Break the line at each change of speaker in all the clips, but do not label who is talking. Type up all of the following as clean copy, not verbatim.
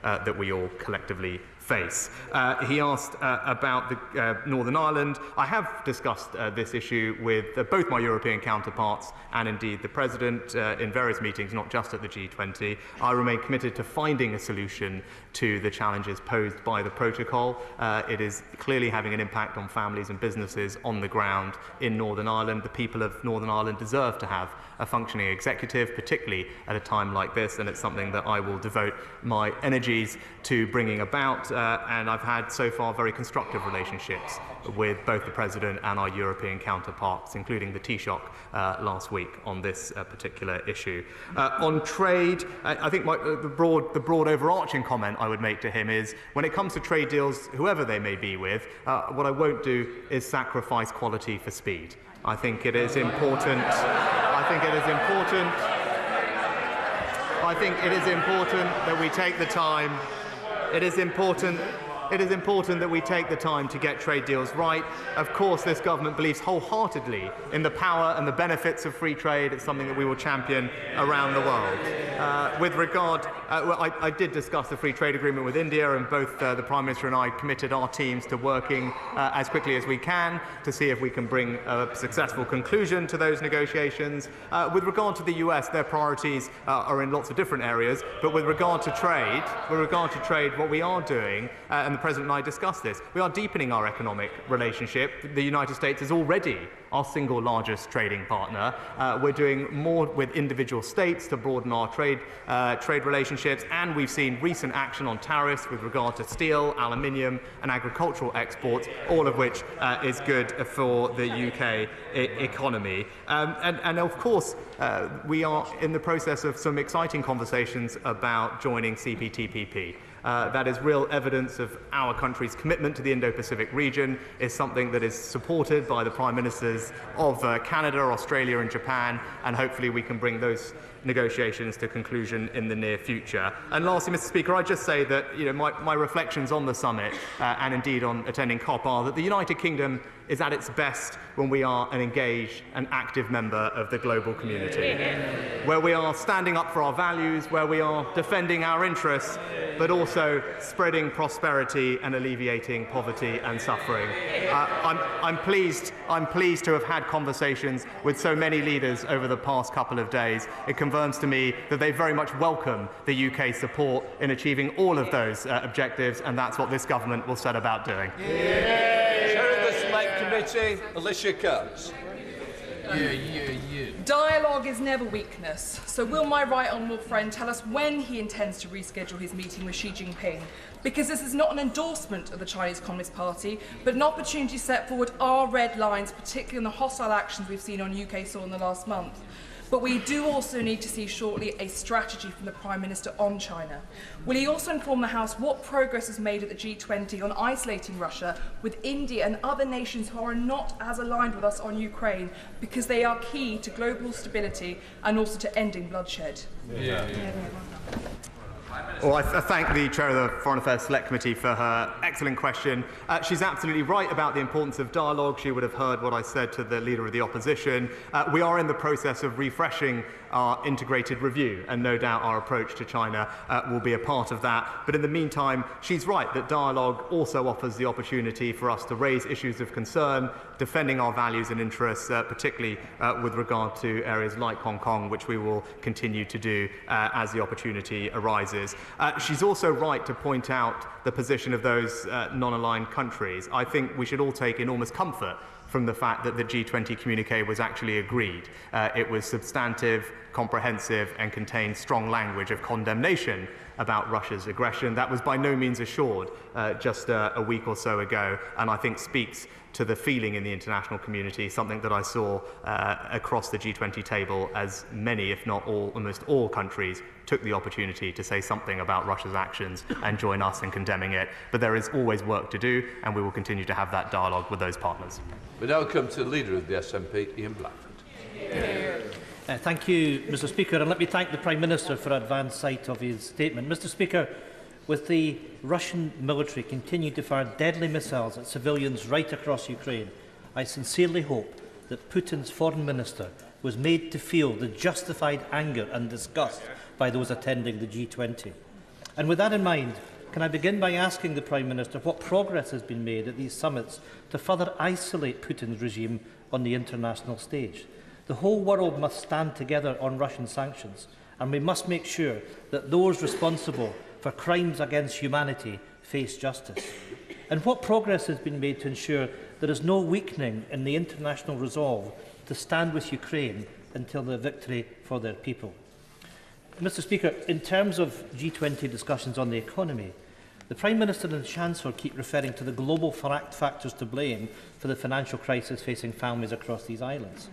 that we all collectively face. He asked about Northern Ireland. I have discussed this issue with both my European counterparts and indeed the President in various meetings, not just at the G20. I remain committed to finding a solution to the challenges posed by the protocol. It is clearly having an impact on families and businesses on the ground in Northern Ireland. The people of Northern Ireland deserve to have a functioning executive, particularly at a time like this, and it's something that I will devote my energies to bringing about. And I've had so far very constructive relationships with both the President and our European counterparts, including the Taoiseach last week on this particular issue. On trade, I think the broad overarching comment I would make to him is, when it comes to trade deals, whoever they may be with, what I won't do is sacrifice quality for speed. I think it is important. I think it is important that we take the time. It is important that we take the time to get trade deals right. Of course, this government believes wholeheartedly in the power and the benefits of free trade. It's something that we will champion around the world. With regard, I did discuss the free trade agreement with India, and both the Prime Minister and I committed our teams to working as quickly as we can to see if we can bring a successful conclusion to those negotiations. With regard to the US, their priorities are in lots of different areas, but with regard to trade, what we are doing, and the President and I discussed this, we are deepening our economic relationship. The United States is already our single largest trading partner. We're doing more with individual states to broaden our trade relationships, and we've seen recent action on tariffs with regard to steel, aluminium and agricultural exports, all of which is good for the UK economy. And of course, we are in the process of some exciting conversations about joining CPTPP. That is real evidence of our country's commitment to the Indo-Pacific region. Is something that is supported by the Prime Ministers of Canada, Australia and Japan, and hopefully we can bring those negotiations to conclusion in the near future. And lastly, Mr. Speaker, I just say that my reflections on the summit and indeed on attending COP are that the United Kingdom is at its best when we are an engaged and active member of the global community, where we are standing up for our values, where we are defending our interests, but also spreading prosperity and alleviating poverty and suffering. I'm pleased to have had conversations with so many leaders over the past couple of days. It confirms to me that they very much welcome the UK support in achieving all of those objectives, and that's what this government will set about doing.
Chair of the Select Committee, Alicia Coates.
Dialogue is never weakness. So will my right honourable friend tell us when he intends to reschedule his meeting with Xi Jinping? Because this is not an endorsement of the Chinese Communist Party, but an opportunity to set forward our red lines, particularly on the hostile actions we've seen on UK soil in the last month. But we do also need to see shortly a strategy from the Prime Minister on China. Will he also inform the House what progress is made at the G20 on isolating Russia, with India and other nations who are not as aligned with us on Ukraine, because they are key to global stability and also to ending bloodshed?
Well, I thank the Chair of the Foreign Affairs Select Committee for her excellent question. She's absolutely right about the importance of dialogue. She would have heard what I said to the Leader of the Opposition. We are in the process of refreshing our integrated review, and no doubt our approach to China will be a part of that. But in the meantime, she's right that dialogue also offers the opportunity for us to raise issues of concern, defending our values and interests, particularly with regard to areas like Hong Kong, which we will continue to do as the opportunity arises. She's also right to point out the position of those non-aligned countries. I think we should all take enormous comfort from the fact that the G20 communique was actually agreed. It was substantive, comprehensive, and contained strong language of condemnation about Russia's aggression. That was by no means assured just a week or so ago, and I think speaks to the feeling in the international community, something that I saw across the G20 table, as many, if not all, almost all countries took the opportunity to say something about Russia's actions and join us in condemning it. But there is always work to do, and we will continue to have that dialogue with those partners.
We now come to the Leader of the SNP, Ian Blackford.
Thank you, Mr. Speaker, and let me thank the Prime Minister for advance sight of his statement. Mr. Speaker, with the Russian military continuing to fire deadly missiles at civilians right across Ukraine, I sincerely hope that Putin's Foreign Minister was made to feel the justified anger and disgust by those attending the G20. And with that in mind, can I begin by asking the Prime Minister what progress has been made at these summits to further isolate Putin's regime on the international stage? The whole world must stand together on Russian sanctions, and we must make sure that those responsible for crimes against humanity face justice. And what progress has been made to ensure there is no weakening in the international resolve to stand with Ukraine until the victory for their people? Mr Speaker, in terms of G20 discussions on the economy, the Prime Minister and the Chancellor keep referring to the global factors to blame for the financial crisis facing families across these islands.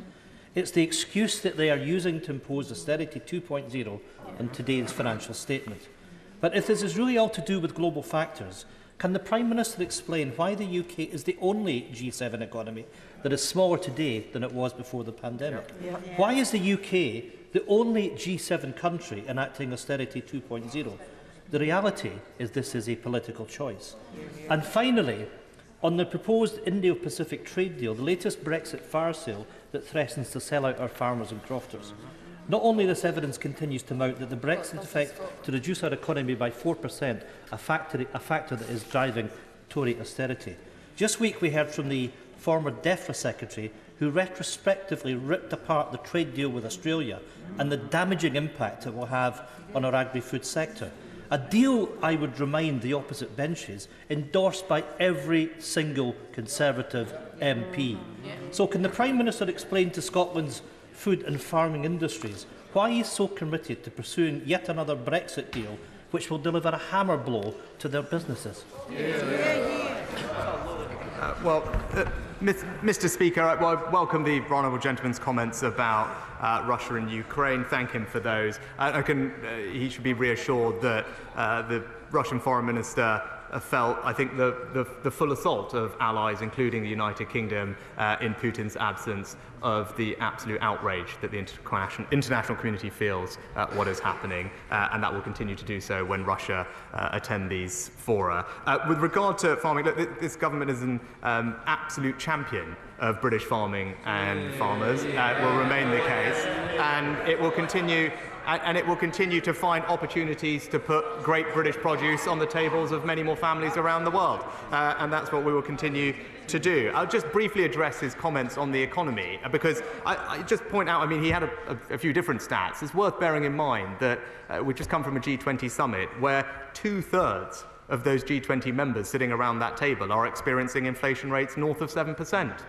It's the excuse that they are using to impose austerity 2.0 in today's financial statement. But if this is really all to do with global factors, can the Prime Minister explain why the UK is the only G7 economy that is smaller today than it was before the pandemic? Why is the UK the only G7 country enacting austerity 2.0? The reality is this is a political choice. And finally, on the proposed Indo-Pacific trade deal, the latest Brexit fire sale that threatens to sell out our farmers and crofters. Not only this evidence continues to mount that the Brexit effect to reduce our economy by 4%, a factor that is driving Tory austerity. Just week we heard from the former DEFRA Secretary who retrospectively ripped apart the trade deal with Australia and the damaging impact it will have on our agri-food sector. A deal, I would remind the opposite benches, endorsed by every single Conservative MP. So can the Prime Minister explain to Scotland's food and farming industries why he is so committed to pursuing yet another Brexit deal which will deliver a hammer blow to their businesses?
Mr Speaker, I welcome the honourable gentleman's comments about Russia and Ukraine. Thank him for those. He should be reassured that the Russian Foreign Minister felt, I think, the full assault of allies, including the United Kingdom, in Putin's absence, of the absolute outrage that the international community feels what is happening, and that will continue to do so when Russia attend these fora. With regard to farming, look, this government is an absolute champion of British farming and farmers. It will remain the case, and it will continue. And it will continue to find opportunities to put great British produce on the tables of many more families around the world. And that's what we will continue to do. I'll just briefly address his comments on the economy, because I just point out, I mean, he had a few different stats. It's worth bearing in mind that we've just come from a G20 summit where 2/3 of those G20 members sitting around that table are experiencing inflation rates north of 7%.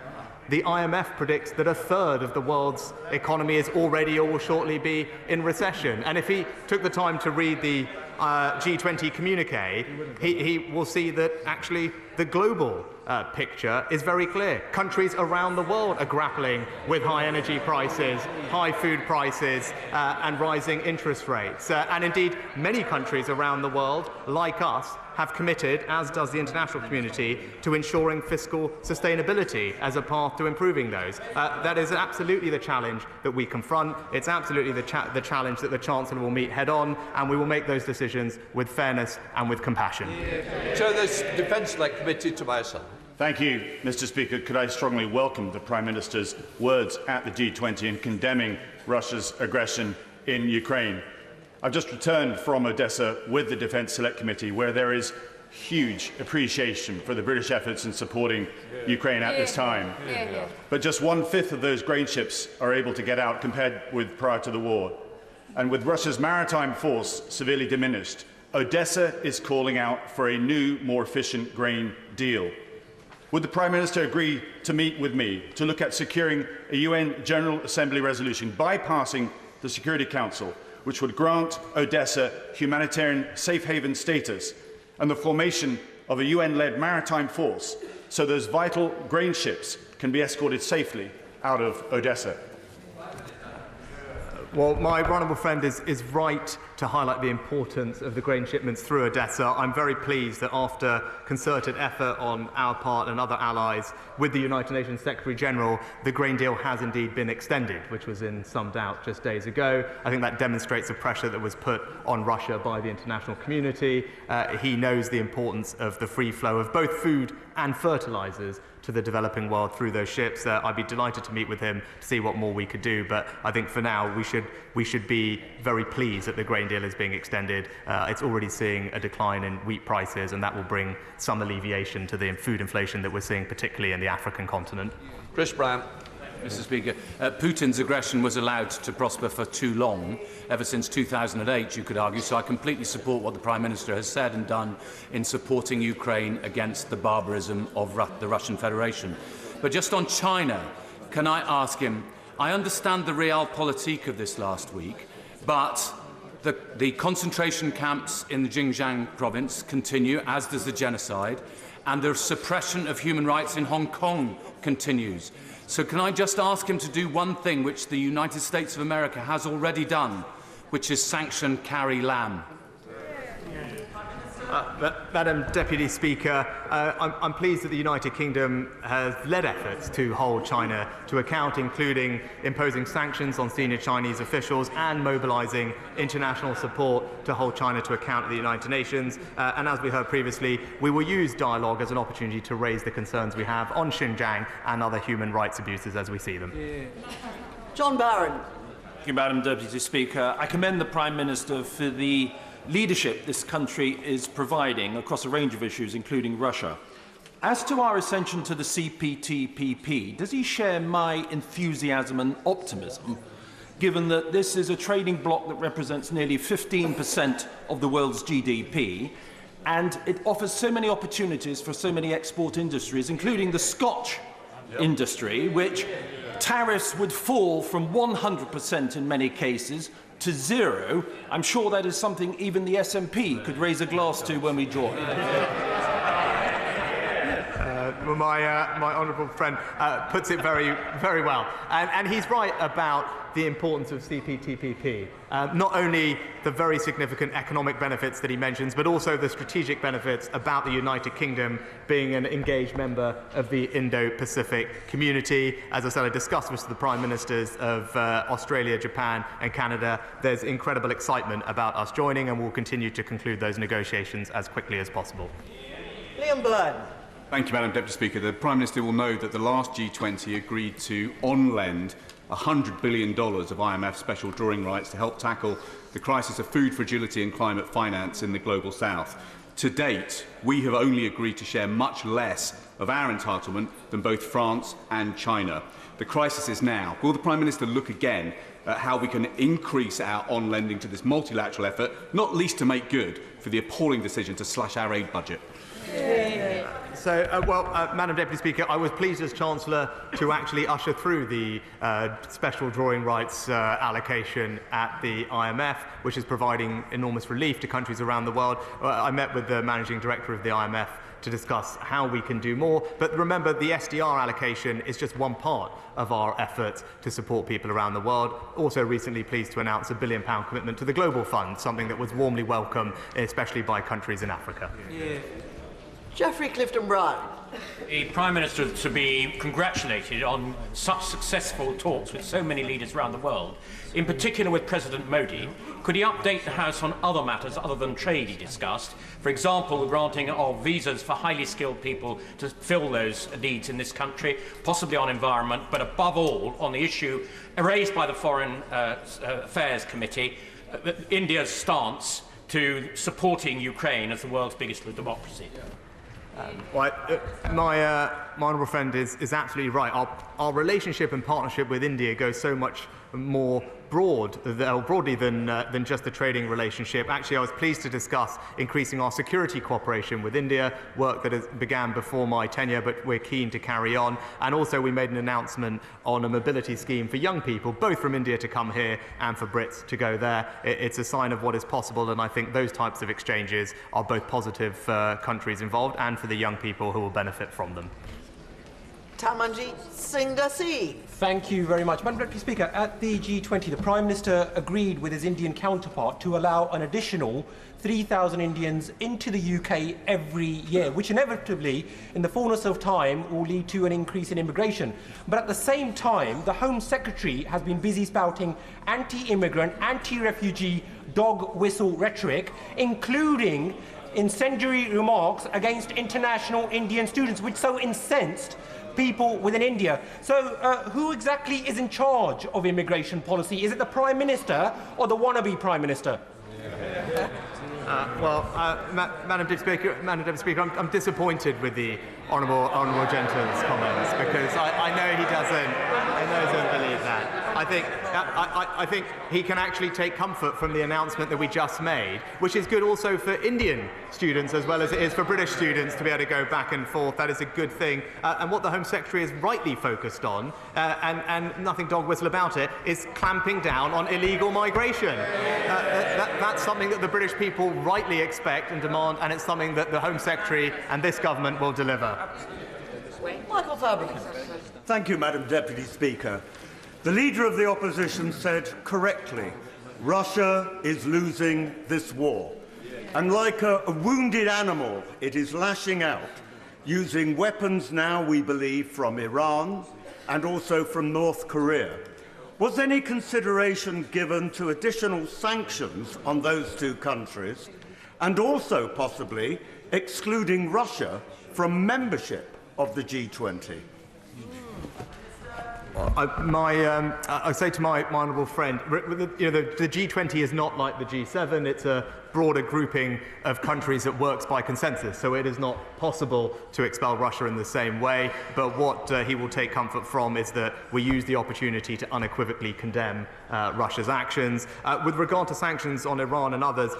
The IMF predicts that 1/3 of the world's economy is already or will shortly be in recession. And if he took the time to read the G20 communique, he will see that actually the global picture is very clear. Countries around the world are grappling with high energy prices, high food prices, and rising interest rates. And indeed, many countries around the world, like us, have committed, as does the international community, to ensuring fiscal sustainability as a path to improving those. That is absolutely the challenge that we confront. It's absolutely the challenge that the Chancellor will meet head-on, and we will make those decisions with fairness and with compassion.
So this Defence-led Committee to myself.
Thank you, Mr Speaker. Could I strongly welcome the Prime Minister's words at the G20 in condemning Russia's aggression in Ukraine. I've just returned from Odessa with the Defence Select Committee, where there is huge appreciation for the British efforts in supporting Ukraine at this time. But just 1/5 of those grain ships are able to get out compared with prior to the war. And with Russia's maritime force severely diminished, Odessa is calling out for a new, more efficient grain deal. Would the Prime Minister agree to meet with me to look at securing a UN General Assembly resolution bypassing the Security Council, which would grant Odessa humanitarian safe haven status and the formation of a UN-led maritime force so those vital grain ships can be escorted safely out of Odessa?
Well, my honourable friend is right to highlight the importance of the grain shipments through Odessa. I'm very pleased that after concerted effort on our part and other allies with the United Nations Secretary-General, the grain deal has indeed been extended, which was in some doubt just days ago. I think that demonstrates the pressure that was put on Russia by the international community. He knows the importance of the free flow of both food and fertilisers to the developing world through those ships. I'd be delighted to meet with him to see what more we could do, but I think for now we should be very pleased that the grain deal is being extended. It's already seeing a decline in wheat prices, and that will bring some alleviation to the food inflation that we're seeing, particularly in the African continent.
Chris Brown.
Mr. Speaker, Putin's aggression was allowed to prosper for too long, ever since 2008, you could argue, so I completely support what the Prime Minister has said and done in supporting Ukraine against the barbarism of the Russian Federation. But just on China, can I ask him, I understand the realpolitik of this last week, but the concentration camps in the Xinjiang province continue, as does the genocide, and the suppression of human rights in Hong Kong continues. So can I just ask him to do one thing which the United States of America has already done, which is sanction Carrie Lam?
Madam Deputy Speaker, I'm pleased that the United Kingdom has led efforts to hold China to account, including imposing sanctions on senior Chinese officials and mobilising international support to hold China to account at the United Nations. And as we heard previously, we will use dialogue as an opportunity to raise the concerns we have on Xinjiang and other human rights abuses as we see them.
John Barron.
Thank you, Madam Deputy Speaker. I commend the Prime Minister for the leadership this country is providing across a range of issues, including Russia. As to our ascension to the CPTPP, does he share my enthusiasm and optimism, given that this is a trading bloc that represents nearly 15% of the world's GDP, and it offers so many opportunities for so many export industries, including the Scotch industry, which tariffs would fall from 100% in many cases to zero? I'm sure that is something even the SNP could raise a glass to when we join.
My honourable friend puts it very, very well. And he's right about the importance of CPTPP. Not only the very significant economic benefits that he mentions, but also the strategic benefits about the United Kingdom being an engaged member of the Indo-Pacific community. As I said, I discussed with the Prime Ministers of Australia, Japan and Canada. There's incredible excitement about us joining, and we'll continue to conclude those negotiations as quickly as possible.
Liam Byrne.
Thank you, Madam Deputy Speaker. The Prime Minister will know that the last G20 agreed to on-lend $100 billion of IMF special drawing rights to help tackle the crisis of food fragility and climate finance in the Global South. To date, we have only agreed to share much less of our entitlement than both France and China. The crisis is now. Will the Prime Minister look again at how we can increase our on-lending to this multilateral effort, not least to make good for the appalling decision to slash our aid budget?
Madam Deputy Speaker, I was pleased as Chancellor to actually usher through the special drawing rights allocation at the IMF, which is providing enormous relief to countries around the world. I met with the Managing Director of the IMF to discuss how we can do more. But remember, the SDR allocation is just one part of our efforts to support people around the world. Also recently pleased to announce a £1 billion commitment to the Global Fund, something that was warmly welcomed, especially by countries in Africa.
Geoffrey Clifton-Brown.
The Prime Minister to be congratulated on such successful talks with so many leaders around the world, in particular with President Modi. Could he update the House on other matters other than trade he discussed? For example, the granting of visas for highly skilled people to fill those needs in this country, possibly on environment, but above all on the issue raised by the Foreign Affairs Committee, India's stance to supporting Ukraine as the world's biggest democracy.
My honourable friend is absolutely right. Our relationship and partnership with India goes so much more broadly than just the trading relationship. Actually, I was pleased to discuss increasing our security cooperation with India, work that began before my tenure, but we're keen to carry on. And also we made an announcement on a mobility scheme for young people, both from India to come here and for Brits to go there. It's a sign of what is possible, and I think those types of exchanges are both positive for countries involved and for the young people who will benefit from them.
Tamanjit Singh Dassi.
Thank you very much. Madam Deputy Speaker, at the G20, the Prime Minister agreed with his Indian counterpart to allow an additional 3,000 Indians into the UK every year, which inevitably, in the fullness of time, will lead to an increase in immigration. But at the same time, the Home Secretary has been busy spouting anti-immigrant, anti-refugee dog whistle rhetoric, including incendiary remarks against international Indian students, which so incensed people within India. So who exactly is in charge of immigration policy? Is it the Prime Minister or the wannabe Prime Minister?
Madam Deputy Speaker, I'm disappointed with the Honourable Gentleman's comments because I know he doesn't believe that. I think he can actually take comfort from the announcement that we just made, which is good also for Indian students as well as it is for British students to be able to go back and forth. That is a good thing. And what the Home Secretary is rightly focused on, and nothing dog whistle about it, is clamping down on illegal migration. That's something that the British people rightly expect and demand, and it's something that the Home Secretary and this government will deliver.
Michael Fabian.
Thank you, Madam Deputy Speaker. The Leader of the Opposition said correctly, Russia is losing this war. And like a wounded animal, it is lashing out, using weapons now, we believe, from Iran and also from North Korea. Was any consideration given to additional sanctions on those two countries and also possibly excluding Russia from membership of the G20?
I say to my honourable friend, the G20 is not like the G7. It's a broader grouping of countries that works by consensus, so it is not possible to expel Russia in the same way. But what he will take comfort from is that we use the opportunity to unequivocally condemn Russia's actions. With regard to sanctions on Iran and others,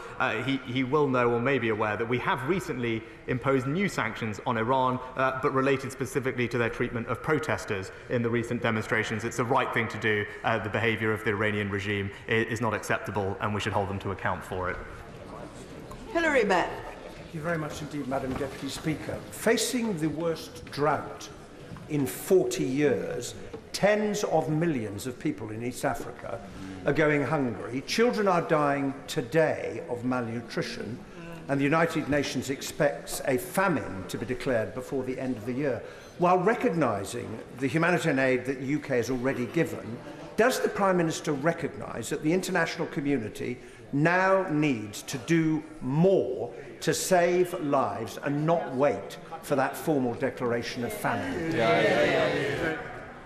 he will know or may be aware that we have recently imposed new sanctions on Iran, but related specifically to their treatment of protesters in the recent demonstrations. It's the right thing to do. The behaviour of the Iranian regime is not acceptable, and we should hold them to account for it.
Hilary Mann.
Thank you very much indeed, Madam Deputy Speaker. Facing the worst drought in 40 years, tens of millions of people in East Africa are going hungry. Children are dying today of malnutrition, and the United Nations expects a famine to be declared before the end of the year. While recognising the humanitarian aid that the UK has already given, does the Prime Minister recognise that the international community now needs to do more to save lives and not wait for that formal declaration of famine?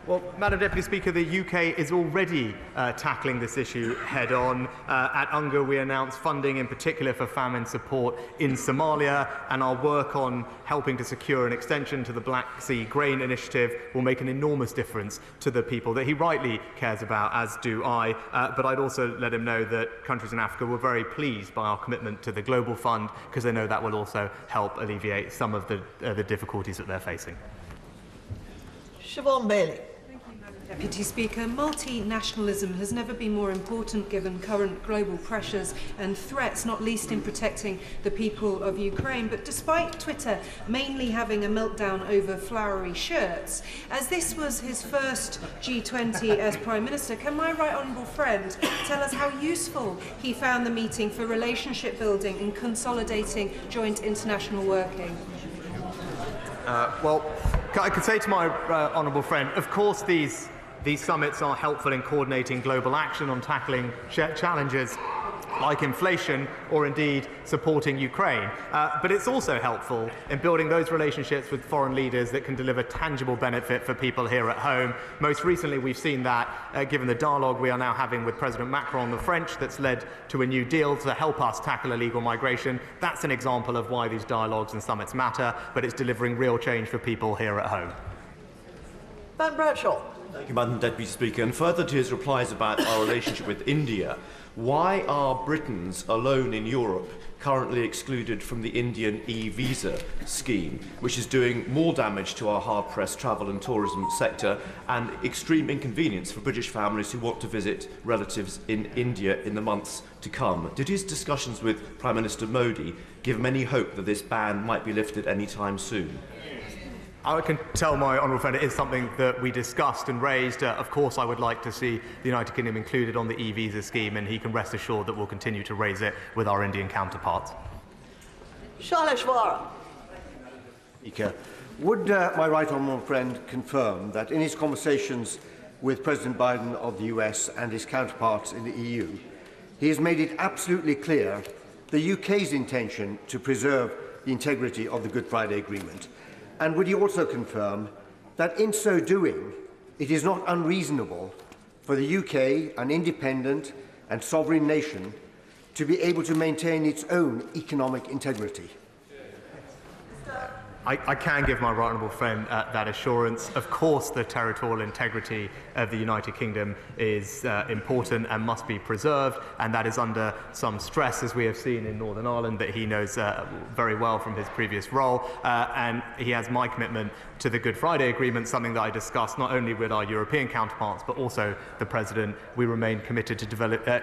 Well, Madam Deputy Speaker, the UK is already tackling this issue head-on. At UNGA, we announced funding in particular for famine support in Somalia, and our work on helping to secure an extension to the Black Sea Grain Initiative will make an enormous difference to the people that he rightly cares about, as do I. But I'd also let him know that countries in Africa were very pleased by our commitment to the Global Fund, because they know that will also help alleviate some of the difficulties that they're facing.
Siobhan Bailey.
Deputy Speaker, multinationalism has never been more important given current global pressures and threats, not least in protecting the people of Ukraine. But despite Twitter mainly having a meltdown over flowery shirts, as this was his first G20 as Prime Minister, can my right honourable friend tell us how useful he found the meeting for relationship building and consolidating joint international working?
Well, I could say to my honourable friend, of course these summits are helpful in coordinating global action on tackling challenges like inflation or indeed supporting Ukraine. But it's also helpful in building those relationships with foreign leaders that can deliver tangible benefit for people here at home. Most recently, we've seen that given the dialogue we are now having with President Macron, the French, that's led to a new deal to help us tackle illegal migration. That's an example of why these dialogues and summits matter, but it's delivering real change for people here at home.
Ben Bradshaw.
Thank you, Madam Deputy Speaker. And further to his replies about our relationship with India, why are Britons alone in Europe currently excluded from the Indian e-visa scheme, which is doing more damage to our hard-pressed travel and tourism sector and extreme inconvenience for British families who want to visit relatives in India in the months to come? Did his discussions with Prime Minister Modi give him any hope that this ban might be lifted any time soon?
I can tell my honourable friend it is something that we discussed and raised. Of course, I would like to see the United Kingdom included on the e-visa scheme, and he can rest assured that we'll continue to raise it with our Indian counterparts.
Shailesh Vara.
Speaker, would my right honourable friend confirm that in his conversations with President Biden of the US and his counterparts in the EU, he has made it absolutely clear
the UK's intention to preserve the integrity of the Good Friday Agreement? And would he also confirm that in so doing, it is not unreasonable for the UK, an independent and sovereign nation, to be able to maintain its own economic integrity?
I can give my right honourable friend that assurance. Of course, the territorial integrity of the United Kingdom is important and must be preserved, and that is under some stress, as we have seen in Northern Ireland, that he knows very well from his previous role. And he has my commitment to the Good Friday Agreement, something that I discussed not only with our European counterparts, but also the President. We remain committed to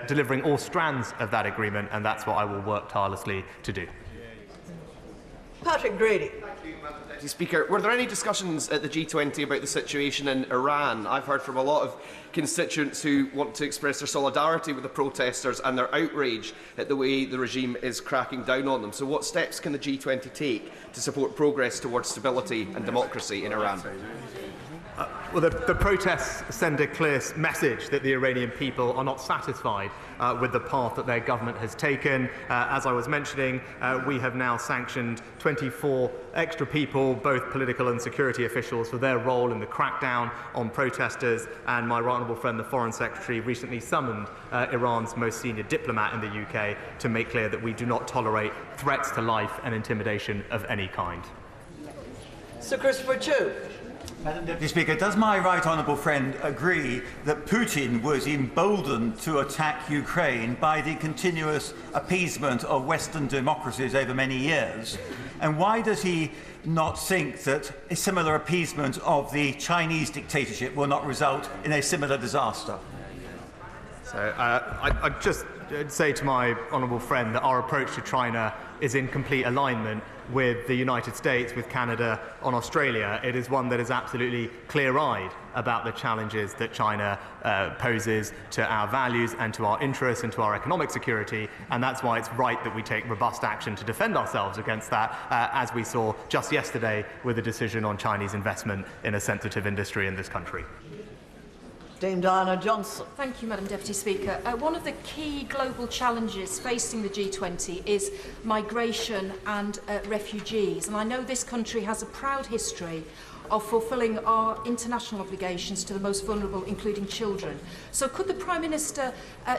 delivering all strands of that agreement, and that's what I will work tirelessly to do.
Patrick Grady.
Deputy Speaker, were there any discussions at the G20 about the situation in Iran? I've heard from a lot of constituents who want to express their solidarity with the protesters and their outrage at the way the regime is cracking down on them. So what steps can the G20 take to support progress towards stability and democracy in Iran?
Well, the protests send a clear message that the Iranian people are not satisfied with the path that their government has taken. As I was mentioning, we have now sanctioned 24 extra people, both political and security officials, for their role in the crackdown on protesters. And my right honourable friend, the Foreign Secretary, recently summoned Iran's most senior diplomat in the UK to make clear that we do not tolerate threats to life and intimidation of any kind.
Sir Christopher Chu.
Madam Deputy Speaker, does my right honourable friend agree that Putin was emboldened to attack Ukraine by the continuous appeasement of Western democracies over many years? And why does he not think that a similar appeasement of the Chinese dictatorship will not result in a similar disaster?
So I'd just say to my honourable friend that our approach to China is in complete alignment with the United States, with Canada, on Australia. It is one that is absolutely clear-eyed about the challenges that China poses to our values and to our interests and to our economic security, and that's why it's right that we take robust action to defend ourselves against that, as we saw just yesterday with the decision on Chinese investment in a sensitive industry in this country.
Dame Diana Johnson.
Thank you, Madam Deputy Speaker. One of the key global challenges facing the G20 is migration and refugees. And I know this country has a proud history of fulfilling our international obligations to the most vulnerable, including children. So could the Prime Minister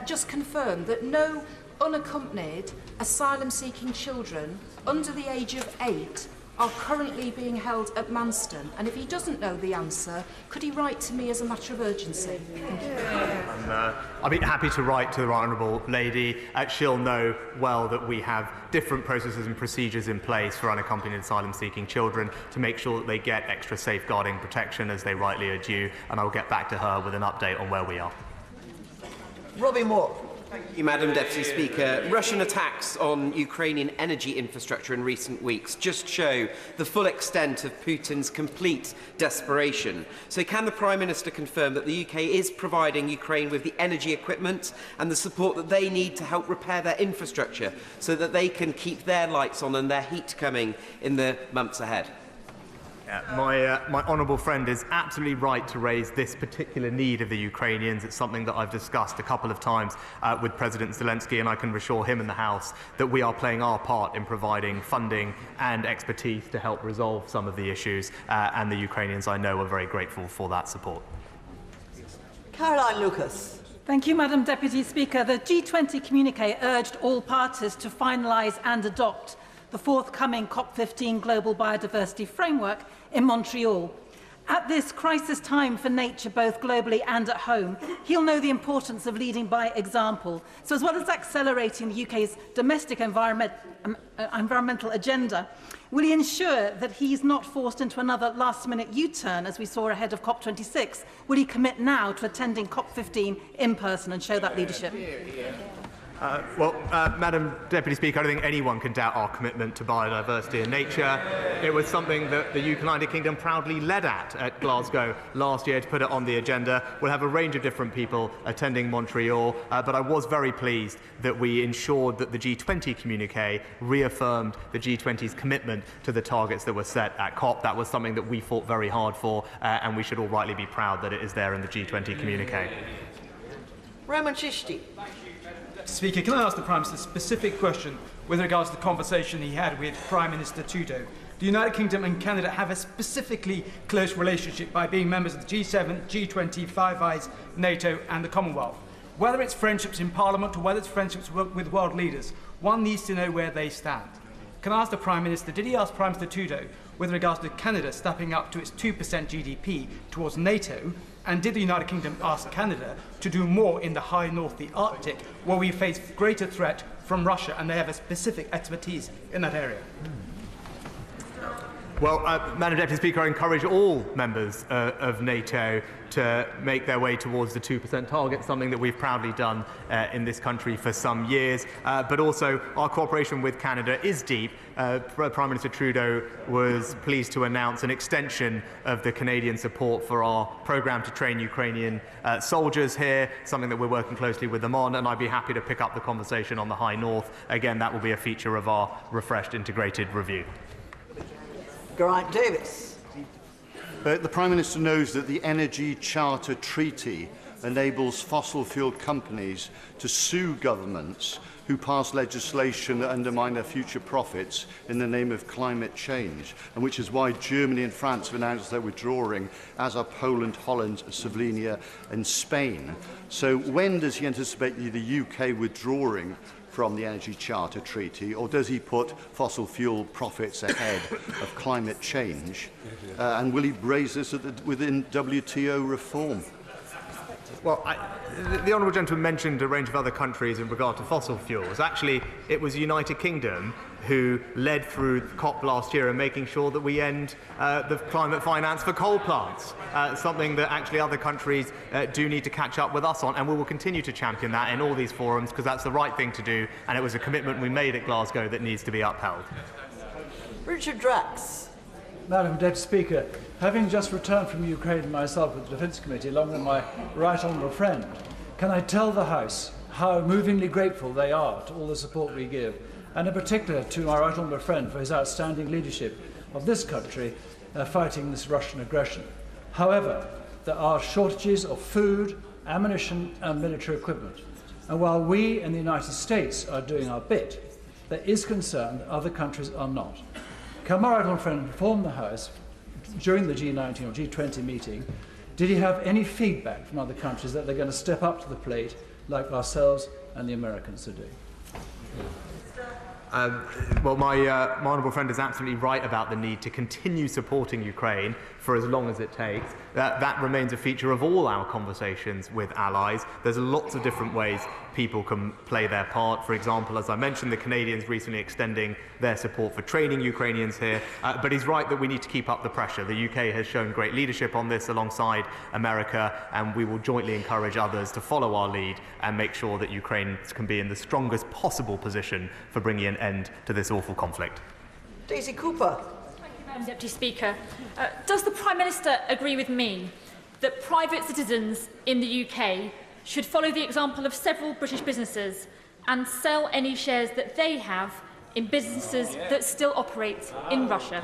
just confirm that no unaccompanied asylum-seeking children under the age of 8 are currently being held at Manston? And if he doesn't know the answer, could he write to me as a matter of urgency? Thank you.
I'd be happy to write to the right honourable lady. She'll know well that we have different processes and procedures in place for unaccompanied asylum-seeking children to make sure that they get extra safeguarding protection as they rightly are due, and I'll get back to her with an update on where we are.
Robbie Moore.
Thank you, Madam Deputy Speaker. Russian attacks on Ukrainian energy infrastructure in recent weeks just show the full extent of Putin's complete desperation. So can the Prime Minister confirm that the UK is providing Ukraine with the energy equipment and the support that they need to help repair their infrastructure so that they can keep their lights on and their heat coming in the months ahead?
My honourable friend is absolutely right to raise this particular need of the Ukrainians. It's something that I've discussed a couple of times with President Zelensky, and I can assure him in the House that we are playing our part in providing funding and expertise to help resolve some of the issues, and the Ukrainians, I know, are very grateful for that support.
Caroline Lucas.
Thank you, Madam Deputy Speaker. The G20 communiqué urged all parties to finalise and adopt the forthcoming COP15 Global Biodiversity Framework in Montreal. At this crisis time for nature, both globally and at home, he'll know the importance of leading by example. So as well as accelerating the UK's domestic environmental agenda, will he ensure that he's not forced into another last-minute U-turn as we saw ahead of COP26? Will he commit now to attending COP15 in person and show that leadership?
Madam Deputy Speaker, I don't think anyone can doubt our commitment to biodiversity and nature. It was something that the United Kingdom proudly led at Glasgow last year to put it on the agenda. We'll have a range of different people attending Montreal, but I was very pleased that we ensured that the G20 communiqué reaffirmed the G20's commitment to the targets that were set at COP. That was something that we fought very hard for, and we should all rightly be proud that it is there in the G20 communiqué.
Roman Chishti.
Speaker, can I ask the Prime Minister a specific question with regards to the conversation he had with Prime Minister Trudeau? The United Kingdom and Canada have a specifically close relationship by being members of the G7, G20, Five Eyes, NATO and the Commonwealth. Whether it's friendships in Parliament or whether it's friendships with world leaders, one needs to know where they stand. Can I ask the Prime Minister, did he ask Prime Minister Trudeau with regards to Canada stepping up to its 2% GDP towards NATO? And did the United Kingdom ask Canada to do more in the high north, the Arctic, where we face greater threat from Russia and they have a specific expertise in that area?
Well, Madam Deputy Speaker, I encourage all members of NATO to make their way towards the 2% target, something that we've proudly done in this country for some years. But also, our cooperation with Canada is deep. Prime Minister Trudeau was pleased to announce an extension of the Canadian support for our programme to train Ukrainian soldiers here, something that we're working closely with them on, and I'd be happy to pick up the conversation on the High North. Again, that will be a feature of our refreshed integrated review.
Geraint Davis.
The Prime Minister knows that the Energy Charter Treaty enables fossil fuel companies to sue governments who pass legislation that undermine their future profits in the name of climate change, and which is why Germany and France have announced they're withdrawing, as are Poland, Holland, Slovenia and Spain. So when does he anticipate the UK withdrawing from the Energy Charter Treaty, or does he put fossil fuel profits ahead of climate change? And will he raise this within WTO reform?
Well, the Honourable Gentleman mentioned a range of other countries in regard to fossil fuels. Actually, it was the United Kingdom who led through COP last year in making sure that we end the climate finance for coal plants, something that actually other countries do need to catch up with us on, and we will continue to champion that in all these forums because that's the right thing to do, and it was a commitment we made at Glasgow that needs to be upheld.
Richard Drax.
Madam Deputy Speaker, having just returned from Ukraine myself with the Defence Committee, along with my right honourable friend, can I tell the House how movingly grateful they are to all the support we give, and in particular to my right honourable friend for his outstanding leadership of this country fighting this Russian aggression. However, there are shortages of food, ammunition and military equipment, and while we in the United States are doing our bit, there is concern that other countries are not. Can my right honourable friend inform the House during the G19 or G20 meeting, did he have any feedback from other countries that they're going to step up to the plate like ourselves and the Americans are doing?
Well, my honourable friend is absolutely right about the need to continue supporting Ukraine for as long as it takes. That remains a feature of all our conversations with allies. There's lots of different ways people can play their part. For example, as I mentioned, the Canadians recently extending their support for training Ukrainians here. But he's right that we need to keep up the pressure. The UK has shown great leadership on this alongside America, and we will jointly encourage others to follow our lead and make sure that Ukraine can be in the strongest possible position for bringing an end to this awful conflict.
Daisy Cooper.
Madam Deputy Speaker, does the Prime Minister agree with me that private citizens in the UK should follow the example of several British businesses and sell any shares that they have in businesses that still operate in Russia?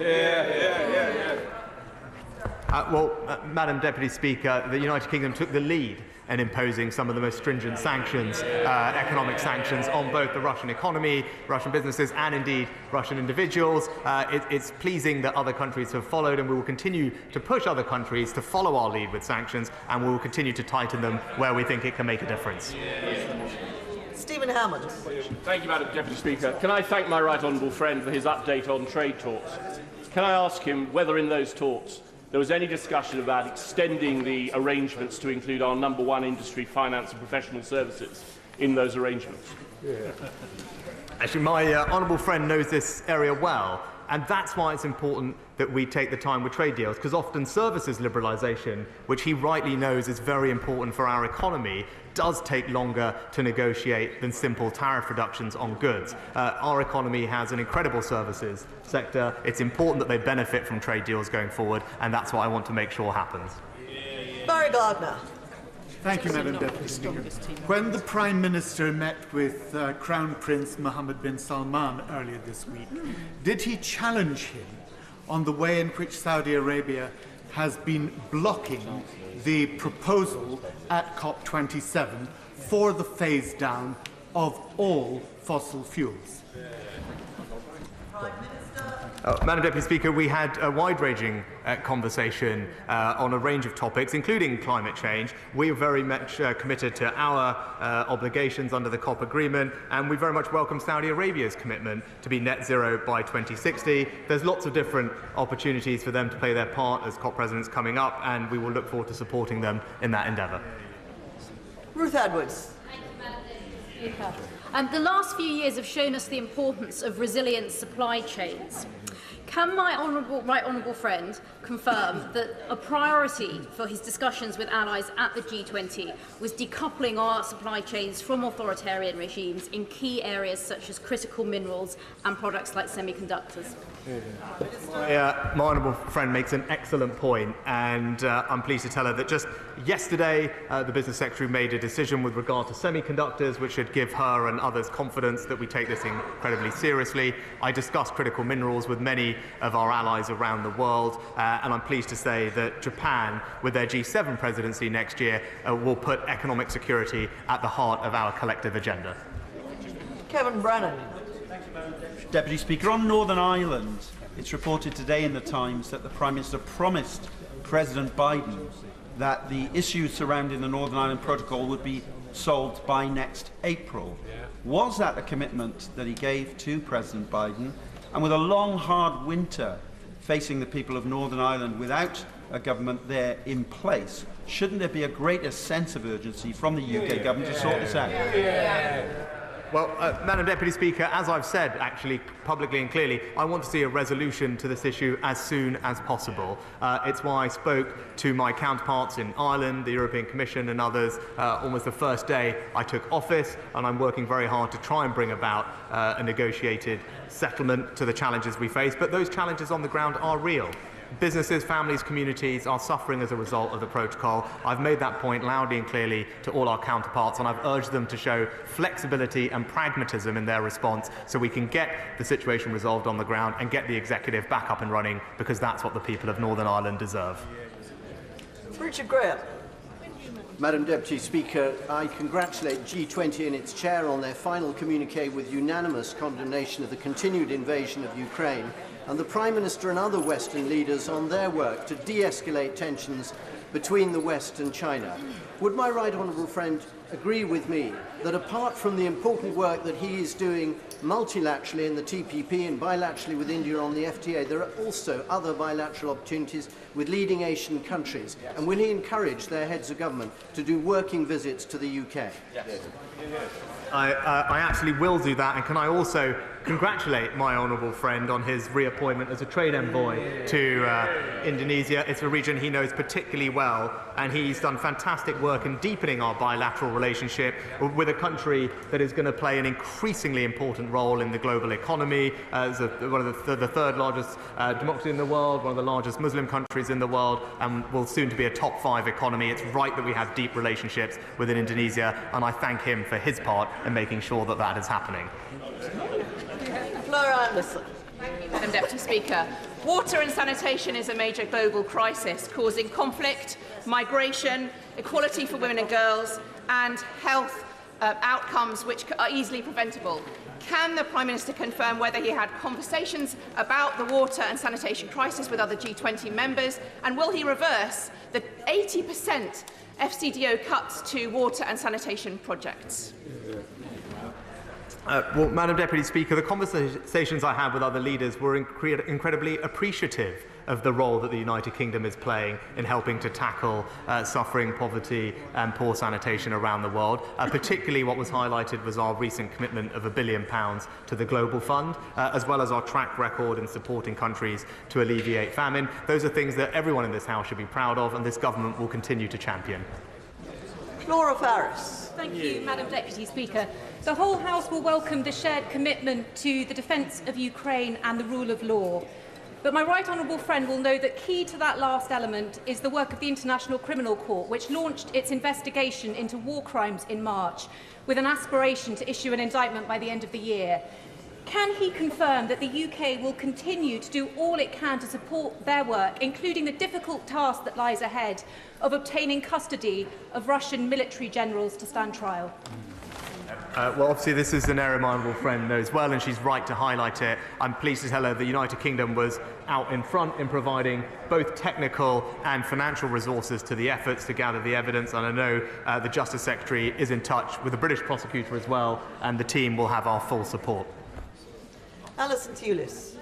Madam Deputy Speaker, the United Kingdom took the lead in imposing some of the most stringent sanctions, economic sanctions, on both the Russian economy, Russian businesses, and indeed Russian individuals. It's pleasing that other countries have followed, and we will continue to push other countries to follow our lead with sanctions, and we will continue to tighten them where we think it can make a difference.
Stephen Hammond.
Thank you, Madam Deputy Speaker. Can I thank my right honourable friend for his update on trade talks? Can I ask him whether in those talks there was any discussion about extending the arrangements to include our #1 industry, finance and professional services in those arrangements?
Actually, my honourable friend knows this area well, and that's why it's important that we take the time with trade deals, because often services liberalisation, which he rightly knows is very important for our economy, does take longer to negotiate than simple tariff reductions on goods. Our economy has an incredible services sector. It's important that they benefit from trade deals going forward, and that's what I want to make sure happens.
Barry Gardner.
Thank you, Madam Deputy Speaker. When the Prime Minister met with Crown Prince Mohammed bin Salman earlier this week, did he challenge him on the way in which Saudi Arabia has been blocking the proposal at COP27 for the phase down of all fossil fuels?
Madam Deputy Speaker, we had a wide-ranging conversation on a range of topics, including climate change. We are very much committed to our obligations under the COP agreement, and we very much welcome Saudi Arabia's commitment to be net zero by 2060. There's lots of different opportunities for them to play their part as COP presidents coming up, and we will look forward to supporting them in that endeavour.
Ruth Edwards.
The last few years have shown us the importance of resilient supply chains. Can my right honourable friend confirm that a priority for his discussions with allies at the G20 was decoupling our supply chains from authoritarian regimes in key areas such as critical minerals and products like semiconductors?
My honourable friend makes an excellent point, and I'm pleased to tell her that just yesterday the Business Secretary made a decision with regard to semiconductors which should give her and others confidence that we take this incredibly seriously. I discussed critical minerals with many of our allies around the world, and I'm pleased to say that Japan, with their G7 presidency next year, will put economic security at the heart of our collective agenda.
Kevin Brennan.
Deputy Speaker, on Northern Ireland, it's reported today in the Times that the Prime Minister promised President Biden that the issues surrounding the Northern Ireland Protocol would be solved by next April. Was that a commitment that he gave to President Biden? And with a long, hard winter facing the people of Northern Ireland without a government there in place, shouldn't there be a greater sense of urgency from the UK government to sort this out?
Well, Madam Deputy Speaker, as I've said actually publicly and clearly, I want to see a resolution to this issue as soon as possible. It's why I spoke to my counterparts in Ireland, the European Commission and others almost the first day I took office, and I'm working very hard to try and bring about a negotiated settlement to the challenges we face. But those challenges on the ground are real. Businesses, families, communities are suffering as a result of the protocol. I've made that point loudly and clearly to all our counterparts, and I've urged them to show flexibility and pragmatism in their response so we can get the situation resolved on the ground and get the executive back up and running, because that's what the people of Northern Ireland deserve.
Richard Graham.
Madam Deputy Speaker, I congratulate G20 and its chair on their final communiqué with unanimous condemnation of the continued invasion of Ukraine, and the Prime Minister and other Western leaders on their work to de-escalate tensions between the West and China. Would my right honourable friend agree with me that apart from the important work that he is doing multilaterally in the TPP and bilaterally with India on the FTA, there are also other bilateral opportunities with leading Asian countries? And will he encourage their heads of government to do working visits to the UK?
Yes. I actually will do that, and can I also congratulate my honourable friend on his reappointment as a trade envoy to Indonesia. It's a region he knows particularly well, and he's done fantastic work in deepening our bilateral relationship with a country that is going to play an increasingly important role in the global economy as one of the third largest democracy in the world, one of the largest Muslim countries in the world, and will soon to be a top 5 economy. It's right that we have deep relationships with Indonesia, and I thank him for his part in making sure that that is happening.
Flora Anderson.
Thank you, Madam Deputy Speaker. Water and sanitation is a major global crisis, causing conflict, migration, equality for women and girls, and health outcomes which are easily preventable. Can the Prime Minister confirm whether he had conversations about the water and sanitation crisis with other G20 members, and will he reverse the 80% FCDO cuts to water and sanitation projects?
Well, Madam Deputy Speaker, the conversations I had with other leaders were incredibly appreciative of the role that the United Kingdom is playing in helping to tackle suffering, poverty and poor sanitation around the world. Particularly what was highlighted was our recent commitment of £1 billion to the Global Fund, as well as our track record in supporting countries to alleviate famine. Those are things that everyone in this House should be proud of, and this government will continue to champion.
Laura Farris.
Thank you, Madam Deputy Speaker. The whole House will welcome the shared commitment to the defence of Ukraine and the rule of law. But my right honourable friend will know that key to that last element is the work of the International Criminal Court, which launched its investigation into war crimes in March, with an aspiration to issue an indictment by the end of the year. Can he confirm that the UK will continue to do all it can to support their work, including the difficult task that lies ahead of obtaining custody of Russian military generals to stand trial?
Well, obviously, this is an area my honourable friend knows well, and she's right to highlight it. I'm pleased to tell her the United Kingdom was out in front in providing both technical and financial resources to the efforts to gather the evidence, and I know the Justice Secretary is in touch with the British prosecutor as well, and the team will have our full support.
Alison Thewlis.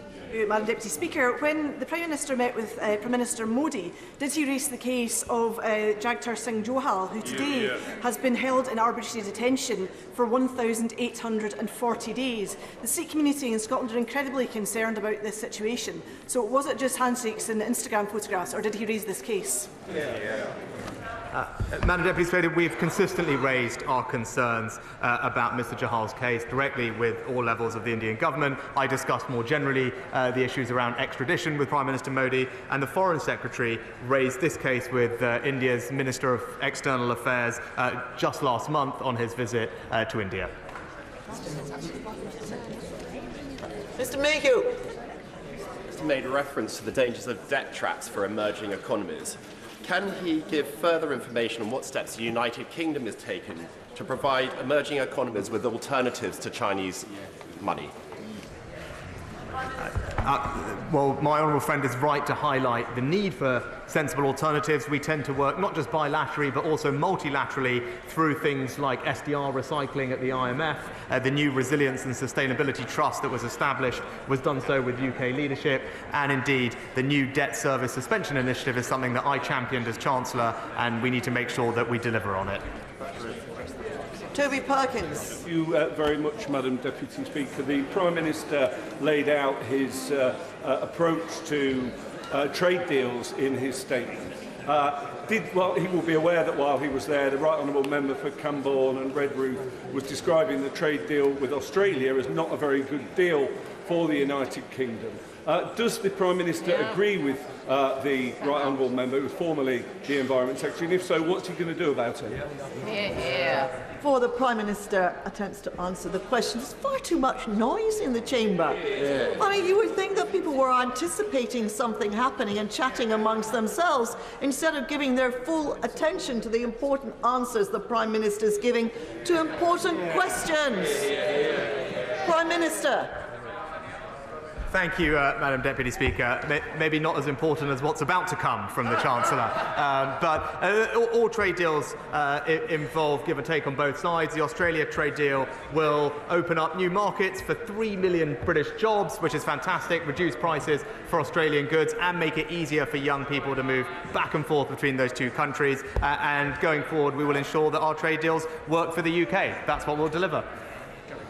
Madam Deputy Speaker, when the Prime Minister met with Prime Minister Modi, did he raise the case of Jagtar Singh Johal, who today has been held in arbitrary detention for 1,840 days? The Sikh community in Scotland are incredibly concerned about this situation. So was it just handshakes and Instagram photographs, or did he raise this case?
Madam Deputy Speaker, we've consistently raised our concerns about Mr Jahal's case directly with all levels of the Indian government. I discussed more generally the issues around extradition with Prime Minister Modi, and the Foreign Secretary raised this case with India's Minister of External Affairs just last month on his visit to India.
Mr Mayhew.
Made reference to the dangers of debt traps for emerging economies. Can he give further information on what steps the United Kingdom has taken to provide emerging economies with alternatives to Chinese money?
Well, my honourable friend is right to highlight the need for sensible alternatives. We tend to work not just bilaterally but also multilaterally through things like SDR recycling at the IMF. The new Resilience and Sustainability Trust that was established was done so with UK leadership, and indeed the new Debt Service Suspension Initiative is something that I championed as Chancellor, and we need to make sure that we deliver on it.
Toby Perkins.
Thank you very much, Madam Deputy Speaker. The Prime Minister laid out his approach to trade deals in his statement. He will be aware that while he was there, the Right Honourable Member for Camborne and Redruth was describing the trade deal with Australia as not a very good deal for the United Kingdom. Does the Prime Minister agree with the Right Honourable Member, who was formerly the Environment Secretary, and if so, what's he going to do about it?
Before the Prime Minister attempts to answer the question, there's far too much noise in the chamber. I mean, you would think that people were anticipating something happening and chatting amongst themselves instead of giving their full attention to the important answers the Prime Minister is giving to important questions. Prime Minister.
Thank you, Madam Deputy Speaker. Maybe not as important as what's about to come from the Chancellor. But all trade deals involve give and take on both sides. The Australia trade deal will open up new markets for 3 million British jobs, which is fantastic, reduce prices for Australian goods and make it easier for young people to move back and forth between those two countries. And going forward, we will ensure that our trade deals work for the UK. That's what we'll deliver.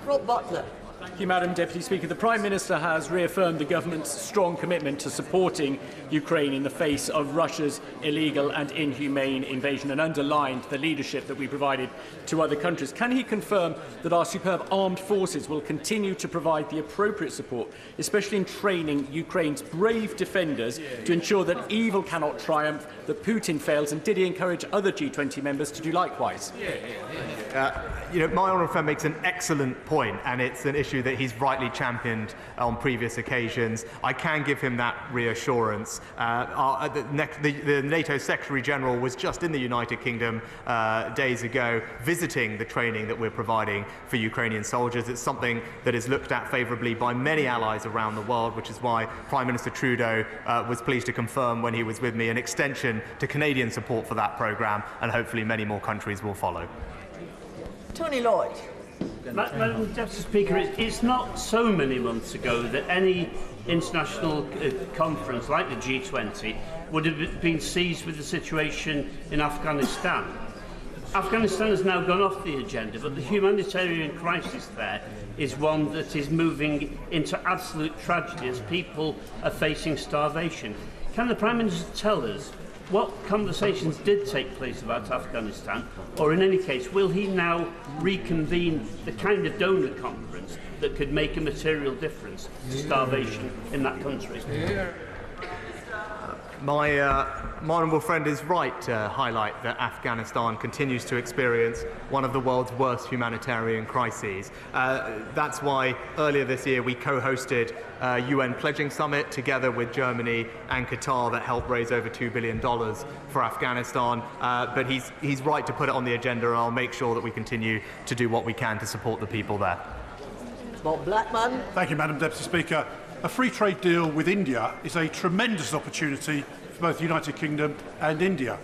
Rob Butler.
Thank you, Madam Deputy Speaker. The Prime Minister has reaffirmed the government's strong commitment to supporting Ukraine in the face of Russia's illegal and inhumane invasion and underlined the leadership that we provided to other countries. Can he confirm that our superb armed forces will continue to provide the appropriate support, especially in training Ukraine's brave defenders to ensure that evil cannot triumph, that Putin fails, and did he encourage other G20 members to do likewise?
My honourable friend makes an excellent point, and it's an issue that he's rightly championed on previous occasions. I can give him that reassurance. The NATO Secretary General was just in the United Kingdom days ago visiting the training that we're providing for Ukrainian soldiers. It's something that is looked at favourably by many allies around the world, which is why Prime Minister Trudeau was pleased to confirm when he was with me an extension to Canadian support for that programme, and hopefully many more countries will follow.
Tony Lloyd.
Madam Deputy Speaker, it's not so many months ago that any international conference like the G20 would have been seized with the situation in Afghanistan. Afghanistan has now gone off the agenda, but the humanitarian crisis there is one that is moving into absolute tragedy as people are facing starvation. Can the Prime Minister tell us what conversations did take place about Afghanistan, or in any case, will he now reconvene the kind of donor conference that could make a material difference to starvation in that country?
My honourable friend is right to highlight that Afghanistan continues to experience one of the world's worst humanitarian crises. That's why earlier this year we co-hosted a UN pledging summit together with Germany and Qatar that helped raise over $2 billion for Afghanistan. But he's right to put it on the agenda, and I'll make sure that we continue to do what we can to support the people there.
Bob Blackman.
Thank you, Madam Deputy Speaker. A free trade deal with India is a tremendous opportunity for both the United Kingdom and India.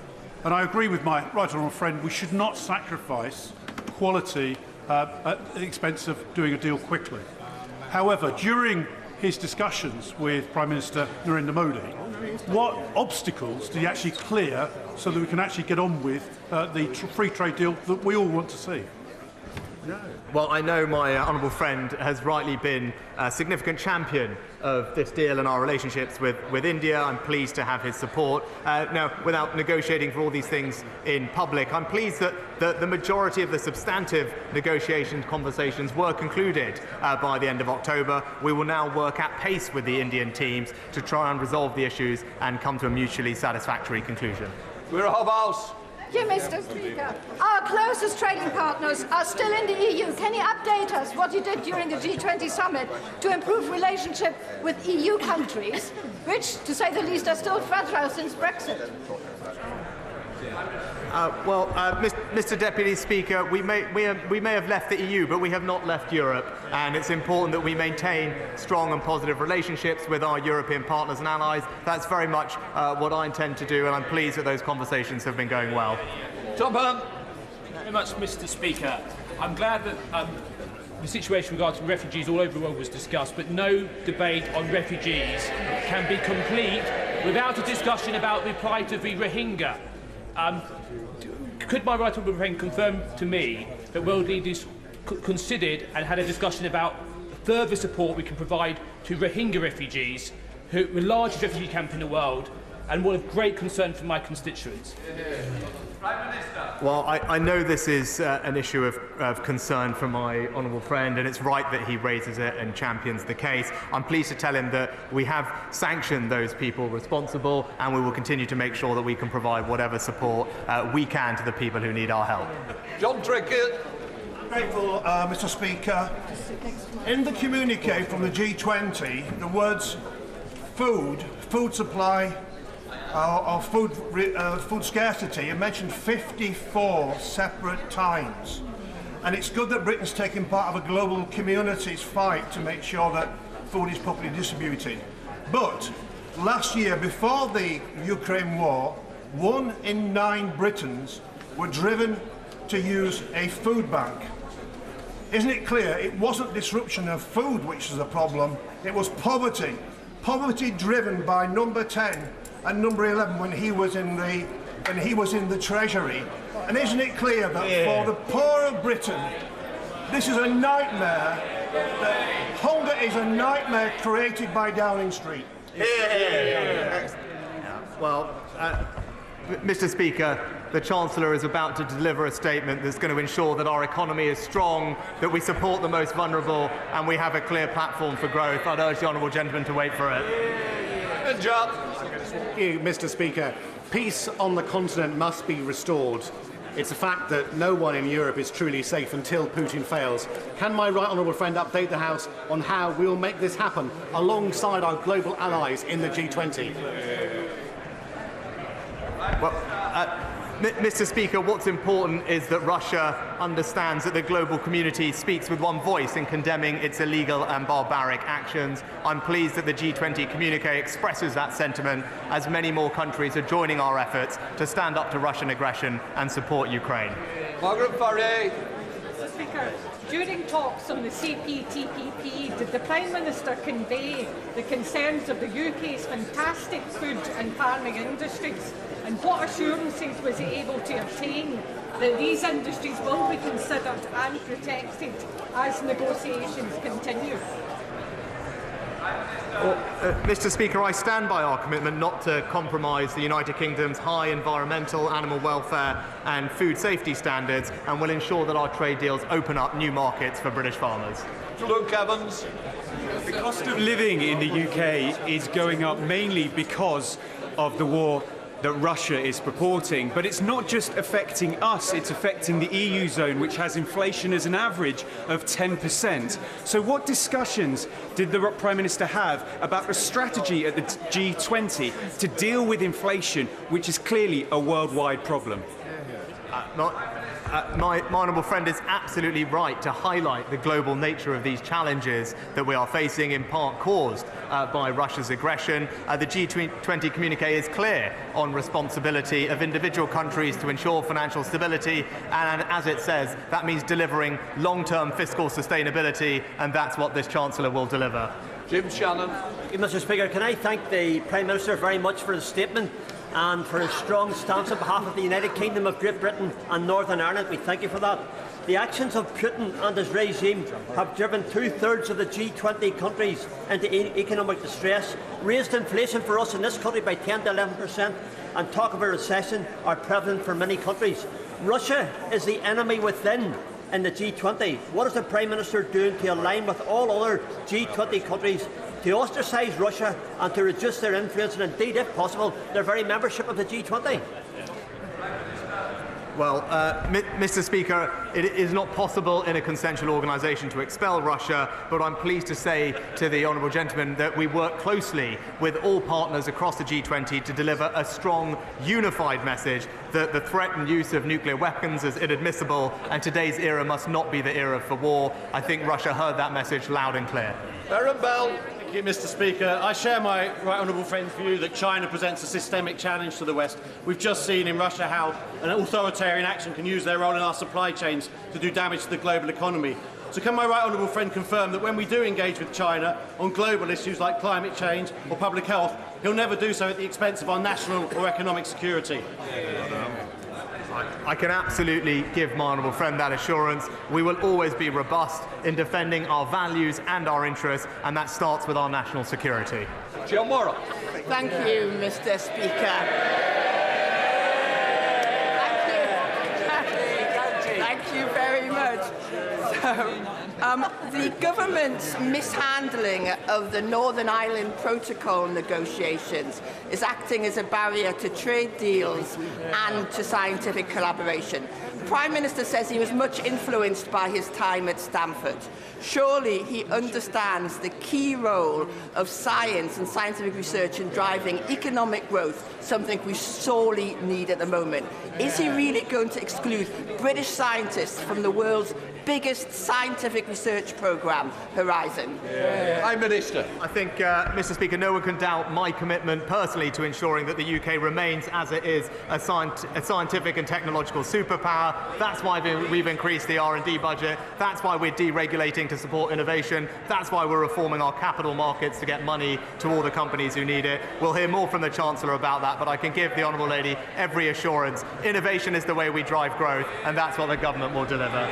And I agree with my right honourable friend, we should not sacrifice quality at the expense of doing a deal quickly. However, during his discussions with Prime Minister Narendra Modi, what obstacles did he actually clear so that we can actually get on with the free trade deal that we all want to see?
Well, I know my honourable friend has rightly been a significant champion of this deal and our relationships with India. I'm pleased to have his support. Now, without negotiating for all these things in public, I'm pleased that the majority of the substantive negotiations conversations were concluded by the end of October. We will now work at pace with the Indian teams to try and resolve the issues and come to a mutually satisfactory conclusion.
We're a house.
Thank you, Mr. Speaker. Our closest trading partners are still in the EU. Can you update us what you did during the G20 summit to improve relationship with EU countries, which, to say the least, are still fragile since Brexit?
Mr. Deputy Speaker, we may have left the EU, but we have not left Europe, and it's important that we maintain strong and positive relationships with our European partners and allies. That's very much what I intend to do, and I'm pleased that those conversations have been going well.
Tom Byrne.
Thank you very much, Mr. Speaker. I'm glad that the situation regarding refugees all over the world was discussed, but no debate on refugees can be complete without a discussion about the plight of the Rohingya. Could my right honourable friend confirm to me that world leaders considered and had a discussion about further support we can provide to Rohingya refugees, who are the largest refugee camp in the world and one of great concern for my constituents?
Prime Minister.
Well, I know this is an issue of concern for my honourable friend, and it's right that he raises it and champions the case. I'm pleased to tell him that we have sanctioned those people responsible, and we will continue to make sure that we can provide whatever support we can to the people who need our help.
John Trickett.
Grateful, Mr. Speaker. In the communique from the G20, the words food supply, or food scarcity are mentioned 54 separate times. And it's good that Britain's taking part of a global community's fight to make sure that food is properly distributed. But last year, before the Ukraine war, 1 in 9 Britons were driven to use a food bank. Isn't it clear it wasn't disruption of food which was a problem, it was poverty. Poverty driven by number 10 and number 11 when he was in the Treasury. And isn't it clear that for the poor of Britain, this is a nightmare, that hunger is a nightmare created by Downing Street?
Well, Mr. Speaker, the Chancellor is about to deliver a statement that's going to ensure that our economy is strong, that we support the most vulnerable, and we have a clear platform for growth. I'd urge the honourable gentleman to wait for it.
Good job.
Thank you, Mr. Speaker. Peace on the continent must be restored. It's a fact that no one in Europe is truly safe until Putin fails. Can my right honourable friend update the House on how we will make this happen alongside our global allies in the G20?
Well, Mr. Speaker, what's important is that Russia understands that the global community speaks with one voice in condemning its illegal and barbaric actions. I'm pleased that the G20 communique expresses that sentiment, as many more countries are joining our efforts to stand up to Russian aggression and support Ukraine.
Margaret Farray.
Mr. Speaker, during talks on the CPTPP, did the Prime Minister convey the concerns of the UK's fantastic food and farming industries? And what assurances was he able to obtain that these industries will be considered and protected as negotiations continue?
Well, Mr. Speaker, I stand by our commitment not to compromise the United Kingdom's high environmental, animal welfare and food safety standards, and will ensure that our trade deals open up new markets for British farmers.
Luke Evans.
The cost of living in the UK is going up mainly because
of the war that Russia is purporting. But it's not just affecting us, it's affecting the EU zone, which has inflation as an average of 10%. So what discussions did the Prime Minister have about a strategy at the G20 to deal with inflation, which is clearly a worldwide problem?
My honourable friend is absolutely right to highlight the global nature of these challenges that we are facing, in part caused by Russia's aggression. The G20 communique is clear on responsibility of individual countries to ensure financial stability, and as it says, that means delivering long-term fiscal sustainability, and that's what this Chancellor will deliver.
Jim Shannon. Mr. Speaker, can I thank the Prime Minister very much for his statement and for his strong stance on behalf of the United Kingdom of Great Britain and Northern Ireland. We thank you for that. The actions of Putin and his regime have driven 2/3 of the G20 countries into economic distress, raised inflation for us in this country by 10 to 11%, and talk of a recession are prevalent for many countries. Russia is the enemy within in the G20. What is the Prime Minister doing to align with all other G20 countries to ostracise Russia and to reduce their influence and indeed, if possible, their very membership of the G20?
Well, Mr. Speaker, it is not possible in a consensual organisation to expel Russia, but I'm pleased to say to the honourable gentleman that we work closely with all partners across the G20 to deliver a strong, unified message that the threat and use of nuclear weapons is inadmissible, and today's era must not be the era for war. I think Russia heard that message loud and clear.
Baron Bell.
Thank you, Mr. Speaker. I share my right honourable friend's view that China presents a systemic challenge to the West. We've just seen in Russia how an authoritarian action can use their role in our supply chains to do damage to the global economy. So can my right honourable friend confirm that when we do engage with China on global issues like climate change or public health, he'll never do so at the expense of our national or economic security?
I can absolutely give my honourable friend that assurance. We will always be robust in defending our values and our interests, and that starts with our national security.
John Morrow.
Thank you, Mr. Speaker. Thank you very much. The government's mishandling of the Northern Ireland Protocol negotiations is acting as a barrier to trade deals and to scientific collaboration. The Prime Minister says he was much influenced by his time at Stanford. Surely he understands the key role of science and scientific research in driving economic growth, something we sorely need at the moment. Is he really going to exclude British scientists from the world's biggest scientific research programme, Horizon?
Prime Minister.
I think, Mr. Speaker, no one can doubt my commitment personally to ensuring that the UK remains, as it is, a scientific and technological superpower. That's why we've increased the R&D budget. That's why we're deregulating to support innovation. That's why we're reforming our capital markets to get money to all the companies who need it. We'll hear more from the Chancellor about that, but I can give the Honourable Lady every assurance. Innovation is the way we drive growth, and that's what the government will deliver.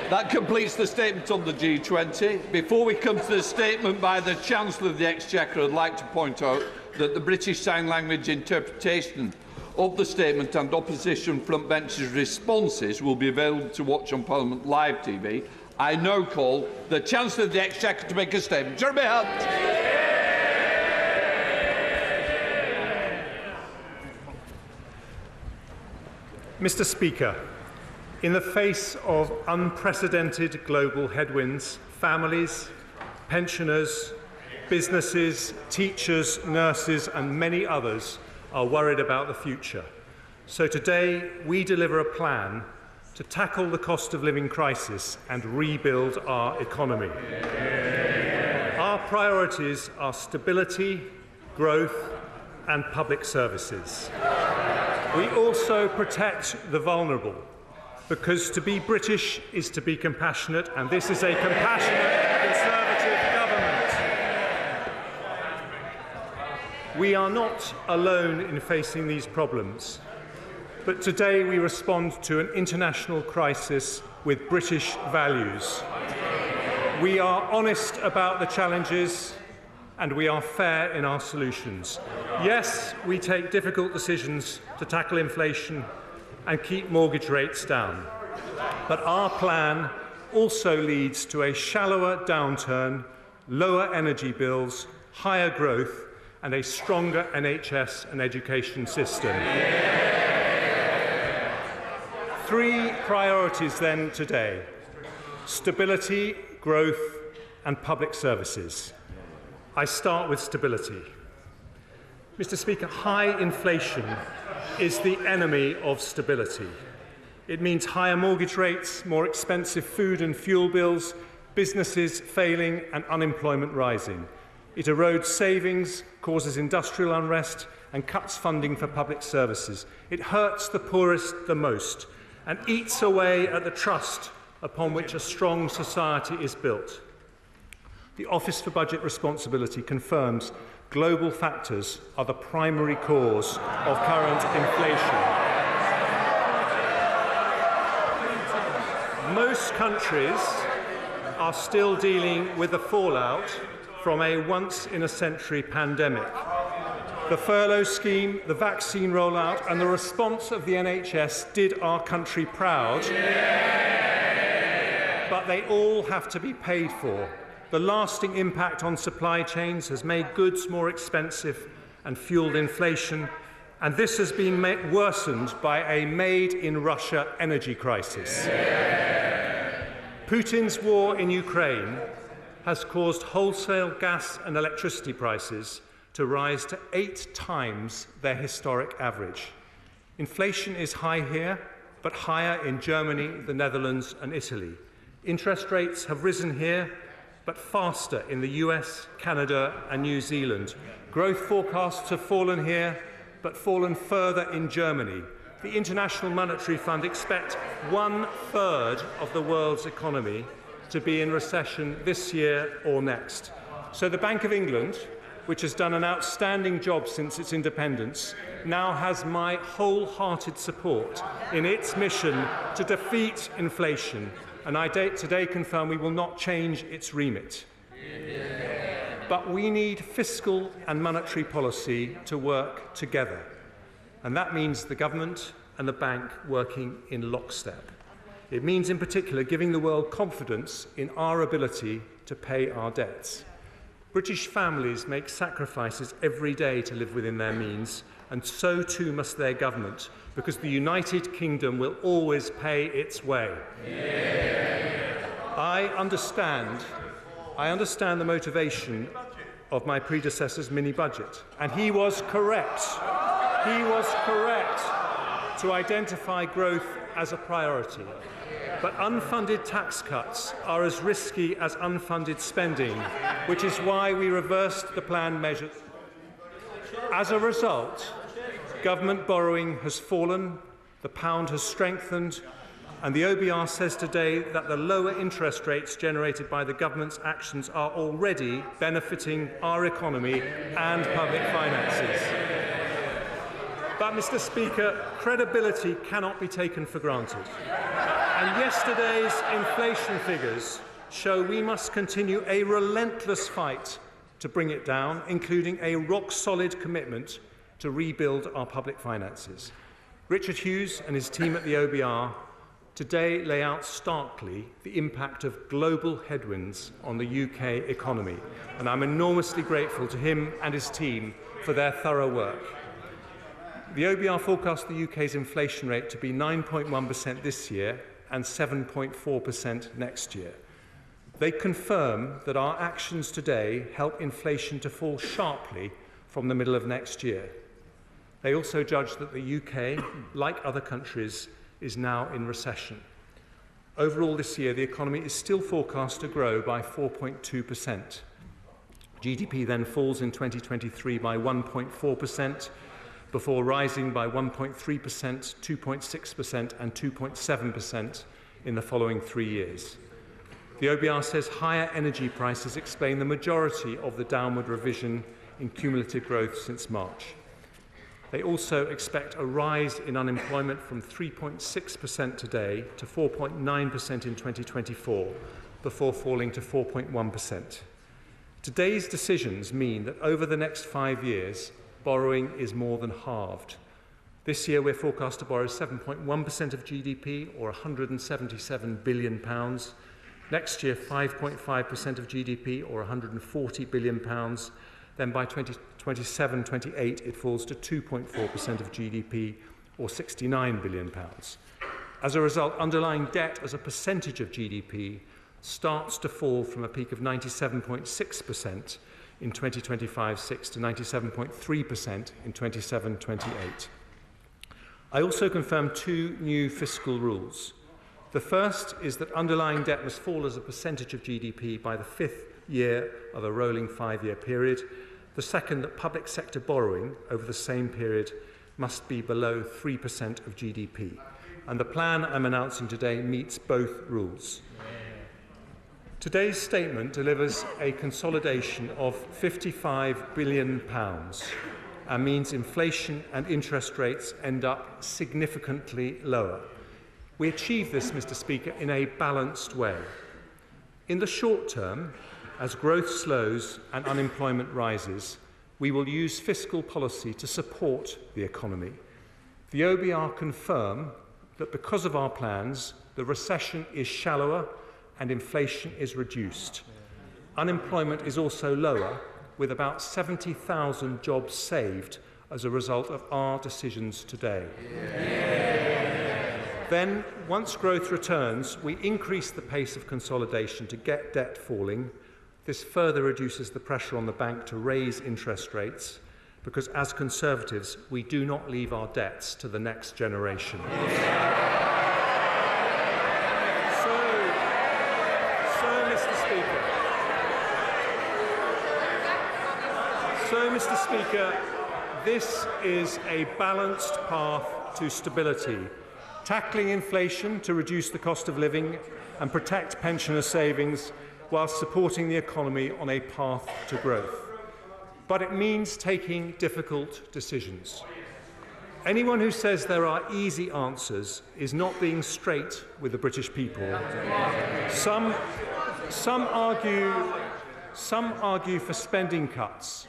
That completes the statement on the G20. Before we come to the statement by the Chancellor of the Exchequer, I'd like to point out that the British Sign Language interpretation of the statement and opposition front bench's responses will be available to watch on Parliament Live TV. I now call the Chancellor of the Exchequer to make a statement. Jeremy Hunt.
Mr. Speaker, in the face of unprecedented global headwinds, families, pensioners, businesses, teachers, nurses and many others are worried about the future. So today we deliver a plan to tackle the cost of living crisis and rebuild our economy. Our priorities are stability, growth and public services. We also protect the vulnerable, because to be British is to be compassionate, and this is a compassionate Conservative government. We are not alone in facing these problems, but today we respond to an international crisis with British values. We are honest about the challenges and we are fair in our solutions. Yes, we take difficult decisions to tackle inflation and keep mortgage rates down. But our plan also leads to a shallower downturn, lower energy bills, higher growth, and a stronger NHS and education system. Three priorities then today: stability, growth and public services. I start with stability. Mr. Speaker, high inflation is the enemy of stability. It means higher mortgage rates, more expensive food and fuel bills, businesses failing and unemployment rising. It erodes savings, causes industrial unrest and cuts funding for public services. It hurts the poorest the most and eats away at the trust upon which a strong society is built. The Office for Budget Responsibility confirms global factors are the primary cause of current inflation. Most countries are still dealing with the fallout from a once-in-a-century pandemic. The furlough scheme, the vaccine rollout and the response of the NHS did our country proud, but they all have to be paid for. The lasting impact on supply chains has made goods more expensive and fuelled inflation, and this has been worsened by a made-in-Russia energy crisis. Putin's war in Ukraine has caused wholesale gas and electricity prices to rise to 8 times their historic average. Inflation is high here, but higher in Germany, the Netherlands and Italy. Interest rates have risen here, but faster in the US, Canada and New Zealand. Growth forecasts have fallen here, but fallen further in Germany. The International Monetary Fund expects 1/3 of the world's economy to be in recession this year or next. So the Bank of England, which has done an outstanding job since its independence, now has my wholehearted support in its mission to defeat inflation, and I today confirm we will not change its remit. But we need fiscal and monetary policy to work together, and that means the government and the bank working in lockstep. It means, in particular, giving the world confidence in our ability to pay our debts. British families make sacrifices every day to live within their means, and so too must their government, because the United Kingdom will always pay its way. I understand the motivation of my predecessor's mini-budget, and he was correct. He was correct to identify growth as a priority. But unfunded tax cuts are as risky as unfunded spending, which is why we reversed the planned measures. As a result, government borrowing has fallen, the pound has strengthened, and the OBR says today that the lower interest rates generated by the government's actions are already benefiting our economy and public finances. But, Mr. Speaker, credibility cannot be taken for granted. And yesterday's inflation figures show we must continue a relentless fight to bring it down, including a rock-solid commitment to rebuild our public finances. Richard Hughes and his team at the OBR today lay out starkly the impact of global headwinds on the UK economy, and I'm enormously grateful to him and his team for their thorough work. The OBR forecast the UK's inflation rate to be 9.1% this year and 7.4% next year. They confirm that our actions today help inflation to fall sharply from the middle of next year. They also judge that the UK, like other countries, is now in recession. Overall this year, the economy is still forecast to grow by 4.2%. GDP then falls in 2023 by 1.4%, before rising by 1.3%, 2.6% and 2.7% in the following 3 years. The OBR says higher energy prices explain the majority of the downward revision in cumulative growth since March. They also expect a rise in unemployment from 3.6% today to 4.9% in 2024, before falling to 4.1%. Today's decisions mean that over the next 5 years, borrowing is more than halved. This year we're forecast to borrow 7.1% of GDP, or £177 billion. Next year, 5.5% of GDP, or £140 billion. Then by 2024, 27-28 it falls to 2.4% of GDP, or £69 billion. As a result, underlying debt as a percentage of GDP starts to fall from a peak of 97.6% in 2025-6 to 97.3% in 27-28. I also confirmed two new fiscal rules. The first is that underlying debt must fall as a percentage of GDP by the 5th year of a rolling 5-year period. The second, that public sector borrowing over the same period must be below 3% of GDP. And the plan I'm announcing today meets both rules. Today's statement delivers a consolidation of £55 billion and means inflation and interest rates end up significantly lower. We achieve this, Mr. Speaker, in a balanced way. In the short term, as growth slows and unemployment rises, we will use fiscal policy to support the economy. The OBR confirm that because of our plans, the recession is shallower and inflation is reduced. Unemployment is also lower, with about 70,000 jobs saved as a result of our decisions today. Then, once growth returns, we increase the pace of consolidation to get debt falling. This further reduces the pressure on the bank to raise interest rates, because as Conservatives, we do not leave our debts to the next generation. So, Mr. Speaker, this is a balanced path to stability, tackling inflation to reduce the cost of living and protect pensioner savings whilst supporting the economy on a path to growth. But it means taking difficult decisions. Anyone who says there are easy answers is not being straight with the British people. Some argue for spending cuts,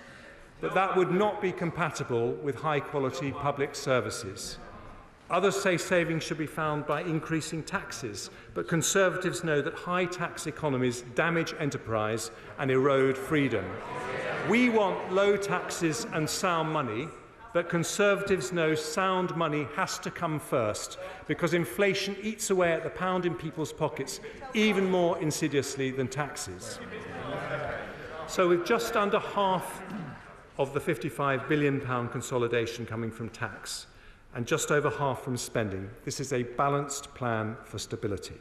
but that would not be compatible with high-quality public services. Others say savings should be found by increasing taxes, but Conservatives know that high-tax economies damage enterprise and erode freedom. We want low taxes and sound money, but Conservatives know sound money has to come first, because inflation eats away at the pound in people's pockets even more insidiously than taxes. So with just under half of the £55 billion consolidation coming from tax and just over half from spending, this is a balanced plan for stability.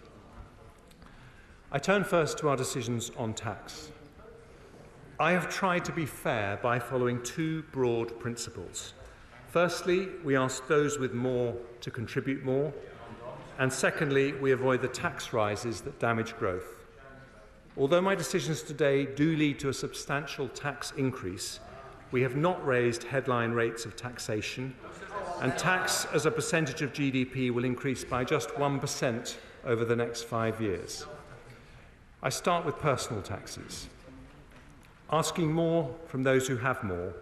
I turn first to our decisions on tax. I have tried to be fair by following two broad principles. Firstly, we ask those with more to contribute more, and secondly, we avoid the tax rises that damage growth. Although my decisions today do lead to a substantial tax increase, we have not raised headline rates of taxation, and tax as a percentage of GDP will increase by just 1% over the next 5 years. I start with personal taxes. Asking more from those who have more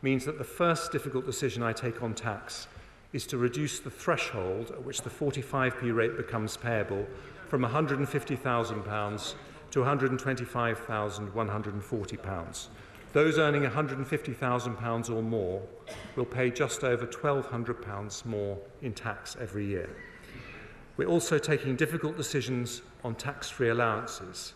means that the first difficult decision I take on tax is to reduce the threshold at which the 45p rate becomes payable from £150,000 to £125,140. Those earning £150,000 or more will pay just over £1,200 more in tax every year. We're also taking difficult decisions on tax-free allowances.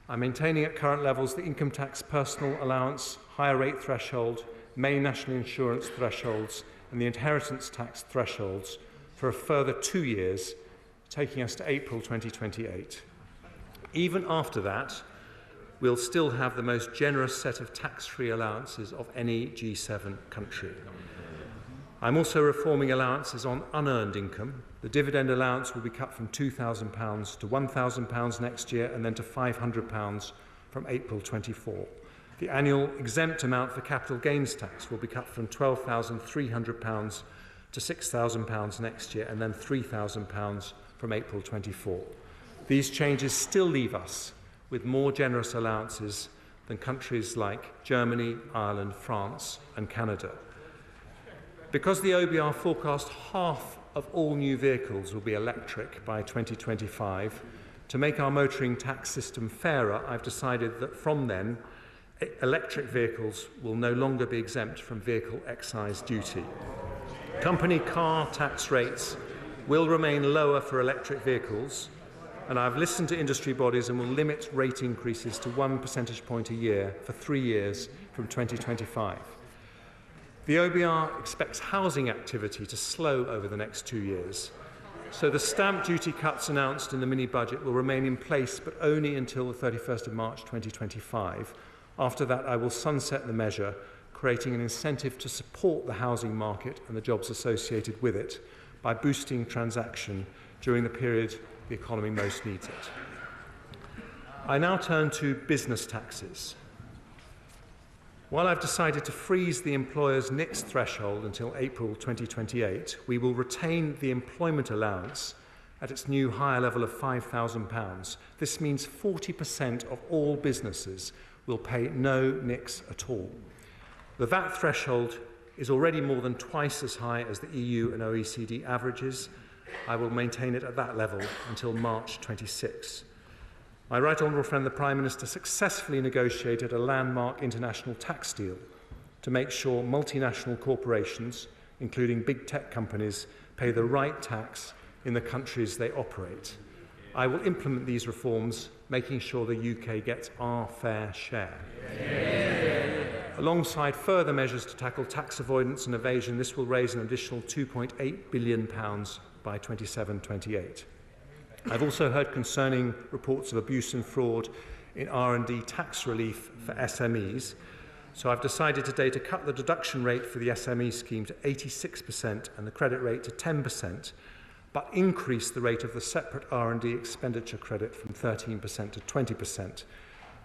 I'm maintaining at current levels the income tax personal allowance, higher rate threshold, main national insurance thresholds and the inheritance tax thresholds for a further 2 years, taking us to April 2028. Even after that, we'll still have the most generous set of tax-free allowances of any G7 country. I'm also reforming allowances on unearned income. The dividend allowance will be cut from £2,000 to £1,000 next year and then to £500 from April 24. The annual exempt amount for capital gains tax will be cut from £12,300 to £6,000 next year and then £3,000 from April 24. These changes still leave us with more generous allowances than countries like Germany, Ireland, France and Canada. Because the OBR forecast half of all new vehicles will be electric by 2025, to make our motoring tax system fairer, I've decided that from then, electric vehicles will no longer be exempt from vehicle excise duty. Company car tax rates will remain lower for electric vehicles, and I've listened to industry bodies and will limit rate increases to 1 percentage point a year for 3 years from 2025. The OBR expects housing activity to slow over the next 2 years, so the stamp duty cuts announced in the mini-budget will remain in place, but only until the 31st of March 2025. After that, I will sunset the measure, creating an incentive to support the housing market and the jobs associated with it by boosting transaction during the period the economy most needs it. I now turn to business taxes. While I've decided to freeze the employer's NICS threshold until April 2028, we will retain the employment allowance at its new higher level of £5,000. This means 40% of all businesses will pay no NICS at all. The VAT threshold is already more than twice as high as the EU and OECD averages. I will maintain it at that level until March 26. My right honourable friend, the Prime Minister, successfully negotiated a landmark international tax deal to make sure multinational corporations, including big tech companies, pay the right tax in the countries they operate. I will implement these reforms, making sure the UK gets our fair share. Alongside further measures to tackle tax avoidance and evasion, this will raise an additional £2.8 billion by 27-28. I've also heard concerning reports of abuse and fraud in R&D tax relief for SMEs, so I've decided today to cut the deduction rate for the SME scheme to 86% and the credit rate to 10%, but increase the rate of the separate R&D expenditure credit from 13% to 20%.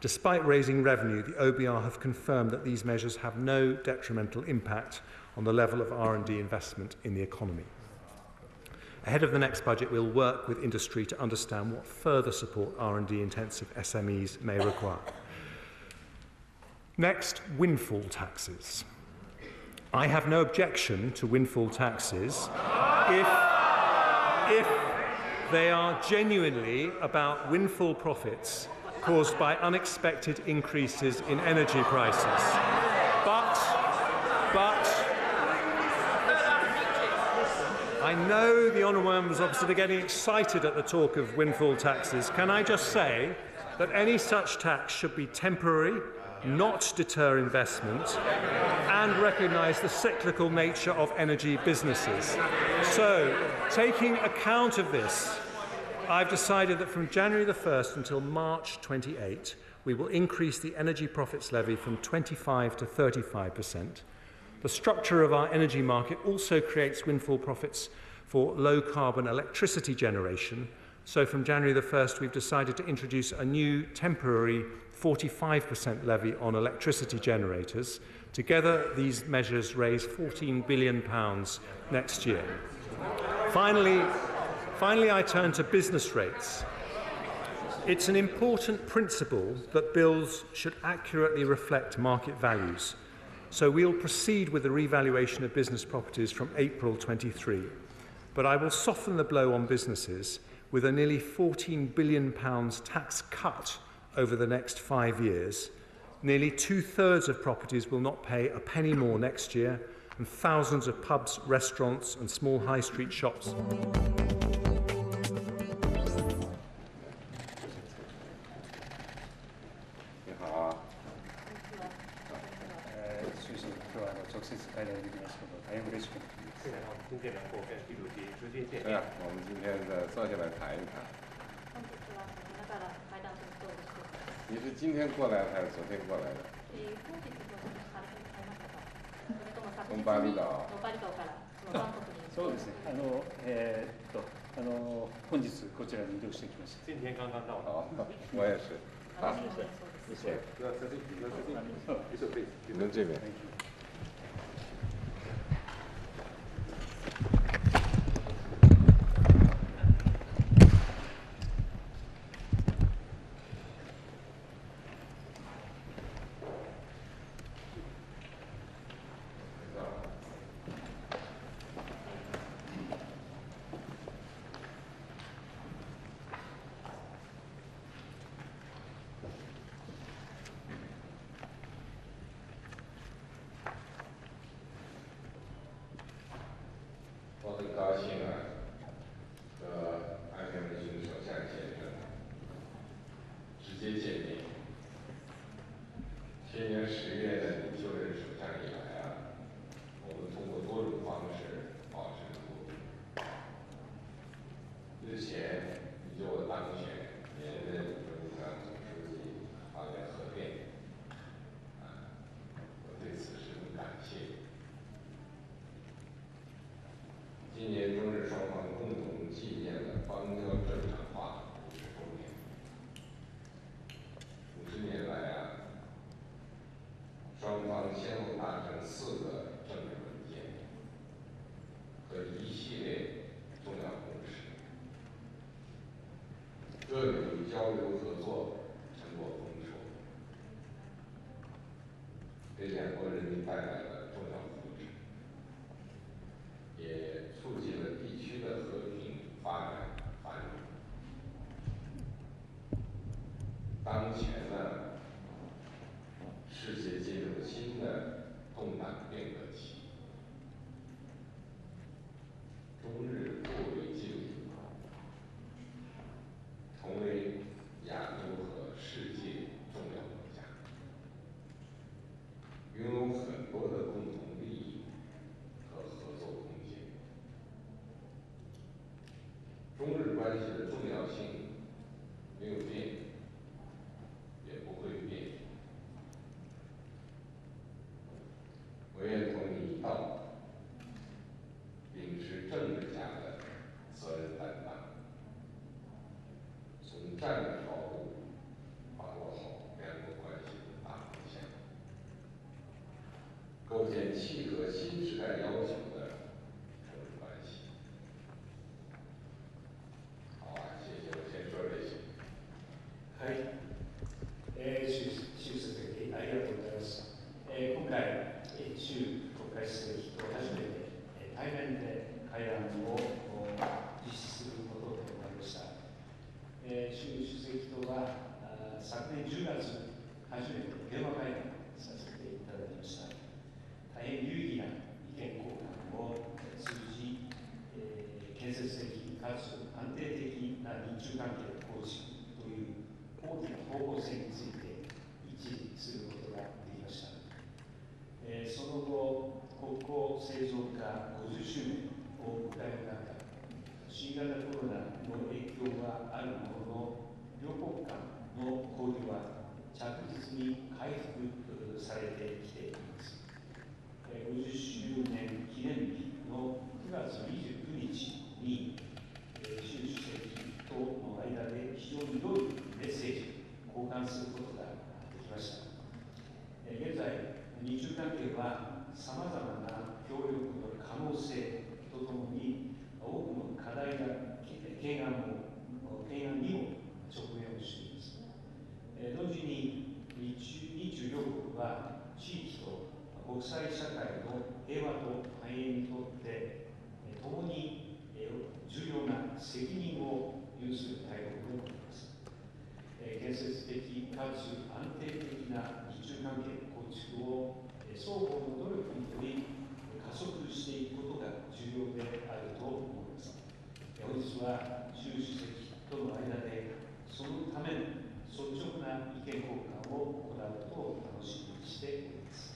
Despite raising revenue, the OBR have confirmed that these measures have no detrimental impact on the level of R&D investment in the economy. Ahead of the next budget, we'll work with industry to understand what further support R&D intensive SMEs may require. Next, windfall taxes. I have no objection to windfall taxes if they are genuinely about windfall profits caused by unexpected increases in energy prices. But I know the honourable members opposite are getting excited at the talk of windfall taxes. Can I just say that any such tax should be temporary, not deter investment, and recognise the cyclical nature of energy businesses. So, taking account of this, I've decided that from January the 1st until March 28, we will increase the energy profits levy from 25% to 35%. The structure of our energy market also creates windfall profits for low-carbon electricity generation. So from January the 1st, we've decided to introduce a new temporary 45% levy on electricity generators. Together, these measures raise £14 billion next year. Finally, I turn to business rates. It's an important principle that bills should accurately reflect market values. So we'll proceed with the revaluation of business properties from April 23. But I will soften the blow on businesses with a nearly £14 billion tax cut over the next 5 years. Nearly 2/3 of properties will not pay a penny more next year, and thousands of pubs, restaurants and small high street shops
你是今天过来还是昨天过来的？从巴厘岛。
そうですね。本日こちらに移動してきました。今天刚刚到。
我也是。啊，谢谢。你们这边。高兴和安田文雄首相先生直接见面。去年10月你就任首相以来我们通过多种方式保持沟通。日前你就我当选连任中央总书记发表贺电，我对此十分感谢。今年中日双方共同纪念了邦交正常化50周年。50年来双方先后达成4个政治文件和一系列重要共识，各领域交流合作成果丰硕，给两国人民带来了重要福祉，也促进了地区的和平发展繁荣。当前世界进入新的动荡变革期，中日互为镜侣，同为亚洲和世界重要国家，拥有很多的共同利益和合作空间。中日关系的重要性没有变，也不会变。我愿同你一道，秉持政治家的责任担当，从战略角度把握好两国关系的大方向，构建契合新时代要求的中日关系。好谢谢，我先说这些。
はい、習主席ありがとうございます。今回、習国家主席と初めて対面で会談を実施することとなりました。習主席とは昨年10月、初めて電話会談させていただきました。大変有意義な意見交換を通じ、建設的かつ安定的な日中関係の構築という大きな方向性について一致することができました。その後、国交正常化50周年を迎える中、新型コロナの影響はあるものの、両国間の交流は着実に回復されてきています。50周年記念日の9月29日に、習主席との間で非常に良いメッセージを交換することができました。現在、日中関係はさまざまな協力の可能性とともに多くの課題や懸案にも直面をしています。同時に日両国は地域と国際社会の平和と繁栄にとって共に重要な責任を有する大国でもあります。建設的かつ安定的な日中関係の構築を双方の努力により加速していくことが重要であると思います。本日は習主席との間でそのための率直な意見交換を行うことを楽しみにしております。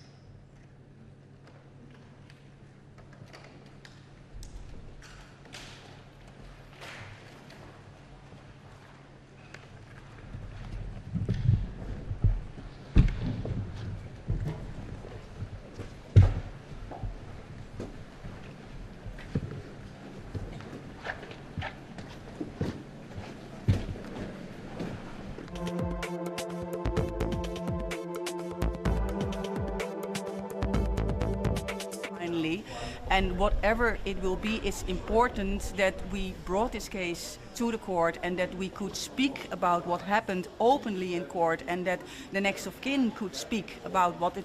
And whatever it will be, it's important that we brought this case to the court and that we could speak about what happened openly in court, and that the next of kin could speak about what it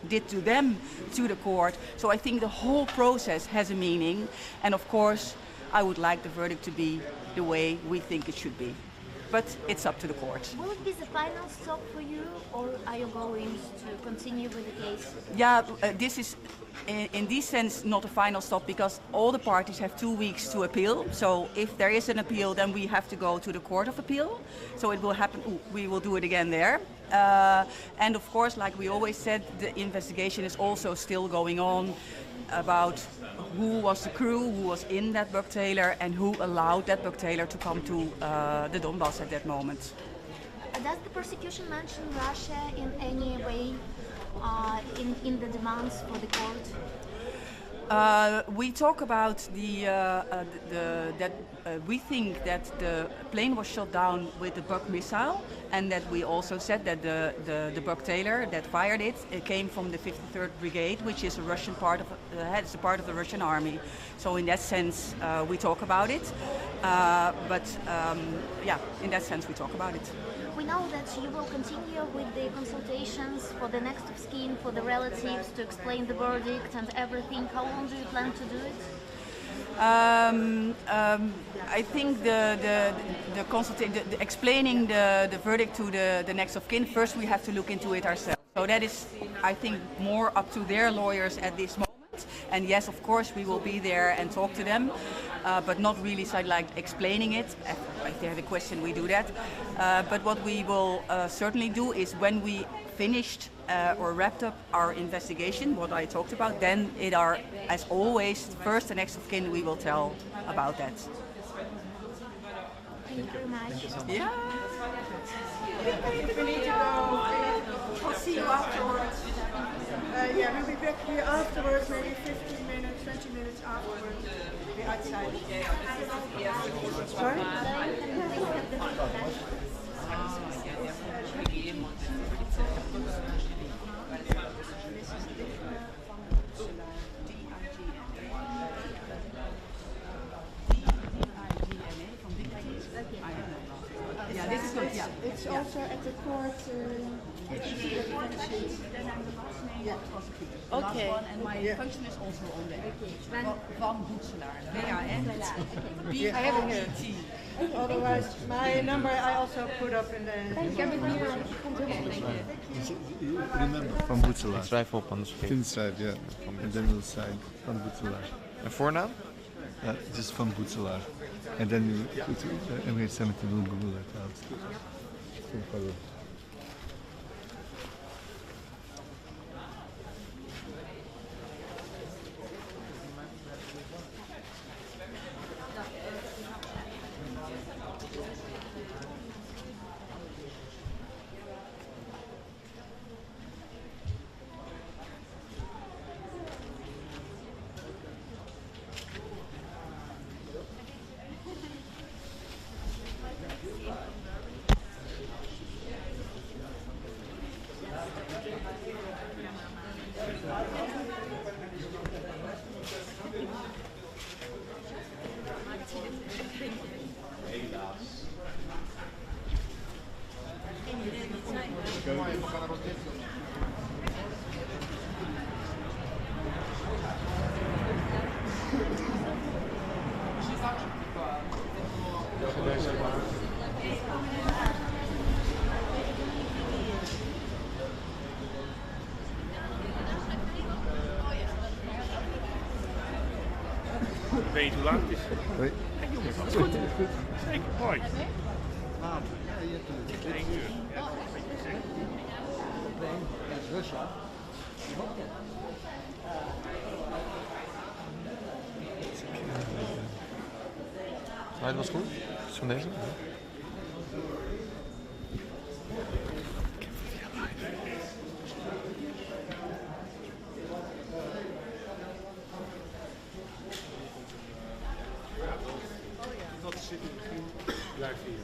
did to them to the court. So I think the whole process has a meaning, and of course I would like the verdict to be the way we think it should be. But it's up to the court.
Will it be the final stop for you, or are you going to continue with the case?
Yeah, this is in this sense, not a final stop because all the parties have 2 weeks to appeal. So if there is an appeal, then we have to go to the Court of Appeal. So it will happen, we will do it again there. And of course, like we always said, the investigation is also still going on about who was the crew, who was in that bug-tailor, and who allowed that bug-tailor to come to the Donbass at that moment.
Does the prosecution mention Russia in any way in the demands for the court?
We talk about that we think that the plane was shot down with the Buk missile, and that we also said that the bug-tailor that fired it came from the 53rd Brigade, which is a Russian part of it's a part of the Russian army. So in that sense, we talk about it. Yeah, in that sense, we talk about it.
We know that you will continue with the consultations for the next of kin, for the relatives, to explain the verdict and everything. How long do you plan to do it?
I think explaining the verdict to the next of kin, first we have to look into it ourselves. So that is, I think, more up to their lawyers at this moment. And yes, of course, we will be there and talk to them, but not really like explaining it. If they have a question, we do that. But what we will certainly do is when we finished or wrapped up our investigation, what I talked about, then as always, first the next of kin we will tell about that.
Thank you very much.
Yeah.
We need to go. I'll see you afterwards. Yeah, we'll be back here afterwards, maybe 15 minutes, 20 minutes afterwards. We'll be outside. Sorry?
Yeah, this is good. Yeah,
it's also at the court.
Okay. And my function is also on there. Van Boetselaar. B-A-N.
I have it here. Otherwise, my number I also put up in the.
Remember, Van Boetselaar. Schrijf op, anders vergeet. Kunt schrijven, ja. En dan will sign Van Boetselaar.
En voornaam?
Ja, just Van Boetselaar. En dan you put MH17 will Google that out.
Weet je hoe laat het is?
Nee.
Hey, jongens, dat is goed. Zeker, mooi. 1 uur. Ja, dat is een beetje zeker.
Het was goed. Het is van deze.
Blijf hier.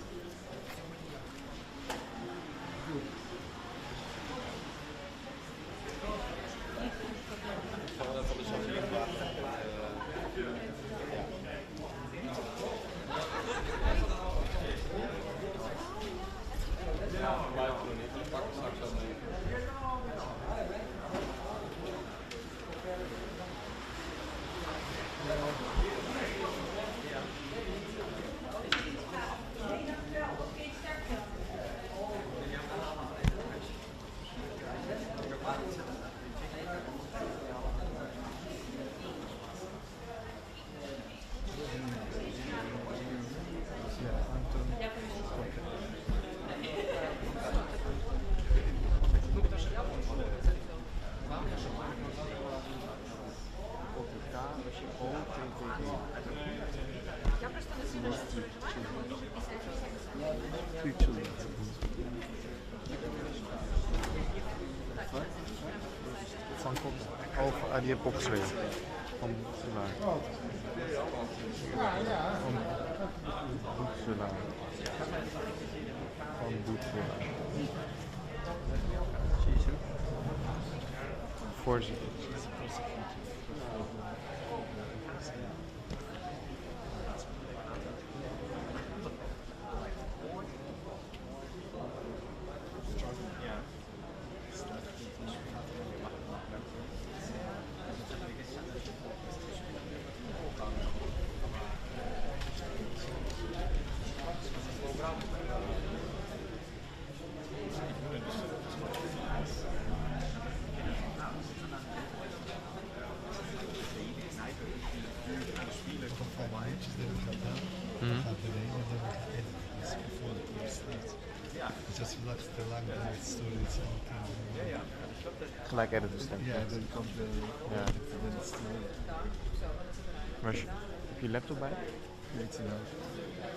Die heb ik opgeschreven. Van Sunak. Van Boetselaar. Voorzitter. Gelijk editen stem.
Ja, dan komt de...
Ja. Maar heb je laptop bij?
Nee, het is een auto.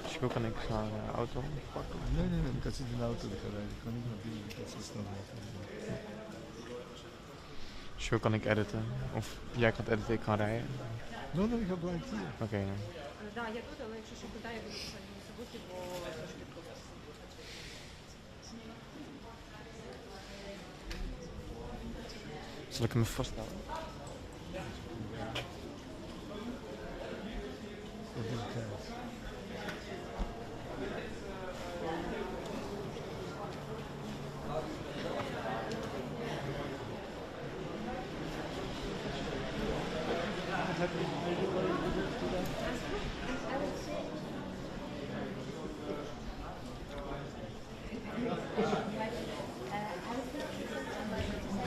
Als je wil kan ik gaan auto pakken.
Nee, ik kan zitten in de auto gaan rijden. Ik kan niet naar binnen, ik kan zo snel rijden.
Als je wil kan ik editen. Of jij gaat editen, ik ga rijden.
Nee, ik ga blijven hier.
Oké. Zal ik hem even vasthouden?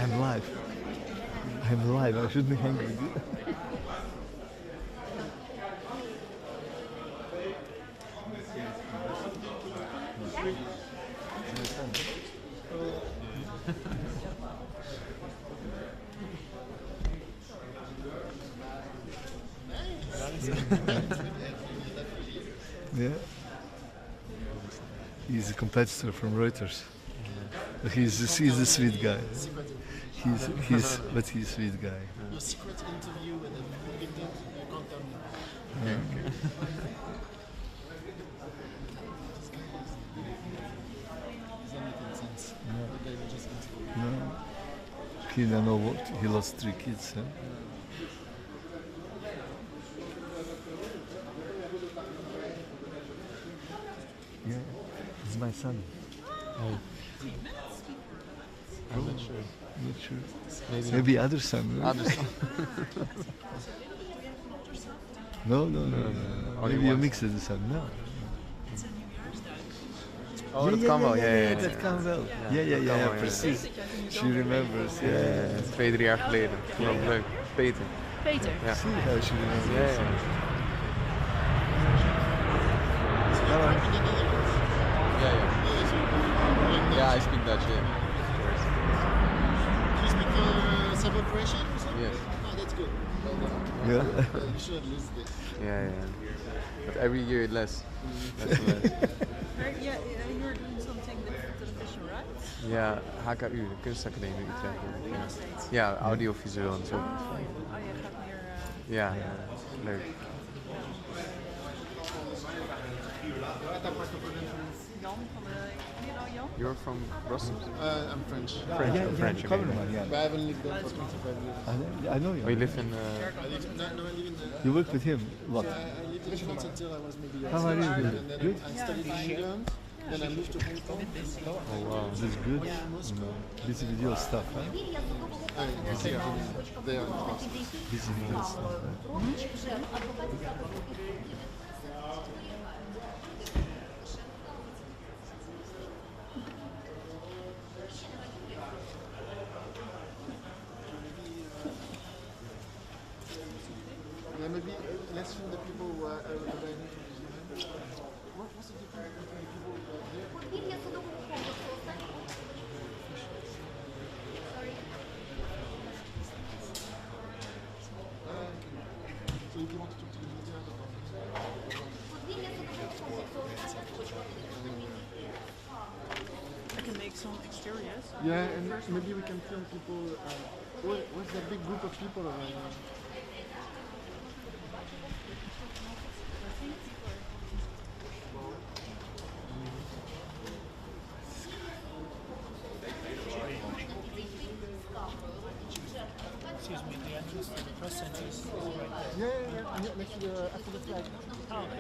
I'm live. I'm live. I shouldn't hang with you. Yeah. He's a competitor from Reuters. But he's a sweet guy. But he's a sweet guy.
Your secret interview with the you can't tell me.
Okay.
Does that make any sense?
No.
Or they were just interviewing?
No. He don't know what he lost 3 kids, huh? Yeah, it's my son.
Oh. I'm not sure.
Not sure.
Maybe
other son.
Other son.
No.
Only
Maybe you
one
mixed the son. No.
Oh, dat kan wel. Ja,
dat kan wel. Ja, precies. She remembers.
Ja, 2-3 jaar geleden. Toen was het leuk. Peter.
Peter?
Ja.
See how she remembers.
Ja. Yeah, I speak Dutch, yeah.
Do you speak several Croatian or something?
Yes.
Oh, that's good.
Yeah.
You should at least this.
Yeah. But every year less. Less and less.
Yeah, you're doing something with television, right?
Ja, HKU, de kunstacademie Utrecht.
Oh, nog steeds?
Ja, audiovisueel en zo.
Oh, je gaat meer...
Ja, leuk.
Jan van de... You know Jan?
You're from Brussels?
I'm French.
French, okay.
But I haven't lived there for 25 years.
I know you.
Oh, you live in...
I live in
You worked with him? What?
Yeah, I lived in France until I was maybe
How are you?
16, and then
Good?
I studied in England. Then I moved to Hong Kong.
Oh, wow.
That's good. Busy with your stuff, huh?
They are in France.
Busy with your stuff,
Yeah, maybe less from the people who are new to New Zealand. What's the difference between people who are here? So if you want to talk to the media,
I can make some exteriors.
yeah, and maybe we can film people. What's that big group of people around?
Excuse me, the entrance to the press center is right there.
Yeah, next to the after the flag.
Oh, okay.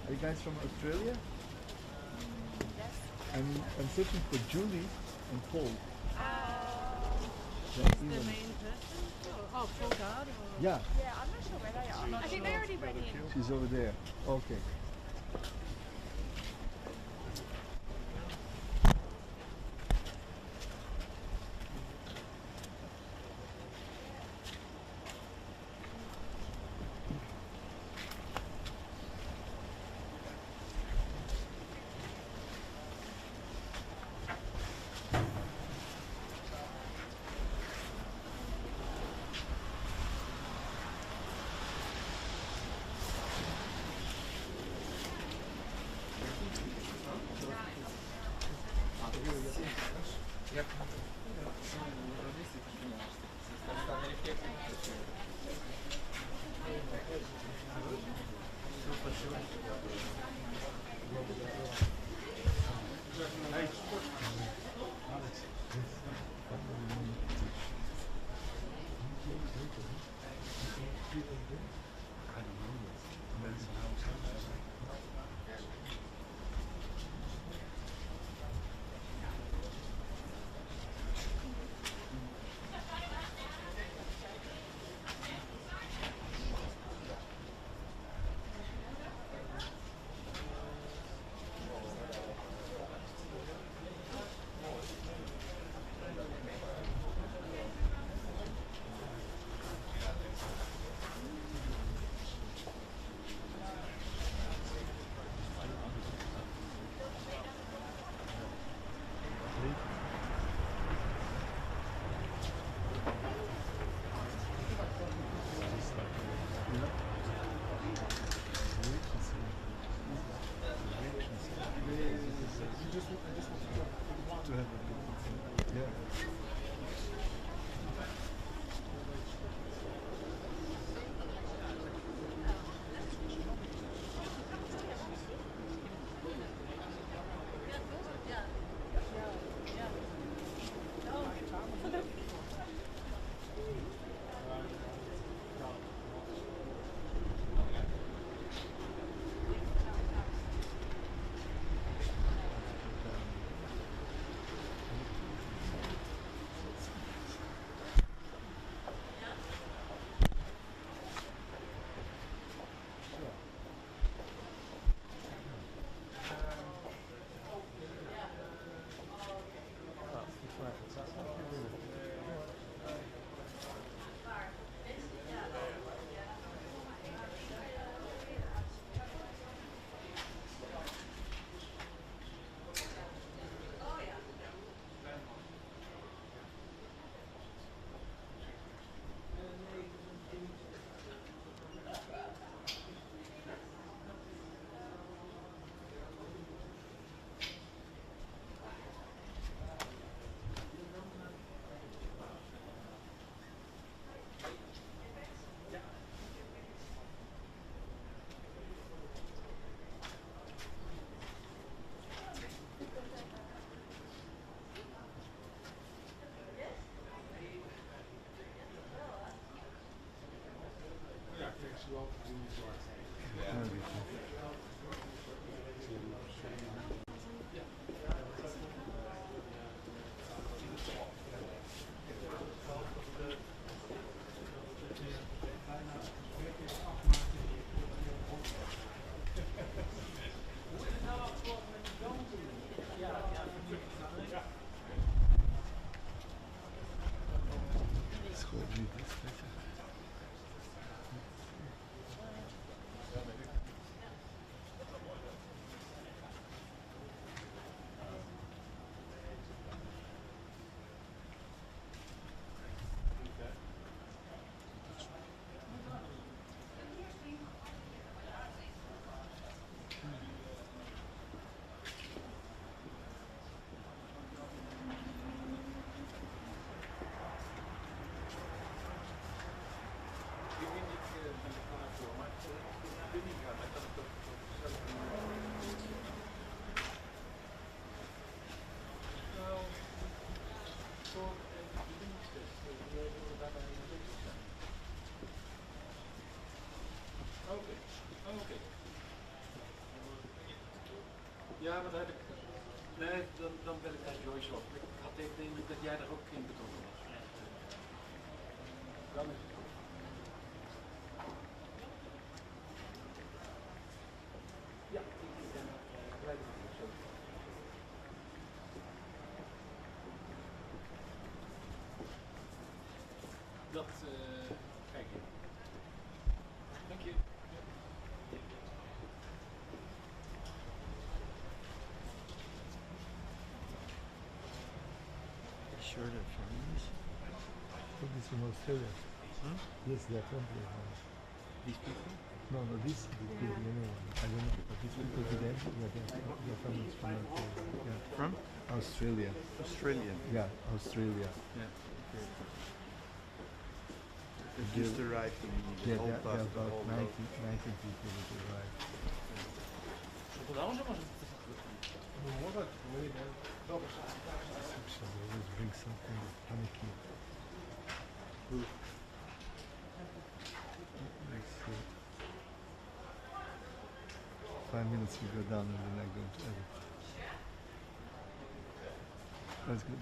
Are you guys from Australia?
Yes.
I'm searching for Julie and Paul.
Who's the main person? Oh, Paul Guard?
Yeah.
Yeah, I'm not sure where they are. I think they already went in.
She's over there. Okay.
Ja, maar daar heb ik... Nee, dan ben ik bij Joyce op. Ik had de indruk dat jij er ook in betrokken was. Dan is het goed. Ja, ik ben blij dat het zo is. Dat kijk je. Dank je.
Sure they're Chinese? I think it's from Australia.
Hmm?
Yes, they're from there.
These people?
No, this is the other one. I don't know, but these people today, yeah, they're from Australia. Yeah.
From?
Australia.
Australia?
Yeah, Australia.
Yeah. Okay.
They
just arrived in the
yeah,
whole
there
bus,
are
the
about
whole
19 people that arrived. So they always bring something panicky.
Who?
Let's see. 5 minutes we go down and then I go to edit. That's good.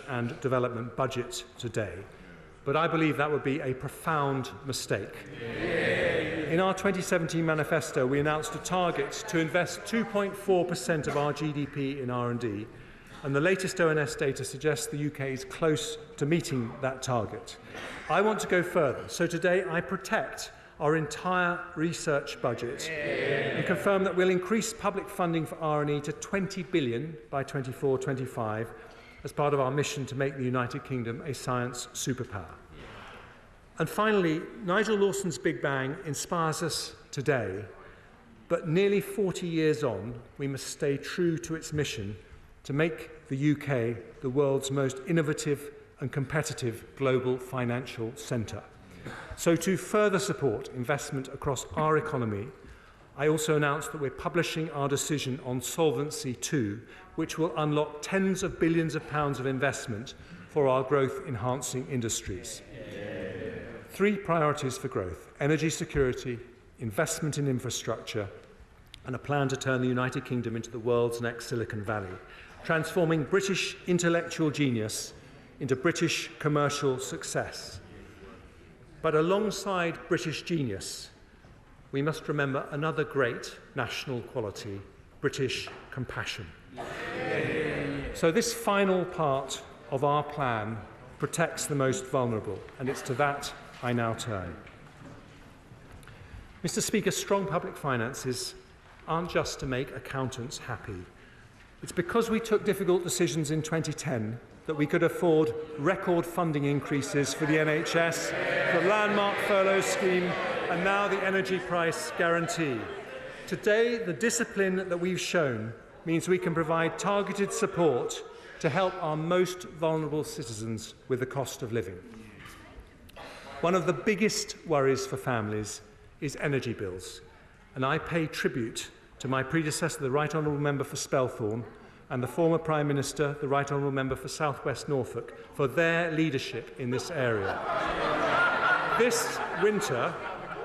and development budget today, but I believe that would be a profound mistake. In our 2017 manifesto, we announced a target to invest 2.4% of our GDP in R&D, and the latest ONS data suggests the UK is close to meeting that target. I want to go further, so today I protect our entire research budget and confirm that we'll increase public funding for R&E to 20 billion by 24-25 as part of our mission to make the United Kingdom a science superpower. And finally, Nigel Lawson's Big Bang inspires us today, but nearly 40 years on, we must stay true to its mission to make the UK the world's most innovative and competitive global financial centre. So to further support investment across our economy, I also announced that we're publishing our decision on Solvency II, which will unlock tens of billions of pounds of investment for our growth-enhancing industries. 3 priorities for growth: energy security, investment in infrastructure, and a plan to turn the United Kingdom into the world's next Silicon Valley, transforming British intellectual genius into British commercial success. But alongside British genius, we must remember another great national quality: British compassion. So this final part of our plan protects the most vulnerable, and it's to that I now turn. Mr. Speaker, strong public finances aren't just to make accountants happy. It's because we took difficult decisions in 2010 that we could afford record funding increases for the NHS, the landmark furlough scheme, and now the energy price guarantee. Today, the discipline that we've shown means we can provide targeted support to help our most vulnerable citizens with the cost of living. One of the biggest worries for families is energy bills, and I pay tribute to my predecessor, the Right Honourable Member for Spelthorne, and the former Prime Minister, the Right Honourable Member for South West Norfolk, for their leadership in this area. This winter,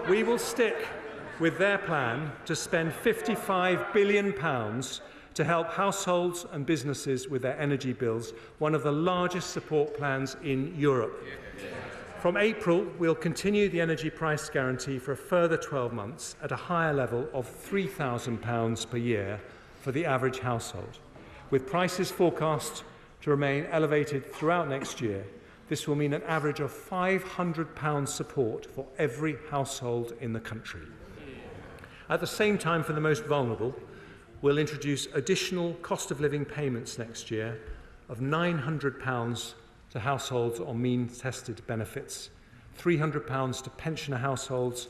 we will stick with their plan to spend £55 billion to help households and businesses with their energy bills, one of the largest support plans in Europe. From April, we'll continue the energy price guarantee for a further 12 months at a higher level of £3,000 per year for the average household. With prices forecast to remain elevated throughout next year, this will mean an average of £500 support for every household in the country. At the same time, for the most vulnerable, we'll introduce additional cost of living payments next year of £900 to households on means-tested benefits, £300 to pensioner households,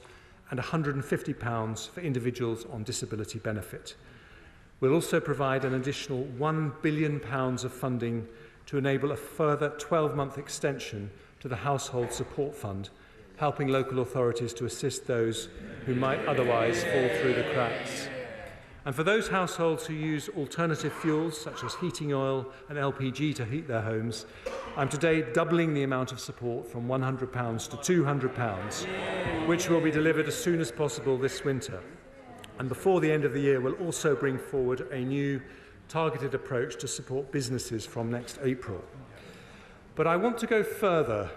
and £150 for individuals on disability benefit. We'll also provide an additional £1 billion of funding to enable a further 12-month extension to the Household Support Fund, helping local authorities to assist those who might otherwise fall through the cracks. And for those households who use alternative fuels, such as heating oil and LPG to heat their homes, I'm today doubling the amount of support from £100 to £200, which will be delivered as soon as possible this winter. And before the end of the year, we'll also bring forward a new targeted approach to support businesses from next April. But I want to go further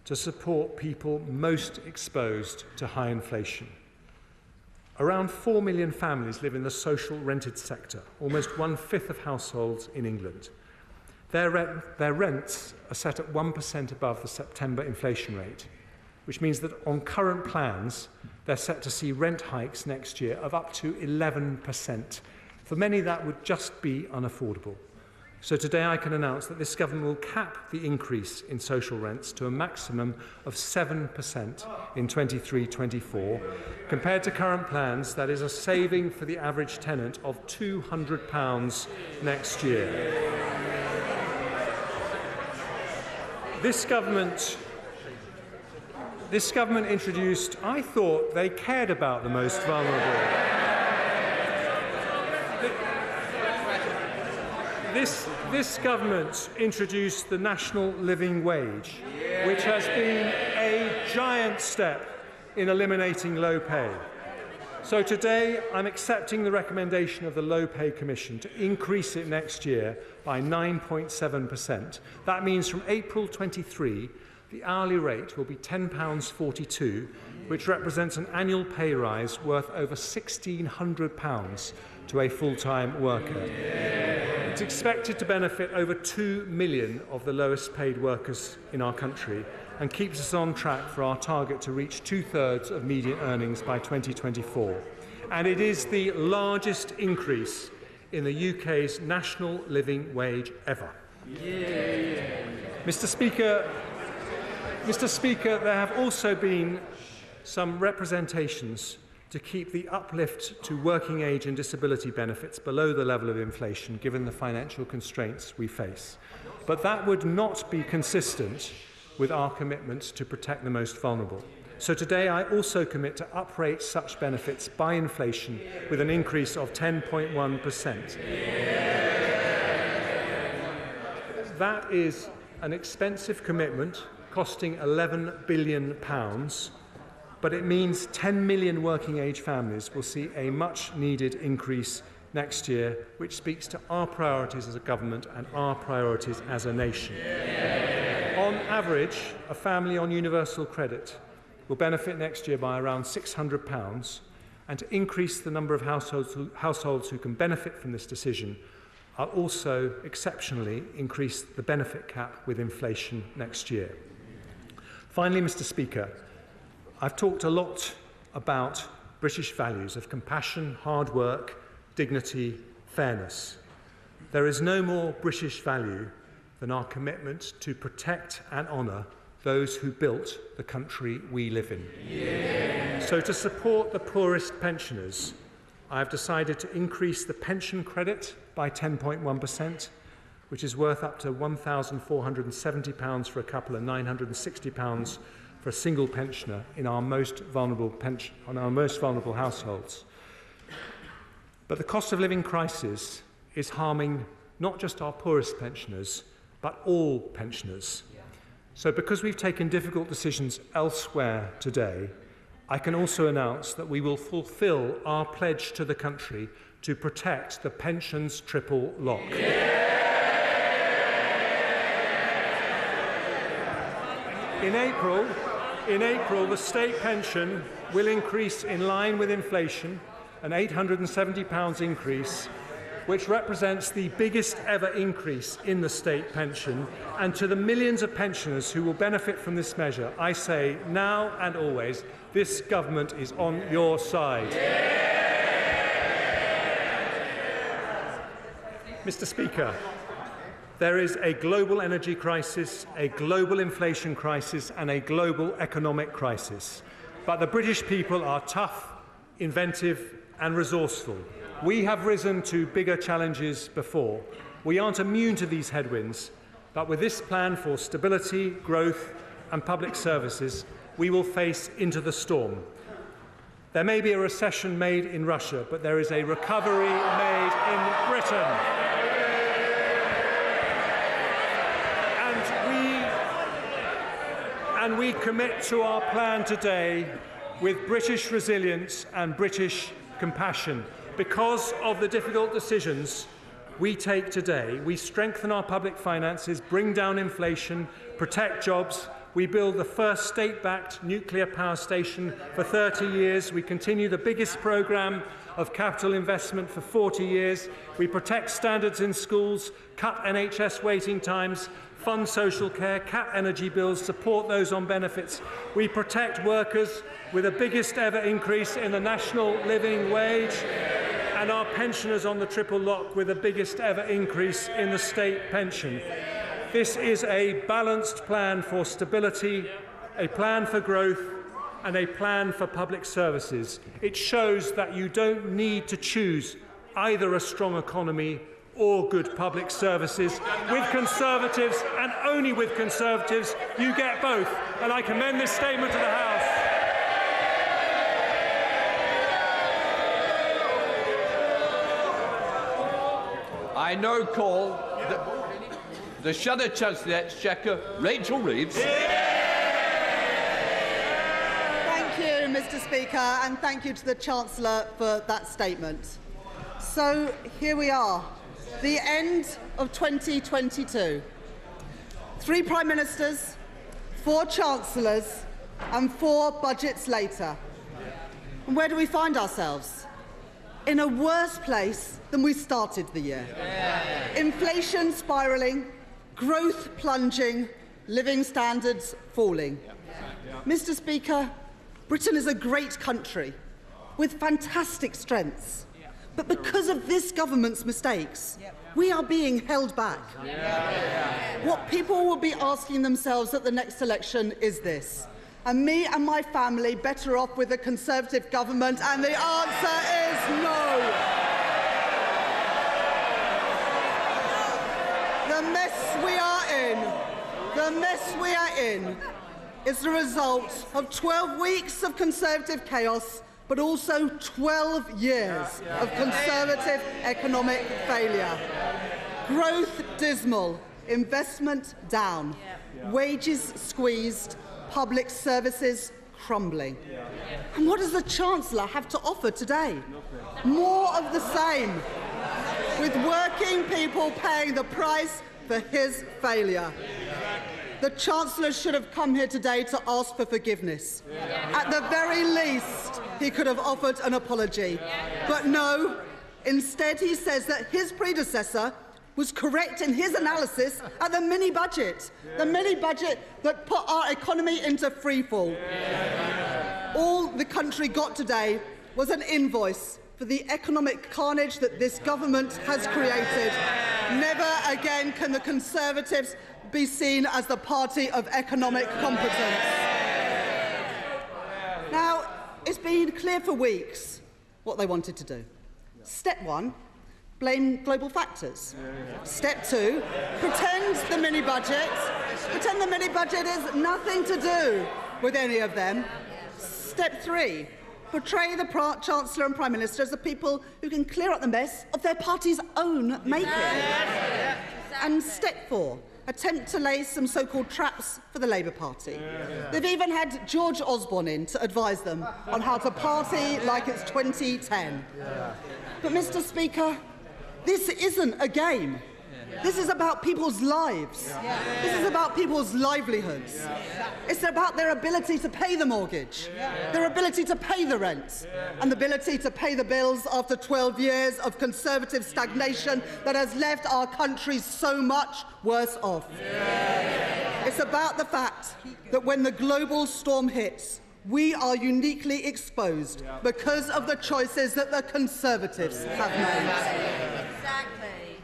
to support people most exposed to high inflation. Around 4 million families live in the social rented sector, almost 1/5 of households in England. Their rents are set at 1% above the September inflation rate, which means that on current plans, they're set to see rent hikes next year of up to 11%. For many, that would just be unaffordable. So today I can announce that this government will cap the increase in social rents to a maximum of 7% in 23-24. Compared to current plans, that is a saving for the average tenant of £200 next year. This government introduced, I thought they cared about the most vulnerable. This government introduced the national living wage, which has been a giant step in eliminating low pay. So today I'm accepting the recommendation of the Low Pay Commission to increase it next year by 9.7%. That means from April 23, the hourly rate will be £10.42, which represents an annual pay rise worth over £1,600 to a full-time worker. It's expected to benefit over 2 million of the lowest paid workers in our country and keeps us on track for our target to reach 2/3 of median earnings by 2024. And it is the largest increase in the UK's national living wage ever. Mr. Speaker, there have also been some representations to keep the uplift to working age and disability benefits below the level of inflation, given the financial constraints we face. But that would not be consistent with our commitment to protect the most vulnerable. So today I also commit to uprate such benefits by inflation with an increase of 10.1%. That is an expensive commitment costing £11 billion, but it means 10 million working age families will see a much needed increase next year, which speaks to our priorities as a government and our priorities as a nation. On average, a family on universal credit will benefit next year by around £600, and to increase the number of households who can benefit from this decision, I'll also exceptionally increase the benefit cap with inflation next year. Finally, Mr. Speaker, I've talked a lot about British values of compassion, hard work, dignity, fairness. There is no more British value than our commitment to protect and honour those who built the country we live in. So to support the poorest pensioners, I have decided to increase the pension credit by 10.1%, which is worth up to £1,470 for a couple and £960 for a single pensioner in our most vulnerable households. But the cost of living crisis is harming not just our poorest pensioners, but all pensioners. So because we've taken difficult decisions elsewhere today, I can also announce that we will fulfil our pledge to the country to protect the pensions triple lock. In April, the state pension will increase in line with inflation, an £870 increase, which represents the biggest ever increase in the state pension. And to the millions of pensioners who will benefit from this measure, I say now and always, this government is on your side. Mr. Speaker, there is a global energy crisis, a global inflation crisis, and a global economic crisis. But the British people are tough, inventive, and resourceful. We have risen to bigger challenges before. We aren't immune to these headwinds, but with this plan for stability, growth, and public services, we will face into the storm. There may be a recession made in Russia, but there is a recovery made in Britain. And we commit to our plan today with British resilience and British compassion. Because of the difficult decisions we take today, we strengthen our public finances, bring down inflation, protect jobs. We build the first state-backed nuclear power station for 30 years. We continue the biggest programme of capital investment for 40 years. We protect standards in schools, cut NHS waiting times, fund social care, cap energy bills, support those on benefits. We protect workers with the biggest ever increase in the national living wage, and our pensioners on the triple lock with the biggest ever increase in the state pension. This is a balanced plan for stability, a plan for growth, and a plan for public services. It shows that you don't need to choose either a strong economy or good public services. With Conservatives, and only with Conservatives, you get both. And I commend this statement to the House.
I now call the Shadow Chancellor of the Exchequer, Rachel Reeves.
Thank you, Mr. Mr. Speaker, and thank you to the Chancellor for that statement. So here we are, the end of 2022. 3 Prime Ministers, 4 Chancellors, and 4 budgets later. And where do we find ourselves? In a worse place than we started the year. Inflation spiralling, growth plunging, living standards falling. Mr. Speaker, Britain is a great country with fantastic strengths. But because of this government's mistakes, we are being held back. What people will be asking themselves at the next election is this: are me and my family better off with a Conservative government? And the answer is no. The mess we are in is the result of 12 weeks of Conservative chaos, but also 12 years of Conservative economic failure. Growth dismal, investment down, wages squeezed, public services crumbling. And what does the Chancellor have to offer today? More of the same, with working people paying the price for his failure. The Chancellor should have come here today to ask for forgiveness. At the very least, he could have offered an apology. But no, instead he says that his predecessor was correct in his analysis at the mini-budget, the mini-budget that put our economy into freefall. All the country got today was an invoice for the economic carnage that this government has created. Never again can the Conservatives be seen as the party of economic competence. Now, it's been clear for weeks what they wanted to do. Step 1, blame global factors. Step 2, pretend the mini-budget is nothing to do with any of them. Step 3, portray the Chancellor and Prime Minister as the people who can clear up the mess of their party's own making. And step 4, attempt to lay some so-called traps for the Labour Party. They've even had George Osborne in to advise them on how to party like it's 2010. But, Mr. Speaker, this isn't a game. This is about people's lives. This is about people's livelihoods. It's about their ability to pay the mortgage, their ability to pay the rent, and the ability to pay the bills after 12 years of Conservative stagnation that has left our country so much worse off. It's about the fact that when the global storm hits, we are uniquely exposed because of the choices that the Conservatives have made.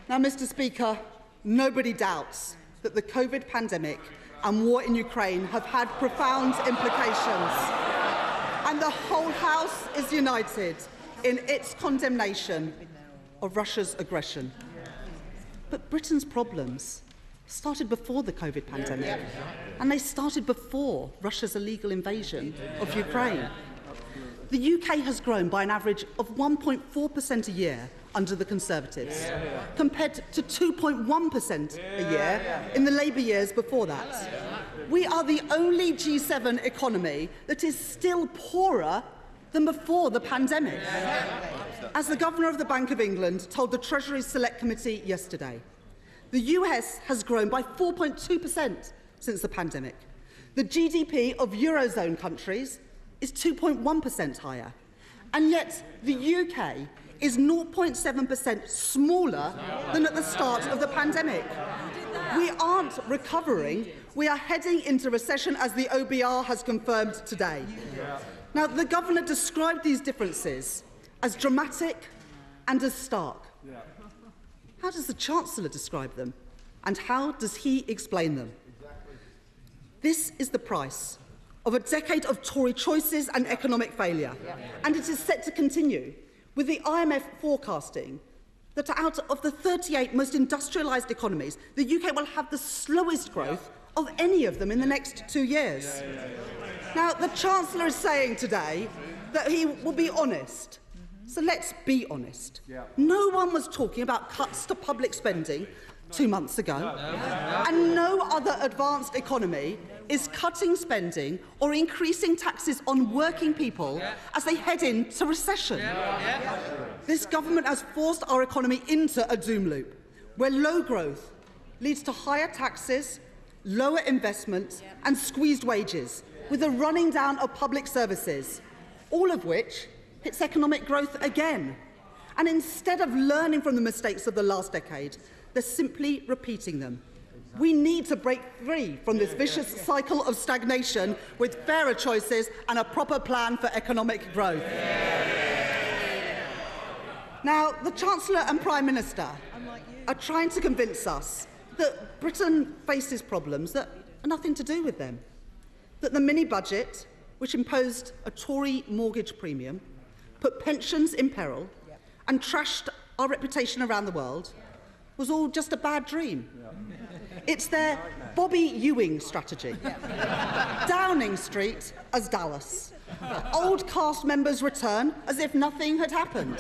Now, Mr. Speaker, nobody doubts that the COVID pandemic and war in Ukraine have had profound implications. And the whole House is united in its condemnation of Russia's aggression. But Britain's problems started before the COVID pandemic, and they started before Russia's illegal invasion of Ukraine. The UK has grown by an average of 1.4% a year under the Conservatives, compared to 2.1% a year in the Labour years before that. We are the only G7 economy that is still poorer than before the pandemic. As the Governor of the Bank of England told the Treasury Select Committee yesterday, the US has grown by 4.2% since the pandemic. The GDP of Eurozone countries is 2.1% higher. And yet the UK is 0.7% smaller than at the start of the pandemic. We aren't recovering. We are heading into recession, as the OBR has confirmed today. Now, the Governor described these differences as dramatic and as stark. How does the Chancellor describe them? And how does he explain them? This is the price of a decade of Tory choices and economic failure. And it is set to continue, with the IMF forecasting that out of the 38 most industrialised economies, the UK will have the slowest growth of any of them in the next 2 years. Now, the Chancellor is saying today that he will be honest, So let's be honest. No one was talking about cuts to public spending 2 months ago. And no other advanced economy is cutting spending or increasing taxes on working people as they head into recession. This government has forced our economy into a doom loop, where low growth leads to higher taxes, lower investment and squeezed wages, with a running down of public services, all of which hits economic growth again. And instead of learning from the mistakes of the last decade, they're simply repeating them. We need to break free from this vicious cycle of stagnation with fairer choices and a proper plan for economic growth. Now, the Chancellor and Prime Minister are trying to convince us that Britain faces problems that are nothing to do with them, that the mini-budget, which imposed a Tory mortgage premium, put pensions in peril and trashed our reputation around the world, was all just a bad dream. It's their Bobby Ewing strategy. Downing Street as Dallas. Old cast members return as if nothing had happened,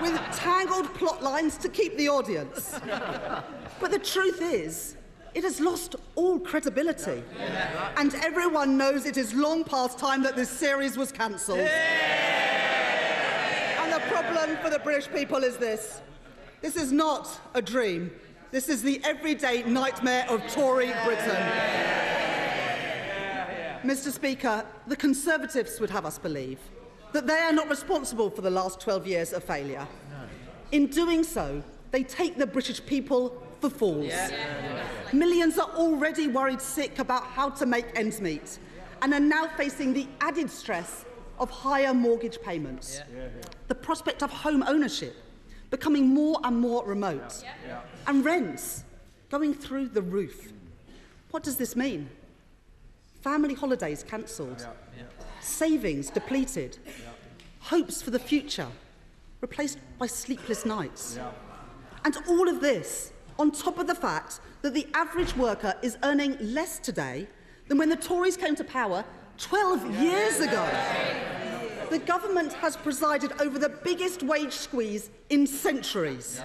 with tangled plot lines to keep the audience. But the truth is, it has lost all credibility. And everyone knows it is long past time that this series was cancelled. And the problem for the British people is this. This is not a dream. This is the everyday nightmare of Tory Britain. Mr. Speaker, the Conservatives would have us believe that they are not responsible for the last 12 years of failure. In doing so, they take the British people for fools. Millions are already worried sick about how to make ends meet and are now facing the added stress of higher mortgage payments. The prospect of home ownership becoming more and more remote, and rents going through the roof. What does this mean? Family holidays cancelled, savings depleted, hopes for the future replaced by sleepless nights. And all of this on top of the fact that the average worker is earning less today than when the Tories came to power 12 years ago. The government has presided over the biggest wage squeeze in centuries.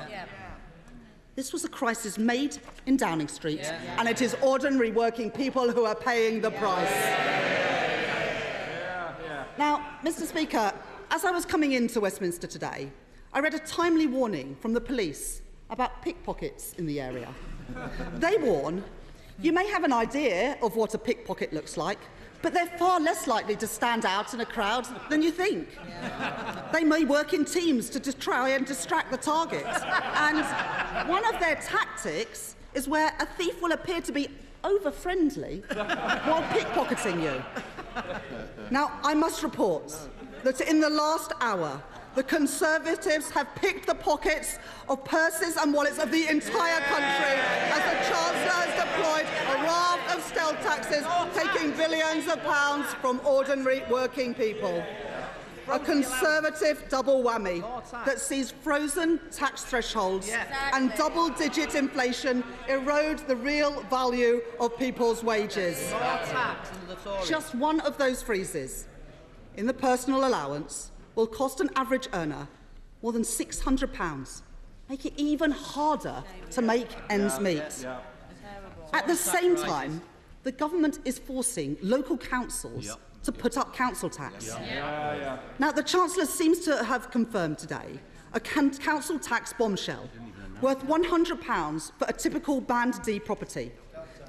This was a crisis made in Downing Street, and it is ordinary working people who are paying the price. Now, Mr. Speaker, as I was coming into Westminster today, I read a timely warning from the police about pickpockets in the area. They warn, you may have an idea of what a pickpocket looks like, but they're far less likely to stand out in a crowd than you think. They may work in teams to try and distract the target. And one of their tactics is where a thief will appear to be over-friendly while pickpocketing you. Now, I must report that in the last hour, the Conservatives have picked the pockets of purses and wallets of the entire country as the Chancellor has deployed a raft of stealth taxes, taking billions of pounds from ordinary working people. A Conservative double whammy that sees frozen tax thresholds and double-digit inflation erode the real value of people's wages. Just one of those freezes in the personal allowance will cost an average earner more than £600, make it even harder to make ends meet. At the same time, the government is forcing local councils to put up council tax. Now, the Chancellor seems to have confirmed today a council tax bombshell worth £100 for a typical Band D property,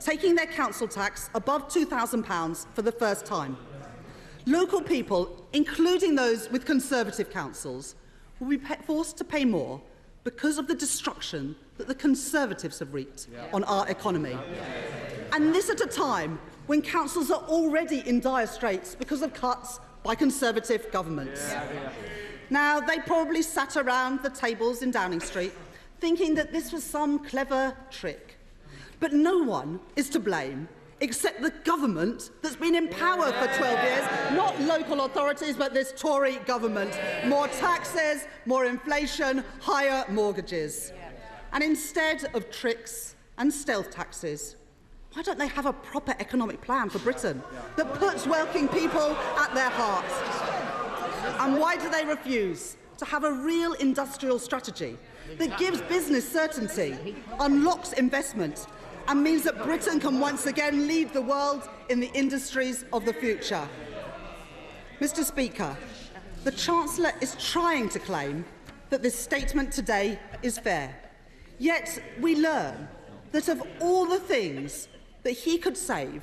taking their council tax above £2,000 for the first time. Local people, including those with Conservative councils, will be forced to pay more because of the destruction that the Conservatives have wreaked on our economy. And this at a time when councils are already in dire straits because of cuts by Conservative governments. Now, they probably sat around the tables in Downing Street thinking that this was some clever trick. But no one is to blame except the government that's been in power for 12 years, not local authorities, but this Tory government. More taxes, more inflation, higher mortgages. And instead of tricks and stealth taxes, why don't they have a proper economic plan for Britain that puts working people at their heart? And why do they refuse to have a real industrial strategy that gives business certainty, unlocks investment, and means that Britain can once again lead the world in the industries of the future. Mr. Speaker, the Chancellor is trying to claim that this statement today is fair. Yet we learn that of all the things that he could save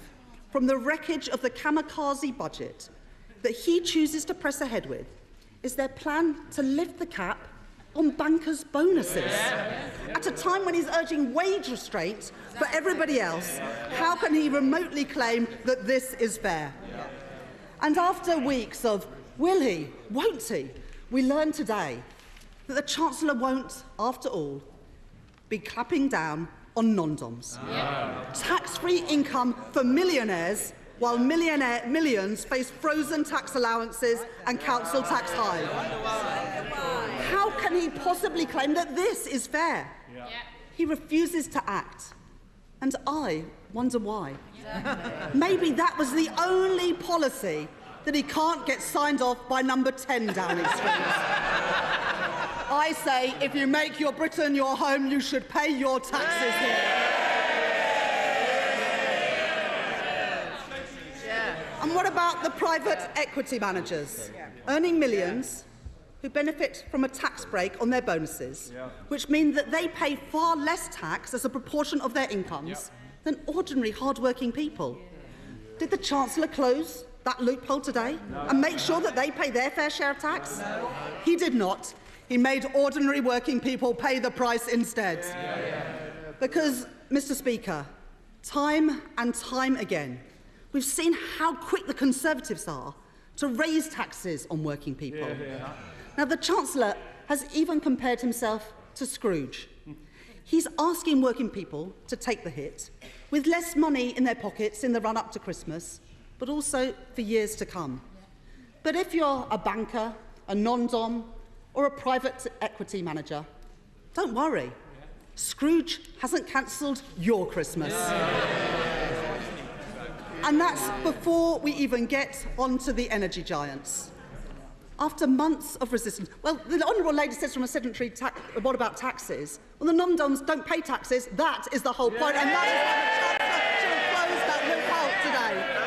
from the wreckage of the kamikaze budget that he chooses to press ahead with is their plan to lift the cap on bankers' bonuses. At a time when he's urging wage restraint for everybody else, how can he remotely claim that this is fair? And after weeks of will he, won't he, we learn today that the Chancellor won't, after all, be clapping down on non-doms. Tax-free income for millionaires while millions face frozen tax allowances and council tax highs. How can he possibly claim that this is fair? He refuses to act, and I wonder why. Maybe that was the only policy that he can't get signed off by number 10 Downing Street. I say, if you make your Britain your home, you should pay your taxes here. And what about the private equity managers earning millions who benefit from a tax break on their bonuses, which mean that they pay far less tax as a proportion of their incomes than ordinary hard-working people? Did the Chancellor close that loophole today and make sure that they pay their fair share of tax? He did not. He made ordinary working people pay the price instead. Because, Mr. Speaker, time and time again, we've seen how quick the Conservatives are to raise taxes on working people. Now, the Chancellor has even compared himself to Scrooge. He's asking working people to take the hit, with less money in their pockets in the run-up to Christmas, but also for years to come. But if you're a banker, a non-dom, or a private equity manager, don't worry. Scrooge hasn't cancelled your Christmas. And that's before we even get onto the energy giants. After months of resistance, well, the Honourable Lady says from a sedentary what about taxes? Well, the non-doms don't pay taxes. That is the whole point, and that is why the Chancellor should have closed that loophole today.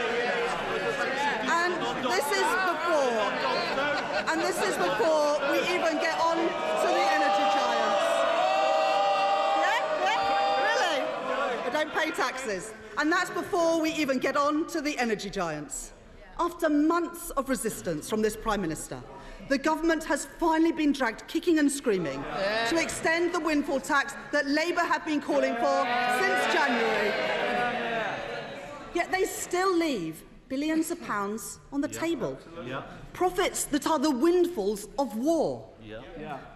And this is before we even get on to the energy giants. Really? They don't pay taxes. And that's before we even get on to the energy giants. After months of resistance from this Prime Minister, the government has finally been dragged kicking and screaming to extend the windfall tax that Labour have been calling for since January. Yet they still leave billions of pounds on the table. Profits that are the windfalls of war.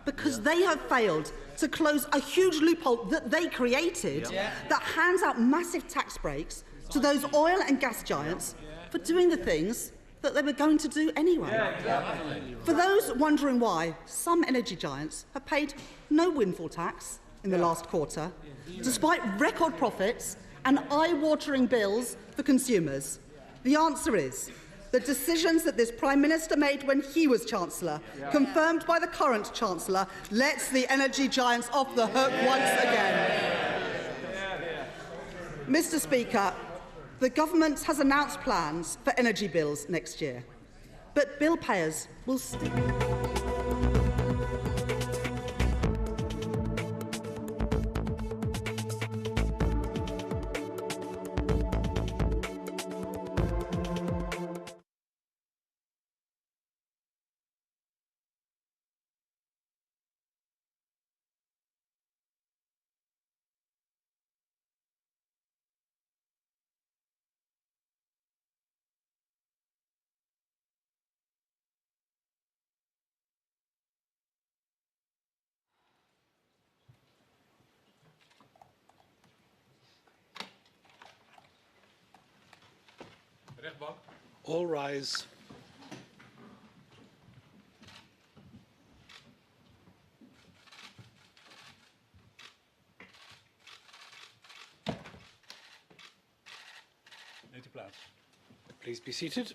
Because they have failed to close a huge loophole that they created that hands out massive tax breaks to those oil and gas giants for doing the things that they were going to do anyway. For those wondering why, some energy giants have paid no windfall tax in the last quarter, despite record profits and eye-watering bills for consumers. The answer is the decisions that this Prime Minister made when he was Chancellor, confirmed by the current Chancellor, lets the energy giants off the hook once again. Mr. Speaker, the government has announced plans for energy bills next year, but bill payers will still...
All rise. Please be seated.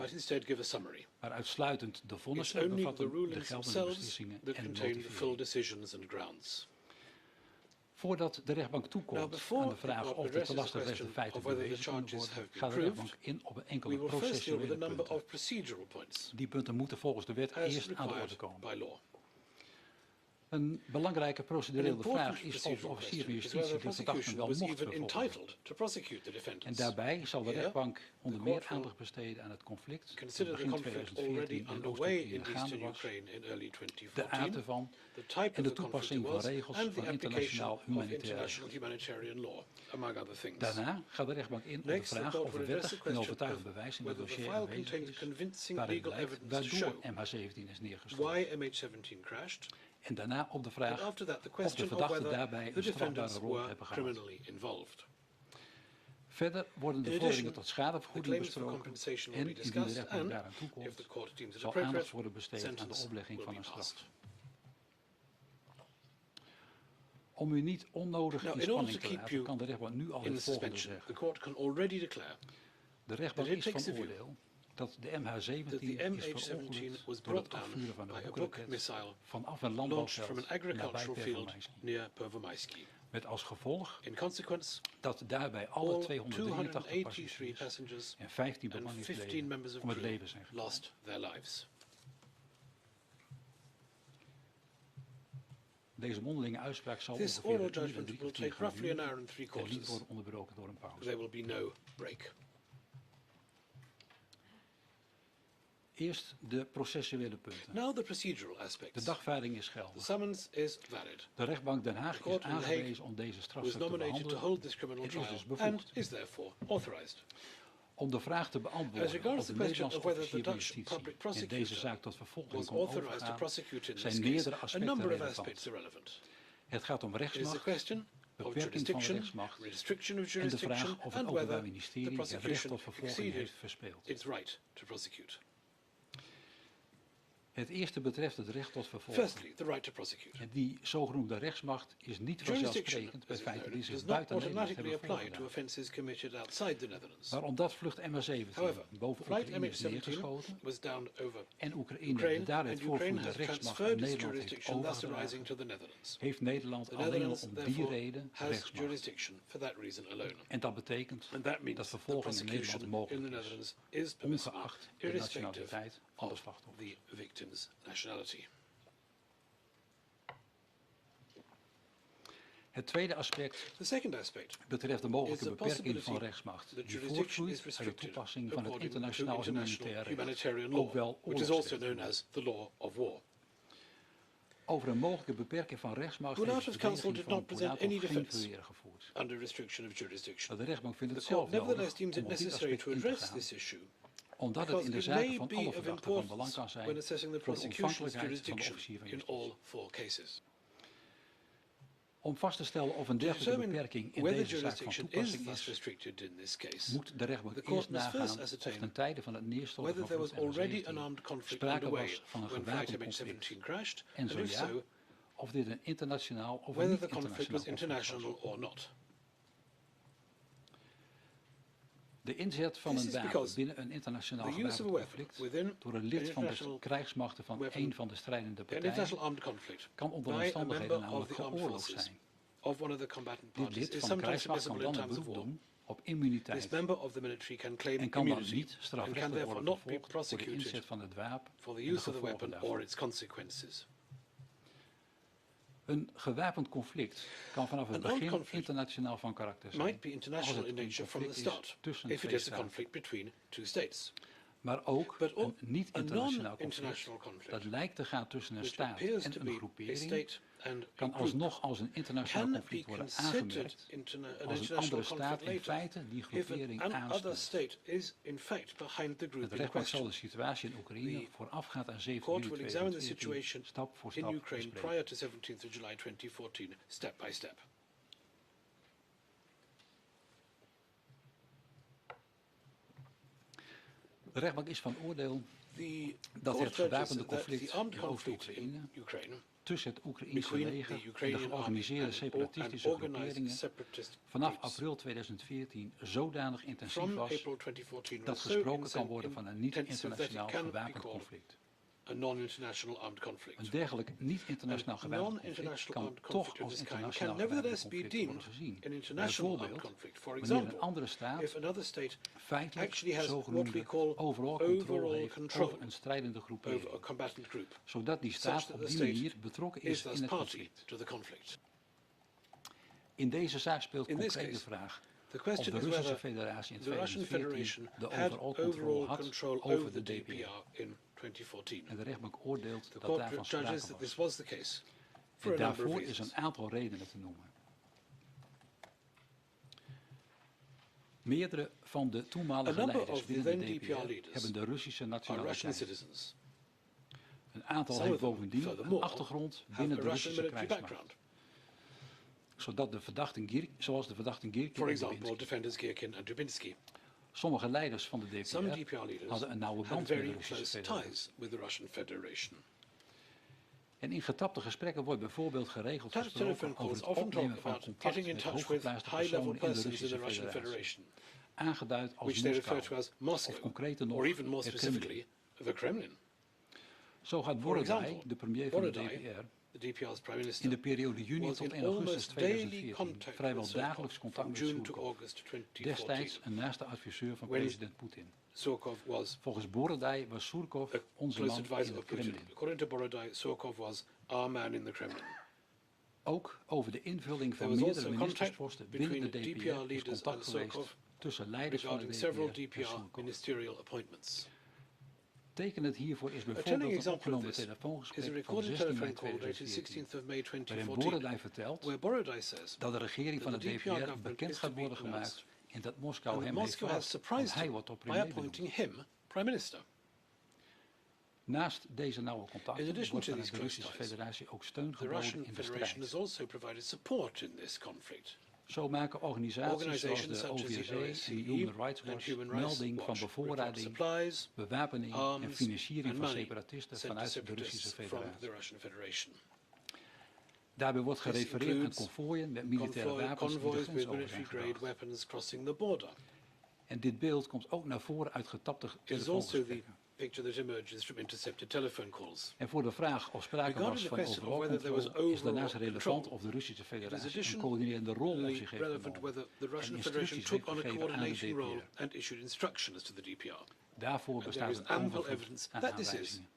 but instead give a summary.
Maar uitsluitend de
It's
vonnissen
only the
bevatten de
rulings
geldende
themselves
beslissingen
that
en
contain the full
motivering.
decisions and grounds.
Voordat de rechtbank toekomt aan de vraag of de belastingrechtelijke feiten bewezen kunnen worden, gaat de rechtbank in op een enkele
We will first deal with a
processuele
number
punten.
of procedural points,
Die punten moeten volgens de wet
as
eerst aan de orde
required
komen.
by law.
Een belangrijke
An
procedurele
important
vraag is of de
procedural
officier van
question is whether
justitie
the
de verdachte
prosecution
wel
was
mocht
even
vervolgen.
entitled to prosecute the
En
defendants.
daarbij zal de
Here,
rechtbank onder
the
meer
court will
aandacht besteden aan het conflict dat
consider the
begin
conflict already
2014 in
underway in
Oost-Oekraïne gaande
eastern
was,
Ukraine in early
de
2014,
aard ervan
the type
en
of
de
the conflict it
toepassing van
was,
regels
and
van
the application
internationaal
of
humanitair
international
recht.
humanitarian law, among other things.
Daarna gaat de rechtbank in op de
Next, the
vraag
court
of
will
er
address the
wettig en
question
overtuigend
of
bewijs in het
whether the
dossier
file
aanwezig
contains
is
convincing
waaruit
legal
blijkt
evidence to
waardoor
show
MH17 is neergestort.
why MH17 crashed.
En daarna op de
And
vraag
after that, the
of de
question of
verdachten
whether
daarbij
the
een strafbare
defendants
rol
were
hebben gehad.
criminally involved.
Verder worden de
In
vorderingen
addition,
tot
the
schadevergoeding
claims for
besproken
compensation will
en
be
indien de
discussed,
rechtbank
and
daaraan
if
toekomt,
the court deems it
zal aandacht
appropriate,
worden besteed aan de
sentence
oplegging
will
van
be
een straf.
passed.
Om u niet onnodig
Now,
in
in order
spanning
to
te
keep
laten,
you
kan de rechtbank nu al
in
het
the
volgende
suspension,
zeggen.
the court can already declare
De rechtbank
that it
is van
takes a view
oordeel dat de
that
MH17
the
is
MH17
verongelukt
was
door het
brought down
afvuren van
by
een
a Buk
boekraket
missile
vanaf een
launched
landbouwveld
from an
nabij
agricultural field
Pervomijski.
near Pervomijski.
Met als gevolg
In consequence,
dat daarbij alle
all
283
283
passagiers
passengers
en 15
and 15
bemanningsleden
members of
om het
crew
leven zijn gekomen.
lost their lives.
Deze mondelinge uitspraak zal
This
ongeveer
oral
een uur en
judgment
3
will
kwartier
take
gaan
roughly an
duren
hour and three
en niet
quarters.
worden onderbroken door een pauze.
There will be no break.
Eerst de processuele punten.
Now the procedural
De
aspects.
dagvaarding is
The
geldig.
summons is valid.
De rechtbank Den Haag
The
is
court in The Hague
aangewezen om deze
was
strafzaak te
nominated to
behandelen
hold this criminal
en is
trial
dus
and
bevoegd
is therefore authorized.
om de vraag te
As
beantwoorden
regards
of
the
de
question
Nederlandse
of whether the
officier van
Dutch
justitie
public
in
prosecutor
deze zaak tot vervolging
was
kon
authorized to
overgaan,
prosecute in
zijn
this
meerdere
case, a
aspecten
number of
relevant.
aspects are relevant.
Het gaat om
It is the
rechtsmacht,
question of
beperking van de
jurisdiction,
rechtsmacht
restriction of
en de
jurisdiction,
vraag of het
and
Openbaar
whether the
Ministerie het recht
prosecution
tot vervolging
exceeded
heeft verspeeld.
its right to prosecute.
Het eerste betreft het recht tot vervolging.
Firstly, the right to prosecute.
En die zogenoemde rechtsmacht is niet
Jurisdiction,
vanzelfsprekend bij
as is
feiten die
known,
zich
does not
buiten Nederland
automatically
hebben
apply to
voorgedaan.
offences committed outside the Netherlands.
Maar omdat vlucht MH17
However,
boven
flight
Oekraïne is
MH17
neergeschoten
was downed over
en Oekraïne de
Ukraine,
daaruit
and Ukraine
voortvloeiende
has
rechtsmacht aan
transferred its
Nederland heeft
jurisdiction, thus arising
overgedragen,
to the Netherlands.
heeft Nederland
The
alleen al
Netherlands,
om die
therefore,
reden
has
rechtsmacht.
jurisdiction for that reason alone.
En dat betekent
And that means
dat
the
vervolging in Nederland
prosecution in
mogelijk
the
is,
Netherlands is permissible,
ongeacht de
irrespective
nationaliteit van de
of
slachtoffer.
the victim's nationality.
Het tweede aspect
The second aspect
betreft de mogelijke
is the
beperking van
possibility
rechtsmacht
that
die
jurisdiction
voortvloeit
is
uit de
restricted
toepassing van het
according to
internationaal
international humanitarian
ook wel
law, which is also
oorlogsrecht.
known as the law of war.
Over een mogelijke beperking van rechtsmacht heeft
Boulatov's
de
counsel
verdediging
did
van
not present
Boulatov
any
geen
defense
verweer gevoerd.
under restriction of jurisdiction.
Maar de rechtbank vindt
The
het
court
zelf
nevertheless
nodig
deems
om
it
op dit
necessary
aspect
to
in te
address
gaan,
this issue,
omdat het in de
because it
zaken
may
van
be
alle
of
verdachten van belang
importance
kan zijn
when assessing the
voor de
prosecution's
ontvankelijkheid van de
jurisdiction
officier van
in
justitie.
all four cases.
Om vast te stellen of een
To
dergelijke
determine
beperking in
whether
deze zaak van
jurisdiction is
toepassing
thus
is,
restricted in this case,
moet de rechtbank
the court
eerst
must first
nagaan of
ascertain
ten tijde van het neerstorten
whether
van
there was
vlucht
already
MH17
an armed conflict
sprake
underway
was van een
when flight
gewapend conflict.
MH17 crashed,
En
and
zo
if
ja,
so,
of dit een internationaal of een
whether
niet
the conflict
internationaal
was
conflict
international
was.
or not.
De inzet van
This
een
is
wapen
because
binnen een internationaal
the use of
gewapend
a weapon
conflict
within
door een
an
lid van de
international
krijgsmachten van
weapon,
een van de strijdende
an
partijen
international armed conflict
kan onder
by a
omstandigheden
member of
namelijk
the armed
geoorloofd
forces
zijn.
of one of the combatant
Dit
parties
lid
is
van de
sometimes
krijgsmacht kan
permissible in
dan een
times of
beroep
war.
doen op immuniteit
This member of the military can claim
en kan dan
immunity
niet
and can
strafrechtelijk
therefore
worden
not be
vervolgd voor de
prosecuted
inzet van het wapen
for the
en de
use of the
gevolgen
weapon
daarvan.
or its consequences.
Een gewapend conflict kan vanaf het
An armed
begin
conflict
internationaal van karakter zijn,
might be
als
international
het
in
een
nature from the
conflict is
start,
tussen
if it
twee
is a
staten.
conflict between two states.
Maar ook
But
een niet-internationaal
non-international
conflict
conflict,
dat lijkt te gaan tussen een
which
staat
appears
en
to
een
be a
groepering,
state and a
kan
group,
alsnog als een internationaal
can be
conflict worden
considered
aangemerkt
an
als een
international
andere staat
conflict
in
later
feite die
if
groepering
an other
aanstuurt.
state is in fact behind the group
De
in
rechtbank zal
question.
de situatie in Oekraïne
The
voorafgaand aan 7
court
juli
will examine the
2014
situation
stap voor
in
stap
Ukraine
bespreken.
prior to 17th of July 2014, step by step.
De rechtbank is van oordeel
The
dat
court
het gewapende
judges that
conflict
the armed
in
conflict
Oost-Oekraïne
in Ukraine
tussen het Oekraïense
between
leger
the
en de
Ukrainian army
georganiseerde
and
separatistische
organized
groeperingen
separatist
vanaf
groups
april 2014 zodanig intensief
from
was
April 2014
dat
was so
gesproken kan worden van een
intensive that it
niet-internationaal
can be
gewapend
called
conflict.
a non-international armed conflict.
Een dergelijk niet-internationaal gewapend conflict kan toch als internationaal gewapend conflict worden gezien. Bijvoorbeeld wanneer een andere staat feitelijk zogenoemde overall control heeft over een strijdende groepering, zodat die staat op die manier betrokken is in het conflict. In deze zaak speelt concreet de vraag of de Russische Federatie in 2014 de overall control had over de DPR. En de rechtbank oordeelt dat daarvan sprake was. En daarvoor is een aantal redenen te noemen. Meerdere van de toenmalige leiders binnen de DPR hebben de Russische nationaliteit. Een aantal heeft bovendien een achtergrond binnen de Russische krijgsmacht. Zoals de verdachten Girkin en Dubinsky. Sommige leiders van de DPR hadden een nauwe band met de Russische Federatie. En in getapte gesprekken wordt bijvoorbeeld geregeld gesproken over het opnemen van contact met hooggeplaatste personen in de Russische Federatie. Aangeduid als Moskou of concreter nog het Kremlin. Zo gaat Borodai, de premier van de DPR, in de periode juni tot 1 augustus 2014 vrijwel dagelijks contact met Sunak, destijds een naaste adviseur van president Poetin. Volgens Borodai was Surkov onze man in het Kremlin. Ook over de invulling van meerdere ministersposten binnen de DPR is contact geweest tussen leiders van de DPR en Surkov. Tekenend hiervoor is bijvoorbeeld het opgenomen telefoongesprek van 16 mei 2014, waarin Borodai vertelt dat de regering van de DPR bekend gaat worden gemaakt en dat Moskou hem heeft verrast, want hij wordt tot premier benoemd. Naast deze nauwe contacten wordt vanuit de Russische Federatie ook steun geboden in de strijd. Zo maken organisaties zoals de OVSE en Human Rights Watch melding van bevoorrading, bewapening en financiering van separatisten vanuit de Russische Federatie. Daarbij wordt gerefereerd aan konvooien met militaire wapens die de grens over zijn gebracht. En dit beeld komt ook naar voren uit getapte telefoongesprekken. En voor de vraag of sprake was van overal controle is daarnaast relevant of de Russische Federatie een coördinerende rol op zich heeft genomen en instructies heeft gegeven aan de DPR. Daarvoor bestaat een overvloed aan aanwijzingen.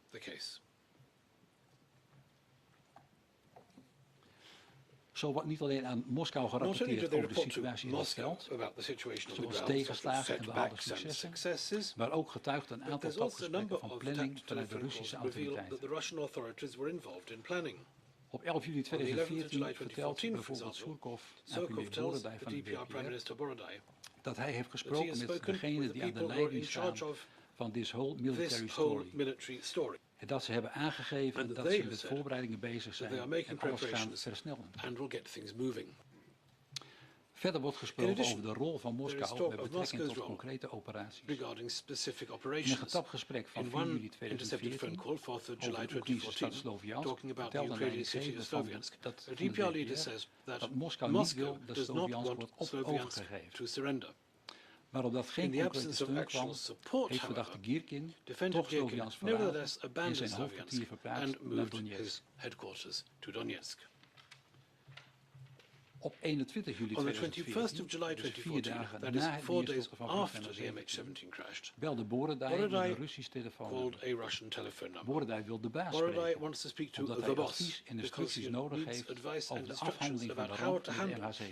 Zo wordt niet alleen aan Moskou gerapporteerd over de situatie in het veld, zoals tegenslagen en behaalde successen, maar ook getuigt een aantal tapgesprekken van planning vanuit de Russische autoriteiten. Op 11 juli 2014 vertelt bijvoorbeeld Surkov aan premier Borodai van de DPR dat hij heeft gesproken met degene die aan de leiding staan van this whole military story. En dat ze hebben aangegeven dat ze met voorbereidingen bezig zijn en alles gaan versnellen. Verder wordt gesproken over de rol van Moskou met betrekking tot concrete operaties. In een getapt gesprek van 4 juli 2014 over de Oekraïnse stad Sloviansk vertelde een leidinggevende van de DPR dat Moskou niet wil dat Sloviansk wordt overgegeven. Maar omdat geen concrete steun kwam, heeft verdachte Girkin toch Sloviansk verlaten en zijn hoofdkwartier verplaatst naar Donetsk. Op 21 juli 2014, dus 4 dagen na het neerstorten van vliegtuig MH17, belde Borodai naar een Russisch telefoonnummer. Borodai wil de baas spreken, omdat hij advies en instructies nodig heeft over de afhandeling van de ramp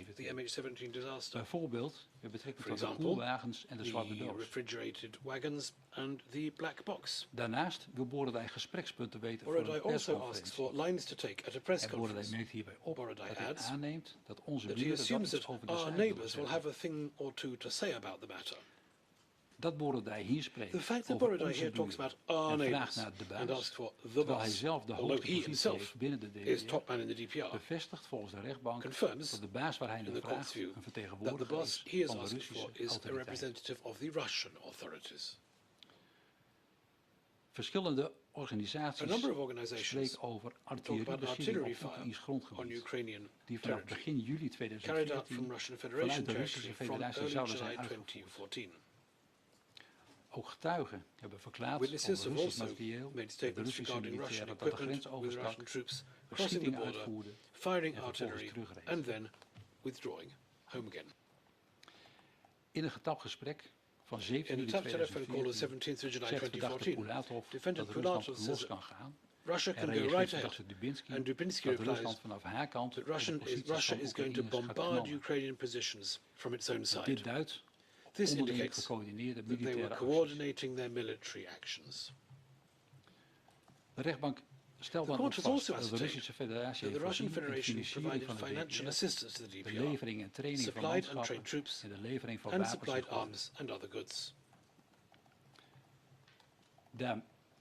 met de MH17. Bijvoorbeeld met betrekking tot de koelwagens en de zwarte doos. Daarnaast wil Borodai gesprekspunten weten voor een persconferentie. En Borodai merkt hierbij op dat hij aanneemt dat onze buren dat iets over de zaak willen zeggen. Dat Borodai hier spreekt over onze buren en vraagt naar de baas, terwijl hij zelf de hoogste positie heeft binnen de DPR, bevestigt volgens de rechtbank dat de baas waar hij naar vraagt een vertegenwoordiger is van de Russische autoriteiten. Verschillende organisaties spreken over artilleriebeschiening op Oekraïns grondgebied, die vanaf begin juli 2014 vanuit de Russische Federatie zouden zijn uitgevoerd. Ook getuigen hebben verklaard
Witnesses
over
have
Russisch
also
materieel
made
dat de
statements
Russische
regarding Russian
militairen dat de
equipment
grens
with Russian
overstak,
troops crossing the
beschietingen
border,
uitvoerden
firing
en vervolgens
artillery,
terugreed.
and then withdrawing home again.
In een getapt gesprek van 17
In a
juli
tapped telephone call of
2014
17th of July
zegt verdachte
2014,
Pulatov
defendant
dat Rusland
Pulatov
los
says
kan gaan.
Russia
En
can go
reageert
right ahead.
verdachte Dubinsky
And Dubinsky
dat
replies
Rusland vanaf haar kant
that
de posities
Russia
van
is going to
Oekraïners gaat
bombard
knallen.
Ukrainian positions from its own side.
Dit duidt
This
onderling
indicates
gecoördineerde
that they were
militaire acties.
coordinating their military actions.
De rechtbank stelt
The
dan
court
ook
has
vast
also
dat de
ascertained
Russische Federatie
that the
heeft
Russian
voorzien in de
Federation
financiering
provided
van de
financial
DPR,
assistance to the
de
DPR,
levering en training van
supplied and
manschappen
trained troops,
en de levering van
and
wapens en
supplied
schoenen.
arms and other goods.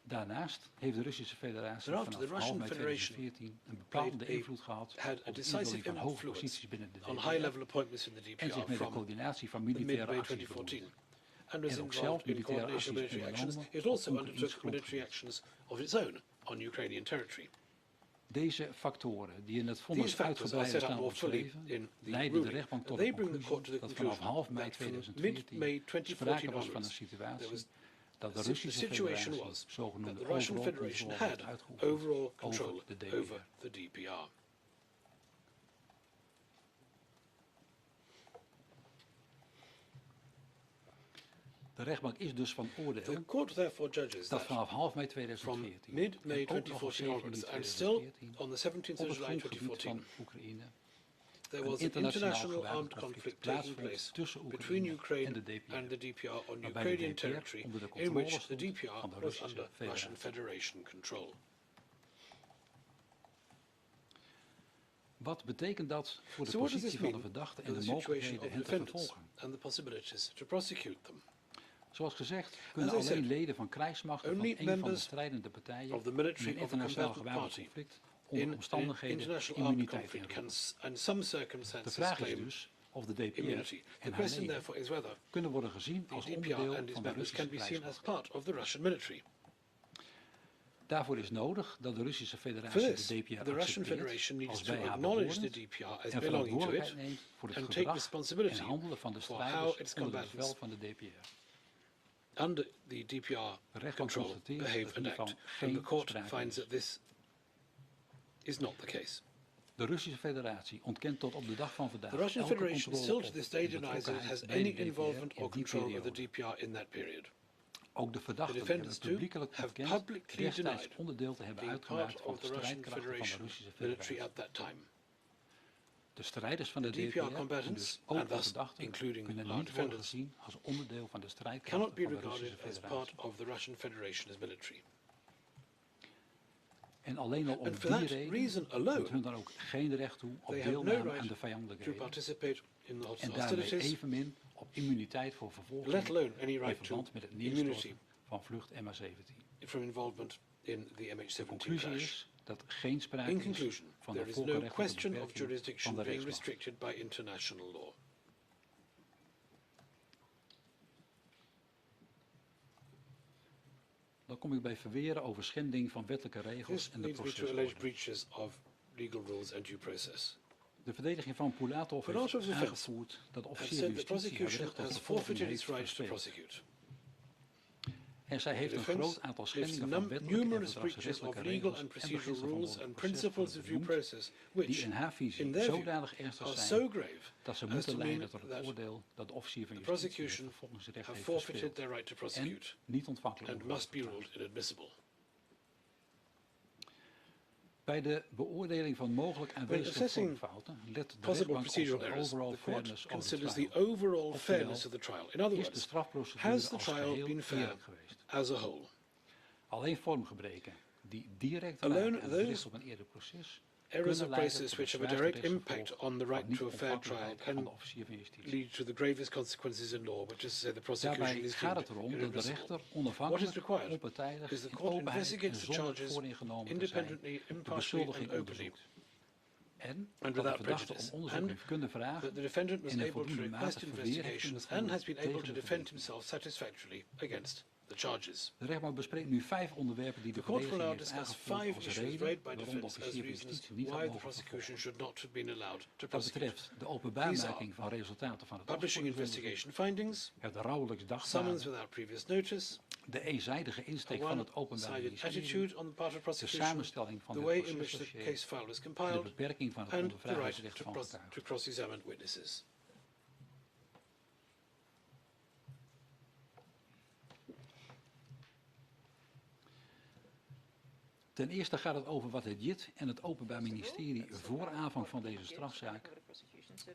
Daarnaast heeft de Russische Federatie
Thereafter,
vanaf
the
half
Russian
mei
Federation
2014 een bepalende invloed gehad
had a
op de
decisive
invulling van hoge
influence
posities binnen de
on
DPR
high-level appointments in the
en zich
DPR
met de
from
coördinatie van
mid-May
militaire acties
2014,
bemoeid.
and was
En ook zelf
involved in
militaire
coordination of
acties
military actions.
ondernomen
It also
op
undertook
Oekraïns
military actions of its own on Ukrainian territory.
Deze factoren, die in het
These
vonnis
factors are
uitgebreid
set out
staan
more fully
opgeschreven,
in the
leiden de
ruling.
rechtbank tot
They
de
bring the court to
conclusie
the
dat vanaf
conclusion
half mei
that from
2014
mid-May 2014
sprake was van een
onwards,
situatie
there was
dat de
the
Russische
situation
Federatie
was that
zogenoemde
the Russian
overall
Federation
controle
had
had uitgeoefend
overall control
over de DPR.
over the DPR.
De rechtbank is dus van oordeel
The court therefore judges
dat
that
vanaf half mei
from
2014
mid-May
en ook nog op
2014
7
onwards,
juli
and still
2014
on the 17th
op
of
het
July
grondgebied
2014,
van Oekraïne
there
een
was an international armed
gewapend
conflict taking
plaatsvond
place
tussen
between
Oekraïne en
Ukraine
de DPR,
and the DPR on
waarbij de
Ukrainian
DPR
territory,
onder de
in
controle
which the
stond
DPR
van de
was
Russische
under Russian
Federatie.
Federation control.
Wat betekent dat voor de
So what does
positie
this
van de
mean
verdachte
for
en
the
de
situation
mogelijkheden
of
hen te
defendants
vervolgen?
and the possibilities to prosecute them?
Zoals gezegd kunnen
As I
alleen
said,
leden van krijgsmachten van
only
een van de
members
strijdende partijen
of the
in
military
een
of a
internationaal
combatant
gewapend
party
conflict onder
in an
omstandigheden
international armed
immuniteit
conflict
inroepen.
can, and some
De
circumstances
vraag is
claim
dus of de DPR
immunity. The
en haar
question
leden
therefore is whether
kunnen worden gezien
the
als
DPR
onderdeel
and its
van de
members can
Russische
be seen as
krijgsmacht.
part of the Russian military.
Daarvoor is nodig dat de Russische
For
Federatie
this,
de DPR
the Russian
accepteert
Federation needs
als
to
bij haar
acknowledge the
behorend
DPR as
en
belonging to it
verantwoordelijkheid neemt voor het
and take
gedrag
responsibility
en handelen van de
for how
strijders
its
onder het bevel
combatants
van de DPR.
under the DPR
De rechtbank
control
constateert
behave
dat
and
hiervan
act. And
geen
the court
sprake
finds
is.
that this is not the case.
De Russische Federatie ontkent tot op de dag van vandaag
The Russian
elke
Federation
controle
still to
op
this day
en
denies that it
betrokkenheid
has
bij
any
de DPR
involvement
in
or
die
control of the
periode.
DPR in that period.
Ook de
The
verdachten
defendants
hebben
too
publiekelijk
have
ontkend
publicly
destijds
denied
onderdeel te hebben
being
uitgemaakt
part
van
of
de
the Russian
strijdkrachten van de
Federation
Russische
military
Federatie.
at that time.
De strijders van de
The DPR
DPR en
combatants,
dus ook
and
de
thus
verdachten
including
kunnen
our
niet worden
defendants,
gezien als onderdeel van de
cannot
strijdkrachten
be
van de
regarded
Russische
as
Federatie.
part of the Russian Federation as military.
En alleen al om
And for
die
that
reden
reason
komt
alone,
hun dan ook geen recht toe op
they have no
deelname aan
right
de
to
vijandelijkheden
participate in the
en daarmee
hostilities,
evenmin op immuniteit voor vervolging
let alone any
in
right to
verband met het
immunity
neerstorten van vlucht MH17.
from involvement in the
De
MH17
conclusie
crash.
is dat geen sprake
In
is
conclusion,
van
there
de
is no
volkenrechtelijke
question of
beperking van
jurisdiction
de
being
rechtsmacht.
restricted by international law.
Dan kom ik bij verweren over schending van wettelijke regels
This
en de
leads me to
procesorde.
alleged breaches of legal rules and due process.
De verdediging van Pulatov heeft
Pulatov's defense
aangevoerd dat de
Has
officier
said the
van justitie haar
prosecution
recht op
has
vervolging
forfeited
heeft
its right to
verspeeld.
prosecute.
En zij heeft
The
een
defense
groot aantal
lists
schendingen van wettelijke en
numerous breaches of
verdragsrechtelijke
legal
regels
and
en
procedural
beginselen van
rules
het
and
proces
principles of due
benoemd,
process, which,
die in haar visie
in their view,
zodanig ernstig
are
zijn
so grave
dat ze
as
moeten
to mean
leiden tot het
that
oordeel dat de officier van
the
justitie het
prosecution
vervolgingsrecht
have
heeft
forfeited
verspeeld
their right to
en
prosecute
niet ontvankelijk
and must be ruled inadmissible.
Bij de beoordeling van mogelijk aanwezige
assessing
vormfouten let de
Possible
rechtbank op
procedural
de
errors,
overall
the court
fairness of the
considers
trial.
the overall
Oftewel,
fairness of the trial. In other
is de
words,
strafprocedure
has the
als
trial
geheel
been fair
eerlijk geweest?
as a whole?
Alleen vormgebreken die direct
Alone
raken aan het
those
recht op een eerder proces
Errors
kunnen
of
leiden
process
tot
which
een
have a
zwaarste
direct impact
rechtsgevolg
on the
van
right to a fair trial
niet-ontvankelijkheid van de
can
officier van justitie.
lead to the gravest consequences in law, which is to say the prosecution
Daarbij
is
gaat
deemed
het erom dat de
inadmissible.
rechter
What is
onafhankelijk,
required
onpartijdig,
is the
in
court
openheid en
investigates the
zonder
charges
vooringenomen te zijn
independently,
de
impartially
beschuldiging
and openly,
onderzoekt. En
and
dat de
without
verdachte
prejudice,
om onderzoek
and
heeft kunnen vragen
that the defendant was
en in
able to
voldoende mate
request
verweer heeft kunnen
investigations and
voeren
has been able
tegen
to
de
defend
verdenking.
himself satisfactorily against the charges.
De rechtbank bespreekt nu 5 onderwerpen die de
The court will now
verdediging heeft
discuss
aangevoerd
5
als
issues
reden
raised by
waarom de
defense as
officier van
reasons
justitie niet had
why the
mogen
prosecution
vervolgen.
should not have been allowed to
Dat
prosecute.
betreft de openbaarmaking van resultaten van het
Publishing
opsporingsonderzoek,
investigation findings,
het rouwelijks
summons
dagvaarden,
without previous notice,
de eenzijdige insteek
a
van het Openbaar
one-sided
Ministerie,
attitude on the part of
de
prosecution,
samenstelling van
the
het
way in which the
procesdossier,
case file was
en de
compiled,
beperking van het
and the right
ondervragingsrecht van getuigen.
to cross-examine witnesses.
Ten eerste gaat het over wat het JIT en het Openbaar Ministerie voor aanvang van deze strafzaak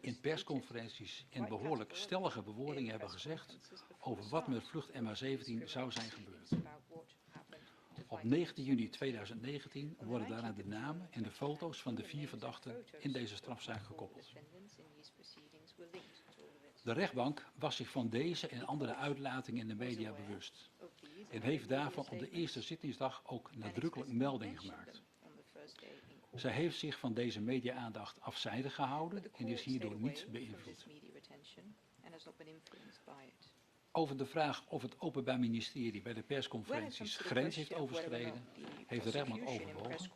in persconferenties en behoorlijk stellige bewoordingen hebben gezegd over wat met vlucht MH17 zou zijn gebeurd. Op 19 juni 2019 worden daarna de namen en de foto's van de 4 verdachten in deze strafzaak gekoppeld. De rechtbank was zich van deze en andere uitlatingen in de media bewust en heeft daarvan op de eerste zittingsdag ook nadrukkelijk melding gemaakt. Zij heeft zich van deze media-aandacht afzijdig gehouden en is hierdoor niet beïnvloed. Over de vraag of het Openbaar Ministerie bij de persconferenties grens heeft overschreden, heeft de rechtbank overwogen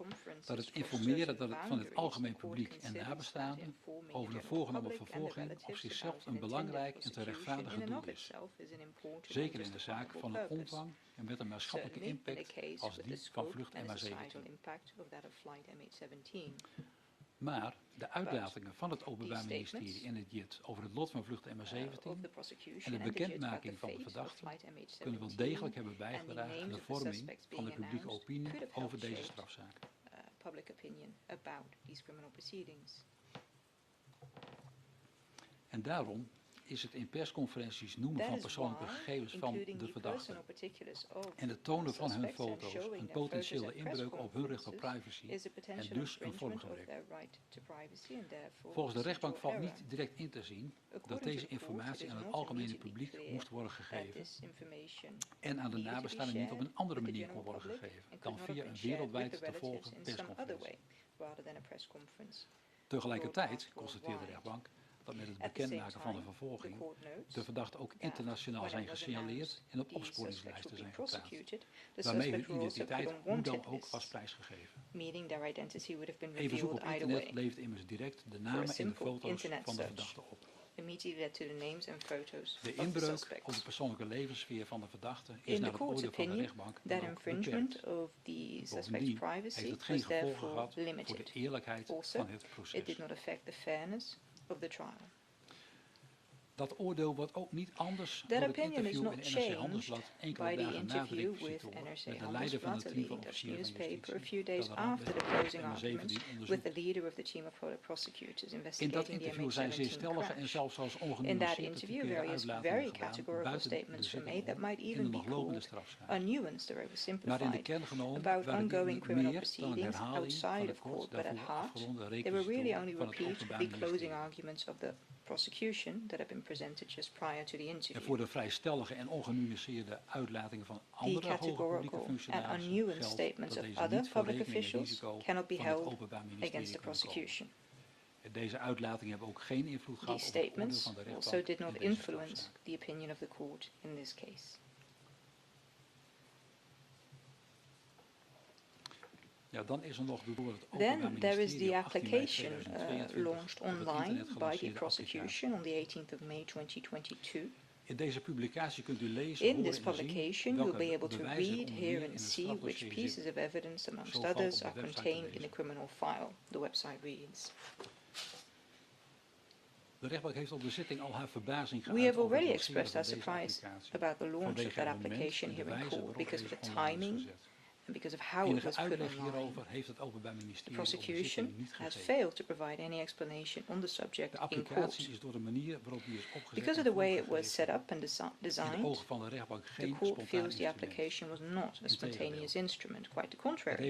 dat het informeren van het algemeen publiek en nabestaanden over de voorgenomen vervolging op zichzelf een belangrijk en te rechtvaardigen doel is. Zeker in de zaak van een omvang en met een maatschappelijke impact als die van vlucht MH17. Maar de uitlatingen van het Openbaar Ministerie en het JIT over het lot van vlucht MH17 en de bekendmaking van de verdachten kunnen wel degelijk hebben bijgedragen aan de vorming van de publieke opinie over deze strafzaak. En daarom is het in persconferenties noemen van persoonlijke gegevens van de verdachten en het tonen van hun foto's een potentiële inbreuk op hun recht op privacy en dus een vormgebrek. Volgens de rechtbank valt niet direct in te zien dat deze informatie aan het algemene publiek moest worden gegeven en aan de nabestaanden niet op een andere manier kon worden gegeven dan via een wereldwijd te volgen persconferentie. Tegelijkertijd constateert de rechtbank dat met het bekendmaken van de vervolging de verdachten ook internationaal zijn gesignaleerd en op opsporingslijsten zijn geplaatst, waarmee hun identiteit hoe dan ook was prijsgegeven. Een verzoek op internet levert immers direct de namen en de foto's van de verdachten op. De inbreuk op de persoonlijke levenssfeer van de verdachte is naar het oordeel van de rechtbank dan ook beperkt. Bovendien heeft het geen gevolgen gehad voor de eerlijkheid van het proces. Dat oordeel wordt ook niet anders door het interview in NRC Handelsblad enkele dagen na de requisitoren met de leider van het team van officieren van justitie, dat de in dat interview zijn zeer stellige en zelfs als ongenuanceerd te typeren uitlatingen gedaan buiten de zitting in de nog lopende strafzaak. Maar in de kern genomen waren die niet meer dan een herhaling van de kort daarvoor afgeronde requisitoren van het Openbaar Ministerie. En voor de vrij stellige en ongenuanceerde uitlatingen van andere hoge publieke functionarissen geldt dat deze niet voor rekening en risico van het Openbaar Ministerie kunnen komen. En deze uitlatingen hebben ook geen invloed gehad op het oordeel van de rechtbank in deze strafzaak. Ja, dan is er nog door het Openbaar Ministerie op 18 mei 2022
launched online by the prosecution on the 18th of May 2022.
In deze publicatie kunt u lezen,
in this publication, you'll be able to read, hear and see which pieces of evidence, amongst others, are contained in the criminal file. The website reads.
De rechtbank heeft op de zitting al haar verbazing geuit.
We have already expressed our surprise about the launch of that application here in court because of the timing and because of how it was put online. The prosecution has failed to provide any explanation on the subject in court. Because of the way it was set up and designed, the court feels the application was not a spontaneous instrument. Quite the contrary.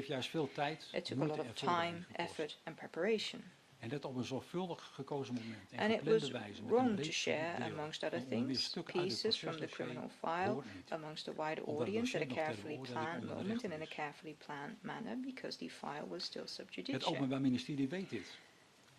It took a lot of time, effort and preparation.
En dat op een zorgvuldig gekozen moment.
And it was wrong to share, amongst other things, pieces from the criminal file amongst a wider audience at a carefully planned moment and in a carefully planned manner, because the file was still sub judice.
Het Openbaar Ministerie weet dit.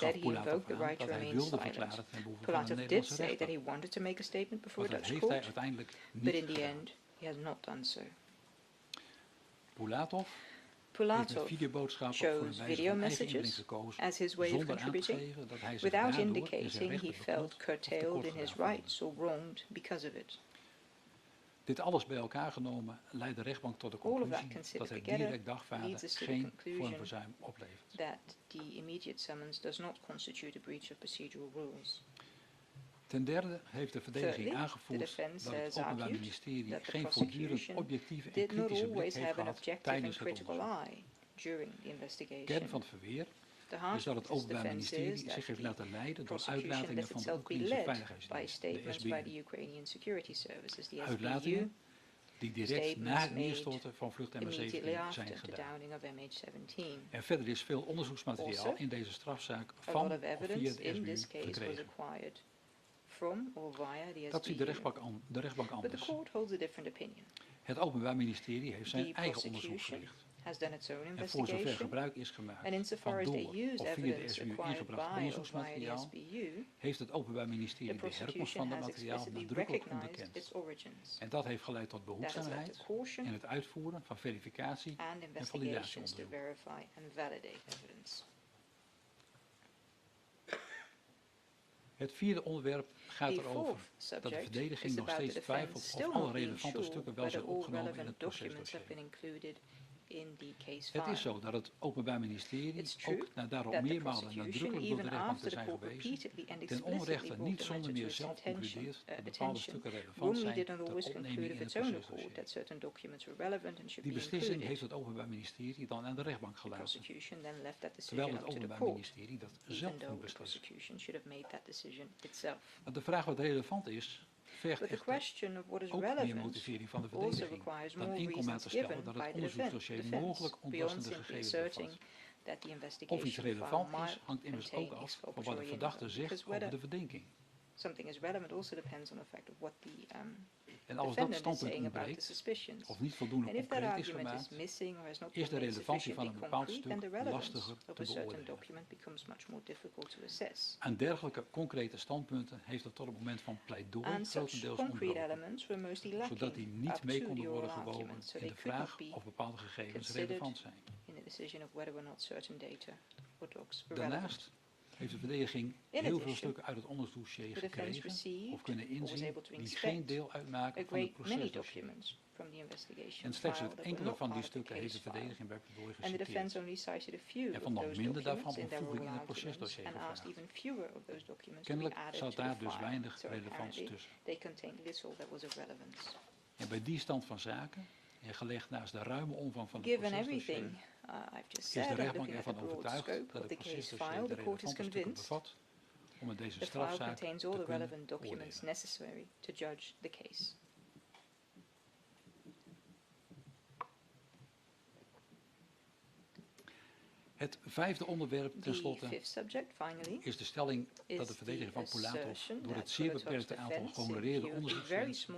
gaf
he
Pulatov
invoked the
aan
right to
dat hij
remain
wilde
silent.
verklaren ten behoeve van de
Pulatov did
Nederlandse
say that
rechter.
he wanted to make a statement before
Maar
the
dat
Dutch
heeft hij
court,
uiteindelijk
but
niet
in the
gedaan.
end, he has not done so.
Pulatov Pulatov chose video messages as his way of contributing, without indicating he felt curtailed in his rights or wronged because of it. Dit alles bij elkaar genomen leidt de rechtbank tot de conclusie dat het direct dagvaarden geen vormverzuim oplevert.
That the immediate summons does not constitute a breach of procedural rules.
Ten derde heeft de verdediging aangevoerd dat het Openbaar Ministerie geen voortdurend objectieve en kritische blik heeft gehad tijdens het onderzoek. Kern van het verweer is dat het Openbaar Ministerie zich heeft laten leiden door uitlatingen van de Oekraïnse Veiligheidsdienst, de SBU. Uitlatingen die direct na het neerstorten van vlucht MH17 zijn gedaan. En verder is veel onderzoeksmateriaal in deze strafzaak van of via de SBU verkregen. Dat ziet de rechtbank anders. Het Openbaar Ministerie heeft zijn eigen onderzoek verricht. En voor zover gebruik is gemaakt van door of via de SBU ingebracht onderzoeksmateriaal, heeft het Openbaar Ministerie de herkomst van het materiaal nadrukkelijk onderkend. En dat heeft geleid tot behoedzaamheid en het uitvoeren van verificatie- en validatieonderzoek. Het vierde onderwerp gaat erover dat de verdediging nog steeds twijfelt of alle relevante stukken wel zijn opgenomen in het procesdossier. Het is zo dat het Openbaar Ministerie, ook na daarop meermalen nadrukkelijk door de rechtbank te zijn gewezen, ten onrechte niet zonder meer zelf concludeert dat bepaalde stukken relevant zijn ter opneming in het procesdossier. Die beslissing heeft het Openbaar Ministerie dan aan de rechtbank gelaten, terwijl het Openbaar Ministerie dat zelf moet beslissen. Maar de vraag wat relevant is, vergt echter ook meer motivering van de verdediging dan enkel maar te stellen dat het onderzoeksdossier mogelijk ontlastende gegevens bevat. Of iets relevant is, hangt immers ook af van wat de verdachte zegt over de verdenking. En als dat standpunt ontbreekt, of niet voldoende concreet is gemaakt, is de relevantie van een bepaald stuk lastiger te beoordelen. Aan dergelijke concrete standpunten heeft het tot het moment van pleidooi grotendeels ontbroken, zodat die niet mee konden worden gewogen in de vraag of bepaalde gegevens relevant zijn. Daarnaast heeft de verdediging heel veel stukken uit het onderzoeksdossier gekregen of kunnen inzien die geen deel uitmaken van het procesdossier. En slechts het enkele van die stukken heeft de verdediging bij pleidooi geciteerd. En van nog minder daarvan opvoeding in het procesdossier gevraagd. Kennelijk zat daar dus weinig relevants tussen. En bij die stand van zaken, en gelegd naast de ruime omvang van het procesdossier, is de rechtbank ervan overtuigd dat het procesdossier de relevante stukken bevat om in deze strafzaak te kunnen oordelen. Het vijfde onderwerp tenslotte is de stelling dat de verdediging van Pulatov door het zeer beperkte aantal gehonoreerde onderzoeksdiensten,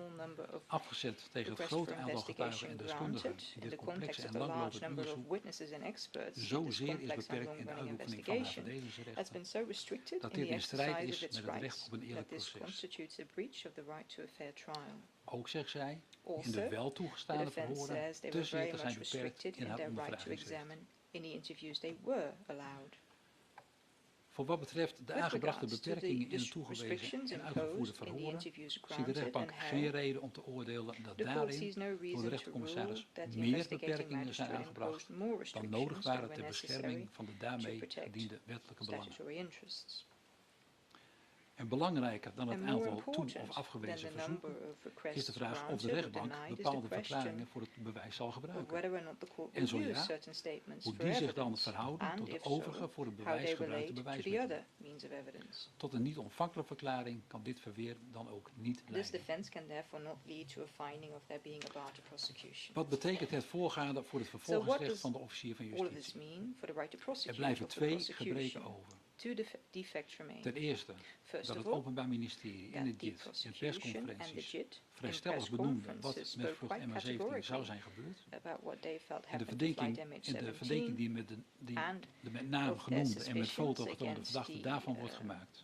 afgezet tegen het grote aantal getuigen en deskundigen in dit complexe en langlopend onderzoek, zozeer is beperkt in de uitoefening van haar verdedigingsrechten, dat dit in strijd is met het recht op een eerlijk proces. Ook zegt zij, in de wel toegestane verhoren te zeer te zijn beperkt in haar ondervragingsrecht. Voor wat betreft de aangebrachte beperkingen in de toegewezen en uitgevoerde verhoren, ziet de rechtbank geen reden om te oordelen dat daarin door de rechtercommissaris meer beperkingen zijn aangebracht dan nodig waren ter bescherming van de daarmee gediende wettelijke belangen. En belangrijker dan het aantal toe- of afgewezen verzoeken is de vraag of de rechtbank bepaalde verklaringen voor het bewijs zal gebruiken. En zo ja, hoe die zich dan verhouden tot de overige voor het bewijs gebruikte bewijsmiddelen. Tot een niet ontvankelijke verklaring kan dit verweer dan ook niet leiden. Wat betekent het voorgaande voor het vervolgingsrecht van de officier van justitie? Er blijven twee gebreken over. Ten eerste dat het Openbaar Ministerie in het JIT in persconferenties vrijstellig benoemde wat met vlucht MH17 zou zijn gebeurd. En de verdenking die met de met naam genoemde en met foto getoonde verdachte daarvan wordt gemaakt.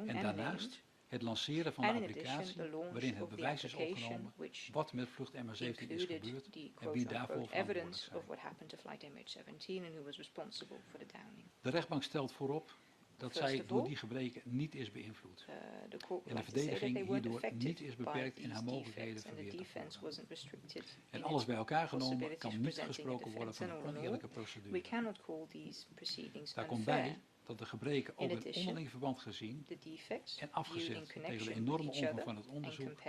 En daarnaast Het lanceren van de applicatie waarin het bewijs is opgenomen wat met vlucht MH17 is gebeurd en wie daarvoor verantwoordelijk zijn. De rechtbank stelt voorop dat zij door die gebreken niet is beïnvloed en de verdediging hierdoor niet is beperkt in haar mogelijkheden verweerd te worden. En alles bij elkaar genomen kan niet gesproken worden van een oneerlijke procedure. Daar komt bij dat de gebreken ook in onderling verband gezien en afgezet tegen de enorme omvang van het onderzoek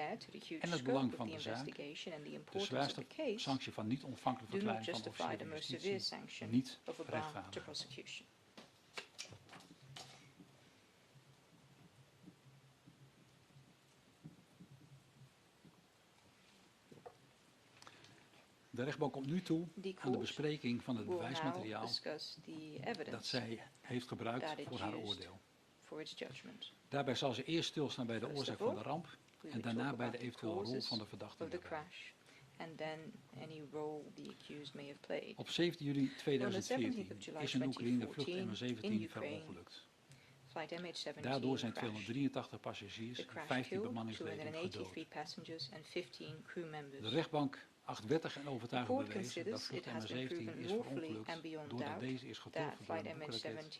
en het belang van de zaak, de zwaarste sanctie van niet-ontvankelijke verklaring van officier van justitie niet rechtvaardigen. De rechtbank komt nu toe aan de bespreking van het bewijsmateriaal dat zij heeft gebruikt voor haar oordeel. Daarbij zal ze eerst stilstaan bij de oorzaak van de ramp en daarna bij de eventuele rol van de verdachte. Op 17 juli 2014 is in Oekraïne vlucht MH17 verongelukt. Daardoor zijn 283 passagiers en 15 bemanningsleden gedood. De rechtbank acht wettig en overtuigend bewezen dat vlucht MH17 is verongelukt doordat deze is getroffen door een boekraket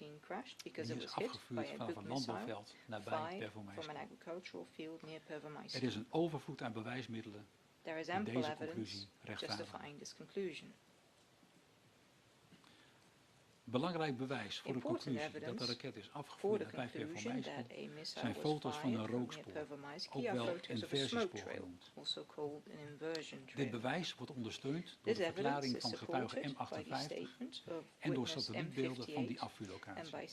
die is afgevuurd vanaf een landbouwveld nabij Performance. Er is een overvloed aan bewijsmiddelen die deze conclusie rechtvaardigen. Belangrijk bewijs voor de conclusie dat de raket is afgevuurd bij Performance zijn foto's van een rookspoor, ook wel inversiespoor genoemd. Dit bewijs wordt ondersteund door de verklaring van getuige M58 en door satellietbeelden van die afvuurlocatie.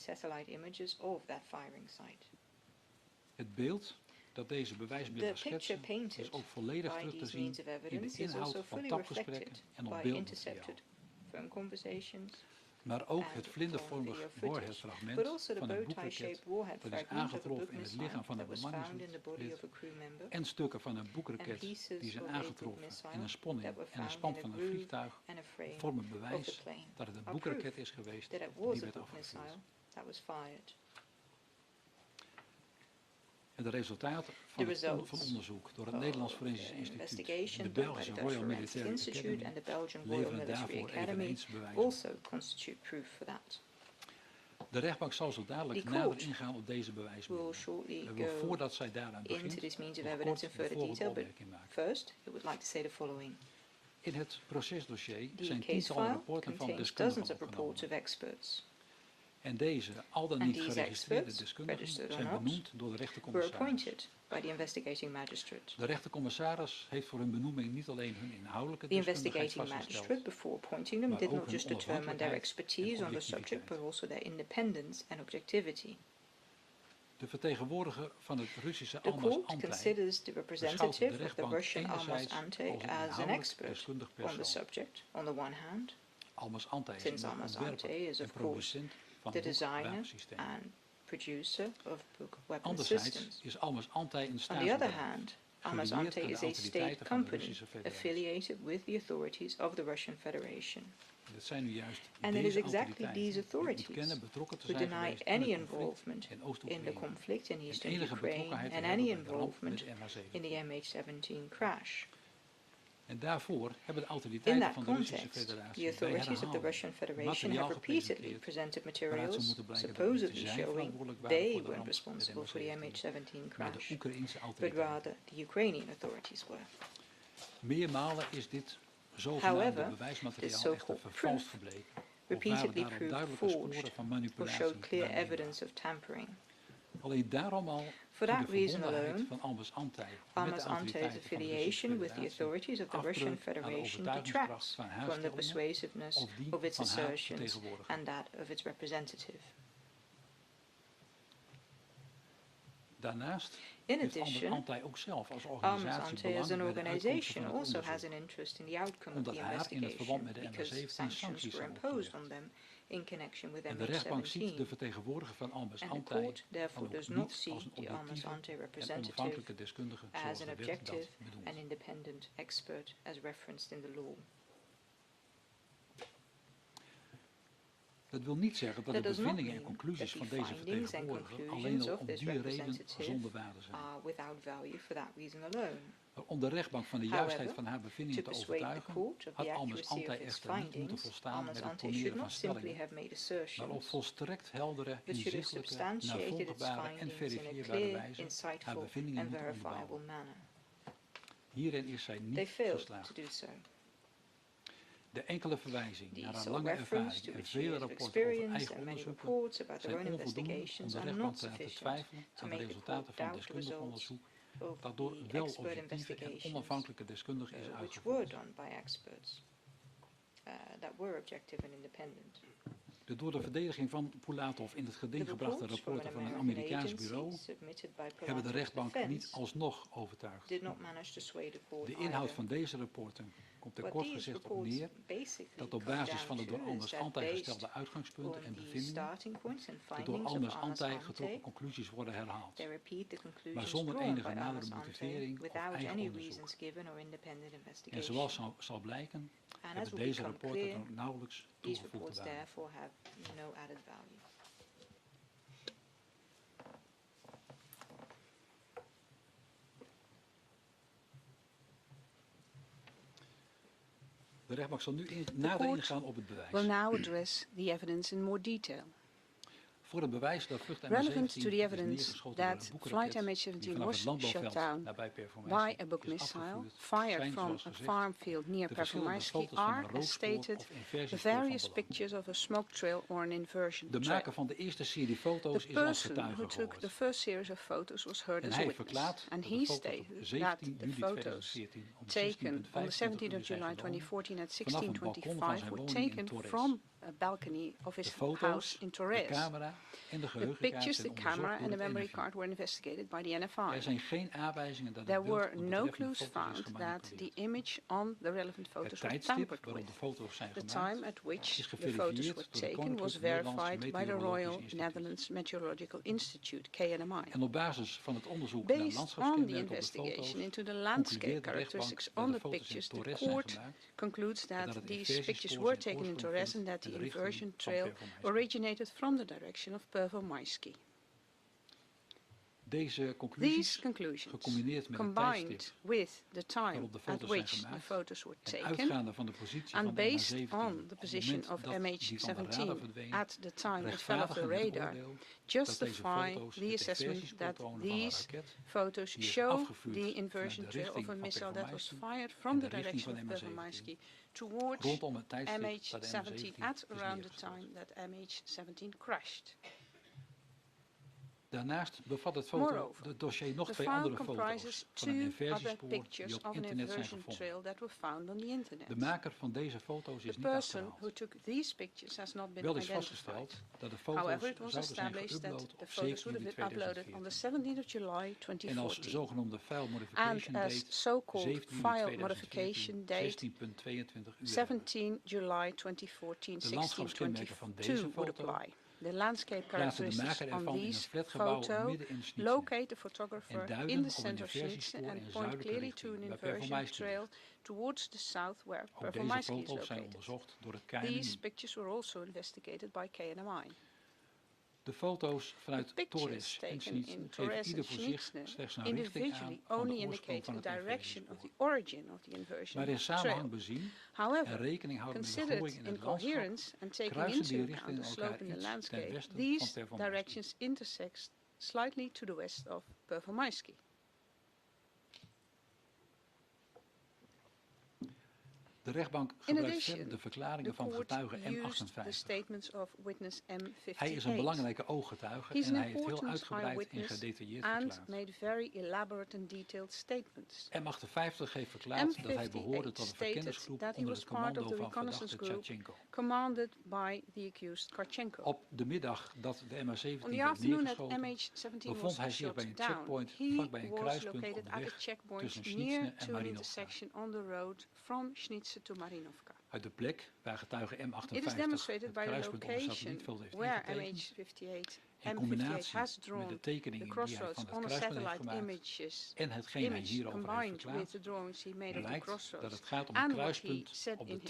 Het beeld dat deze bewijsmiddelen schetsen is ook volledig terug te zien in de inhoud van tapgesprekken en op beeldmateriaal. Maar ook het vlindervormig warheadfragment van een boekraket dat is aangetroffen in het lichaam van een bemanningslid en stukken van een boekraket die zijn aangetroffen in een sponning en een span van een vliegtuig vormen bewijs dat het een boekraket is geweest die werd afgevuurd. En de resultaten van onderzoek door het Nederlands Forensisch Instituut en de Belgische Royal Military Academy leveren daarvoor eveneens bewijzen. De rechtbank zal zo dadelijk nader ingaan op deze bewijsmiddelen. Maar voordat zij daaraan begint, nog kort de volgende opmerking maken. In het procesdossier zijn tientallen rapporten van deskundigen opgenomen. En deze, al dan niet geregistreerde deskundigen, zijn benoemd door de rechtercommissaris. De rechtercommissaris heeft voor hun benoeming niet alleen hun inhoudelijke deskundigheid vastgesteld, maar ook hun onafhankelijkheid en objectiviteit. De vertegenwoordiger van het Russische Almaz Antey beschouwt de rechtbank enerzijds als een inhoudelijk deskundig persoon. Almaz Antey is een ontwerper en producent van boekwapensystemen. Anderzijds is Almaz Antey een staatsbedrijf, gelieerd aan de autoriteiten van de Russische Federatie. Dat zijn nu juist deze autoriteiten die ontkennen betrokken te zijn geweest in het conflict in Oost-Oekraïne en enige betrokkenheid te hebben bij de ramp met MH17. En daarvoor hebben de autoriteiten van de Russische Federatie bij herhaling materiaal gepresenteerd waaruit ze moeten blijken dat niet zij verantwoordelijk waren voor de ramp met MH17, maar de Oekraïense autoriteiten. Meermalen is dit zogenaamde bewijsmateriaal echter vervalst gebleken of waren daarop duidelijke sporen van manipulatie aannemelijk. Alleen daarom al
For that reason alone,
Almaz
Antey's affiliation with the authorities of the Russian Federation detracts from the persuasiveness of its assertions and that of its representative. In addition, Almaz Antey as an organization also has an interest in the outcome of the investigation because sanctions were imposed on them in connection with MH17. And the court therefore does not see the Almaz Antey representative as an objective and independent expert as referenced in the law.
Dat wil niet zeggen dat de bevindingen en conclusies van deze vertegenwoordiger alleen al om die reden zonder waarde zijn. Om de rechtbank van de juistheid van haar bevindingen te overtuigen, had Almes Ante echter niet moeten volstaan met het poneren van stellingen, maar op volstrekt heldere, inzichtelijke, navolgbare en verifieerbare wijze haar bevindingen moeten onderbouwen. Hierin is zij niet geslaagd. De enkele verwijzing naar haar lange ervaring en vele rapporten over eigen onderzoeken zijn onvoldoende om de rechtbank te laten twijfelen aan de resultaten van deskundig onderzoek dat door wel objectieve en onafhankelijke deskundigen is uitgevoerd. De door de verdediging van Pulatov in het geding gebrachte rapporten van een Amerikaans bureau hebben de rechtbank niet alsnog overtuigd. De inhoud van deze rapporten komt er kort gezegd op neer dat op basis van de door Almes Ante gestelde uitgangspunten en bevindingen de door Almes Ante getrokken conclusies worden herhaald, maar zonder enige nadere motivering of eigen onderzoek. En zoals zal blijken, hebben deze rapporten dan ook nauwelijks toegevoegde waarde. De rechtbank zal nu nader ingaan op het bewijs.
Will now address the evidence in more detail.
Voor het bewijs dat vlucht
Relevant to the
MH17
evidence that flight MH17 was shot down by a Buk missile fired from a farm field near Performarsky are, as stated, the various pictures of a smoke trail or an inversion
De
trail.
maker van de eerste serie foto's
The
is als
person who
getuige
took the
gehoord.
first series of photos was heard
En
as a
hij
witness,
verklaart
and
dat de
he
foto's
stated
op
that
17
the
juli
photos
2014 om
taken on the 17th of July 2014 at 16:25 were taken from a balcony of his house in
de
Torres.
camera en de
The
geheugenkaart
pictures,
zijn
the camera
onderzocht
and the
door het
memory
NFI.
card were investigated by the
Er
NFI.
zijn geen aanwijzingen dat
There
het beeld
were
op de
no
betreffende
clues
foto's is
found that
gemanipuleerd.
the image on the relevant
Het
photos were
tijdstip
tampered
waarop de
with.
foto's zijn
The
gemaakt
time at which
is
the photos were
geverifieerd door de
taken was
Koninklijk Nederlands
verified by the
Meteorologisch
Royal
Instituut.
Netherlands Meteorological Institute, KNMI.
En op basis van het onderzoek naar
Based on the
landschapskenmerken op de
investigation
foto's
into the landscape
concludeert de rechtbank
characteristics
dat
on
de
the
foto's in
pictures, the
Torres zijn
court
gemaakt
concludes
en dat
that
het
these
inversiepspoor
pictures
zijn
were taken in
oorsprong
Torres
vindt
and that
in
the
de richting
inversion
van
trail
Performarsky.
originated from the direction of Performarsky.
Deze conclusies,
These conclusions,
gecombineerd met het
combined
tijdstip
with the time
waarop de
at
foto's zijn
which the
gemaakt
photos were
en
taken,
uitgaande van de positie
and
van de
based
MH17
on
op
the
het
position
moment
of
dat die van de radar
MH17
verdween,
at the time it fell off the
rechtvaardigen het
radar,
oordeel dat deze
justify
foto's
the
het
assessment that
inversiespoor tonen van een
these
raket
photos
die is
show
afgevuurd
the inversion
vanuit de
trail of
richting
a
van
missile that was
Performarsky
fired
en
from
de
the
richting
direction
van
of
de
Performarsky
MH17
towards
rondom het tijdstip dat de
MH17
MH17
at
is
around the
neergestort.
time that MH17 crashed.
Daarnaast bevat het
Moreover,
dossier nog
the
twee
file
andere
comprises
foto's van een
two other
inversiespoor
pictures
die op
of an
internet zijn
inversion
gevonden.
trail that were found on the internet.
De maker van deze foto's is
The
niet
person
achterhaald.
who took these pictures has not been
Wel is
identified.
vastgesteld dat de foto's
However, it was
zouden zijn
established that
geüpload
the
op
photos
7
would
juli
have been uploaded on the 17th of July 2014.
en als zogenoemde file
And
modification
as
date
so-called
17 juli
file
2014,
modification date
16.22 uur.
17 July 2014,
De landschapskenmerken van
1622
deze
would
foto
apply. The landscape
plaatsen de
characteristics
maker
on
ervan in een
these
flatgebouw
photo
midden in Snitsen
locate the
en
photographer
duiden
in the
op een
center of Snitsen
inversiespoor
and
in
point
zuidelijke
clearly to
richting
an
bij
inversion
Performarsky.
trail towards the south where
Ook deze
Performarsky is
foto's zijn
located.
onderzocht door het
These
KNMI.
pictures were also investigated by KNMI.
De foto's vanuit
The
Torres
pictures
en
taken
Snitsen
in
geven
Torres
ieder
and
voor zich
Snitsen
slechts een richting
individually
aan van de
only
oorsprong
indicate
van
the
het
direction of
inversiespoor.
the origin of the inversion
Maar in samenhang
trail.
bezien en
However,
rekening houden met de
considered
groei in
in
het landschap,
coherence and taking
kruisen die
into account
richtingen
the
elkaar
slope in the
iets ten
landscape,
westen van
these
Performarsky.
directions intersect slightly to the west of Performarsky.
De rechtbank
In
gebruikt
addition,
verder de verklaringen
the
van
court
getuige
used the
M58.
statements of witness M58.
Hij is een belangrijke ooggetuige
He's
en
an
hij heeft heel
important
uitgebreid en
eyewitness
gedetailleerd
and
verklaard.
made very elaborate and detailed statements.
M58 heeft verklaard dat hij behoorde tot een verkennersgroep
that he
onder
was
het
part of
commando
the
van
reconnaissance
verdachte
group
Tjatchenko.
commanded by the accused Karchenko.
Op de middag dat de MH17
On the
werd
afternoon that
neergeschoten,
MH17
bevond
was
hij zich
shot
bij een
down,
checkpoint
he
vlakbij een
was
kruispunt op
located
de
at a
weg
checkpoint
tussen
near
Snitsen en
to an
Marinovka.
intersection on the road from Snitsen to Marinovka.
Uit de plek waar getuige
It is
M58
demonstrated
het
by the
kruispunt op een
location
satellietveld heeft
where
ingetekend,
MH58
in combinatie met de tekeningen die hij van het kruispunt heeft gemaakt en hetgeen hij hierover heeft verklaard, blijkt dat het gaat om een kruispunt op de T0522,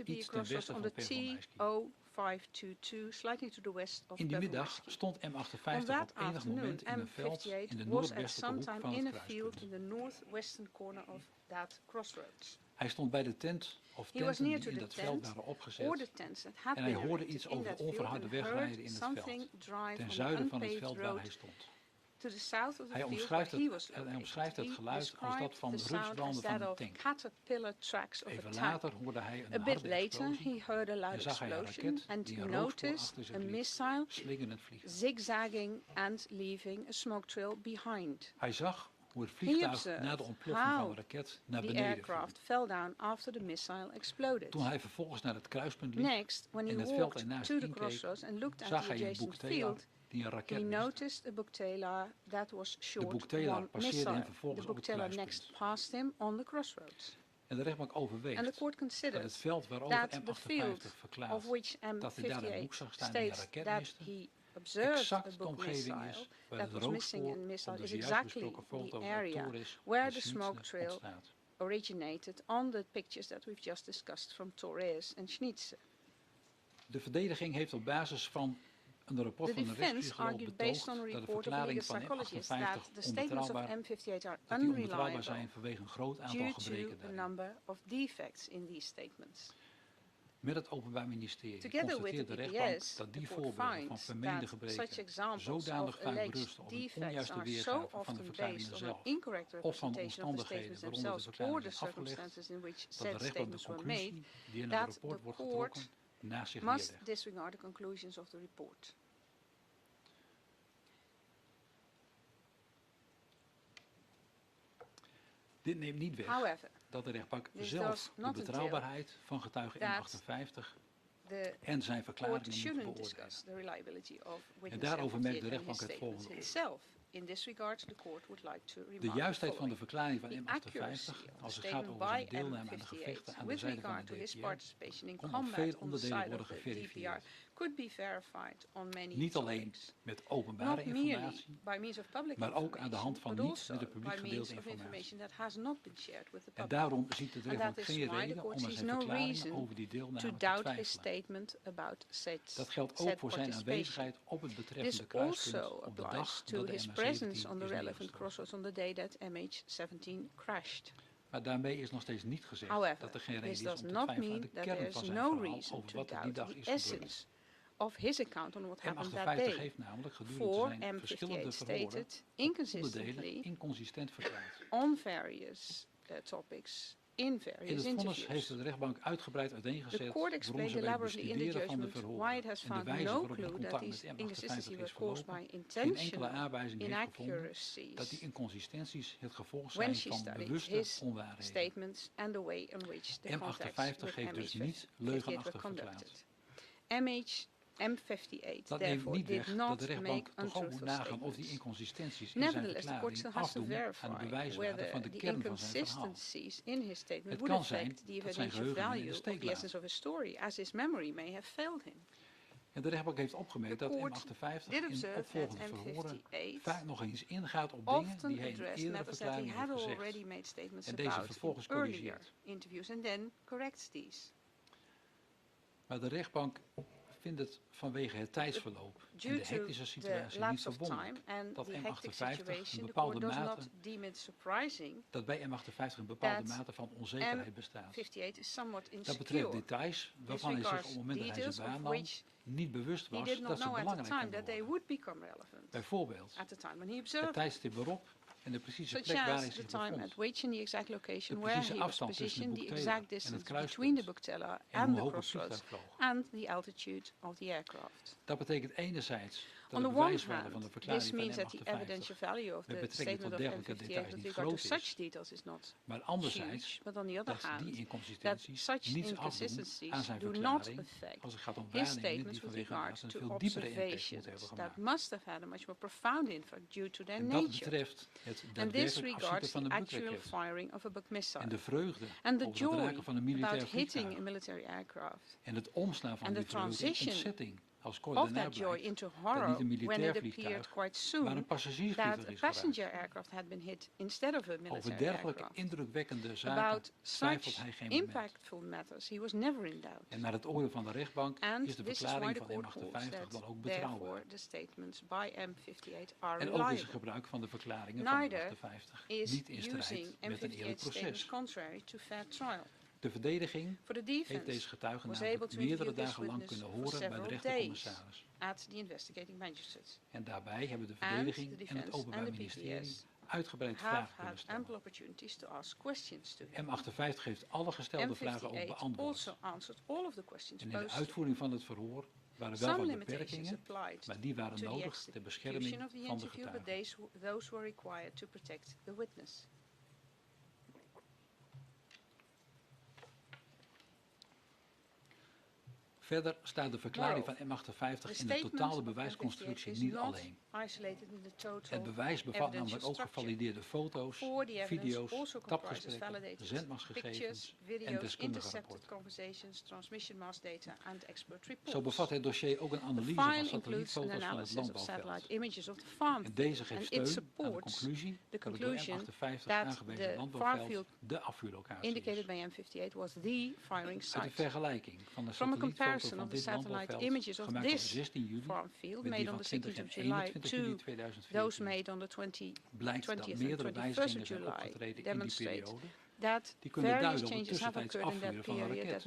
iets ten westen van Performance. In die middag stond M58 op enig moment in een veld in de noordwestelijke hoek van het kruispunt. Hij stond bij de tent of tenten die in dat veld waren opgezet en hij hoorde iets over onverharde wegrijden in het veld, ten zuiden van het veld waar hij stond. Hij omschrijft het geluid als dat van rupsbranden van een tank. Even later hoorde hij een harde explosie en zag hij een raket die een rookspor achter zich liet, slingerend vliegen.
Zigzagging and leaving a smoke trail behind.
Hij zag hoe het vliegtuig na de ontploffing van de raket naar beneden viel. Toen hij vervolgens naar het kruispunt liep en het veld ernaast inkeek, zag hij een boekteler die een raket miste. De boekteler passeerde hem vervolgens op het kruispunt. En de rechtbank overweegt dat het veld waarover M58 verklaart dat hij daar een boek zag staan die een raket miste, exact de omgeving is waar het rookspoor op de zojuist besproken foto op Torres en Schnitzer ontstaat.
Originated on the pictures that we've just discussed from Torres and Schnitzer.
De verdediging heeft op basis van een rapport van de rechtspsycholoog betoogd dat de verklaringen van M58 onbetrouwbaar zijn vanwege een groot aantal gebreken daarin. Met het Openbaar Ministerie constateert de rechtbank dat die voorbeelden van vermeende gebreken zodanig vaak berusten op een onjuiste weergave van de verklaringen zelf of van de omstandigheden waaronder de verklaring is afgelegd, dat de rechtbank de conclusie die in het rapport wordt getrokken naast zich neerlegt. Dit neemt niet weg dat de rechtbank zelf de betrouwbaarheid van getuige M58 en zijn verklaringen moet beoordelen. En daarover merkt de rechtbank het volgende op. De juistheid van de verklaring van M58 als het gaat over zijn deelname aan de gevechten aan de zijde van de DPR kon op veel onderdelen worden geverifieerd. Niet alleen met openbare informatie, maar ook aan de hand van niet met het publiek gedeelde informatie. En daarom ziet de rechtbank geen reden om aan zijn verklaringen over die deelname te twijfelen. Dat geldt ook voor zijn aanwezigheid op het betreffende kruispunt op de dag dat de
presence on the relevant crossroads on the day that MH17 crashed.
Maar daarmee is nog steeds niet gezegd dat er geen reden is om te twijfelen aan de kern van zijn verhaal over wat er die dag is gebeurd.
Of his account on what happened that
M58
day.
heeft namelijk gedurende zijn verschillende verhoren onderdelen inconsistent verklaard.
On various topics. In het
vonnis heeft de rechtbank uitgebreid uiteengezet waarom ze bij het bestuderen van de verhoren en de wijze waarop het contact met M58 is verlopen geen enkele aanwijzing heeft gevonden dat die inconsistenties het gevolg zijn van bewuste onwaarheden. M58 heeft dus niet leugenachtig verklaard.
M58
dat neemt niet weg dat de rechtbank toch ook moet nagaan of die inconsistenties in zijn verklaring afdoen aan de bewijswaarde van de kern van zijn verhaal. Het kan zijn dat zijn geheugen hem in de steek laat. En de rechtbank heeft opgemerkt dat M58 in opvolgende verhoren vaak nog eens ingaat op dingen die hij in eerdere verklaringen heeft gezegd en deze vervolgens corrigeert. Maar de rechtbank vindt het vanwege het tijdsverloop en de hectische situatie niet verwonderlijk dat M58 een bepaalde mate dat bij M58 een bepaalde mate van onzekerheid bestaat. Dat betreft details waarvan hij zich op het moment dat hij ze waarnam niet bewust was dat ze belangrijk kunnen worden. Bijvoorbeeld het tijdstip waarop en de precieze plek waar hij zich bevond. De precieze afstand tussen de boekteler en het kruispunt en hoe hoog het vliegtuig vloog. Dat betekent enerzijds dat de bewijswaarde van de verklaring van M58 met betrekking tot dergelijke details niet groot is, maar anderzijds dat die inconsistenties niets afdoen aan zijn verklaring als het gaat om waarnemingen die vanwege een veel diepere impact moeten hebben gemaakt. En dat betreft het daadwerkelijk afschieten van een bukraket en de vreugde over het raken van een militair vliegtuig en het omslaan van die vreugde in ontzetting als kort
of
daarna
that joy
blijkt
into
dat
horror
niet een
when it
militair
appeared
vliegtuig,
quite
maar
soon
een passagiersvliegtuig
that a
is
passenger
geraakt.
aircraft had been hit instead of a
Over
military
dergelijke
aircraft.
indrukwekkende zaken
About
twijfelt
such
hij geen moment.
impactful matters, he was never in doubt.
En naar het oordeel van de rechtbank
And
is de
this is why
verklaring
the
van
court holds
M58
that
dan ook
therefore
betrouwbaar.
the statements by M58 are
En ook is het
reliable.
gebruik van de verklaringen van
Neither
M58
is
niet in
using
strijd met een eerlijk
M58 statements
proces.
contrary to fair trial.
De verdediging
For the
heeft
defense
deze getuigen
was
namelijk
able to
meerdere
interview this
dagen lang
witness
kunnen
for
horen bij de
several days
rechtercommissaris.
at the investigating magistrate.
En daarbij hebben de
And
verdediging
the
en het
defense
Openbaar
and the
Ministerie
PPS
uitgebreid
have
vragen kunnen
had
stellen.
ample opportunities to ask questions to him.
M58 heeft alle gestelde vragen ook
M58
beantwoord.
also answered all of the questions
En in de
posed.
uitvoering van het verhoor waren wel
Some
wat
limitations
beperkingen,
applied
maar die waren
to the
nodig ter bescherming
execution of the
van de
interview, but
getuigen.
those were required to protect the witness.
Verder staat de verklaring van
Moreover,
M58 in de totale bewijsconstructie niet alleen. Het bewijs bevat namelijk ook gevalideerde foto's, video's, tapgesprekken, zendmachtsgegevens en deskundige rapporten. Zo bevat het dossier ook een analyse van satellietfoto's van het landbouwveld. En deze geeft steun aan de conclusie dat het door M58 aangewezen landbouwveld de afvuurlocatie is. Uit de vergelijking van de satellietfoto van dit landbouwveld, gemaakt op 16 juli, met die van 20 en 21 juli 2014, blijkt dat meerdere wijzigingen zijn opgetreden in die periode, die kunnen duiden op het tussentijds afvuren van een raket.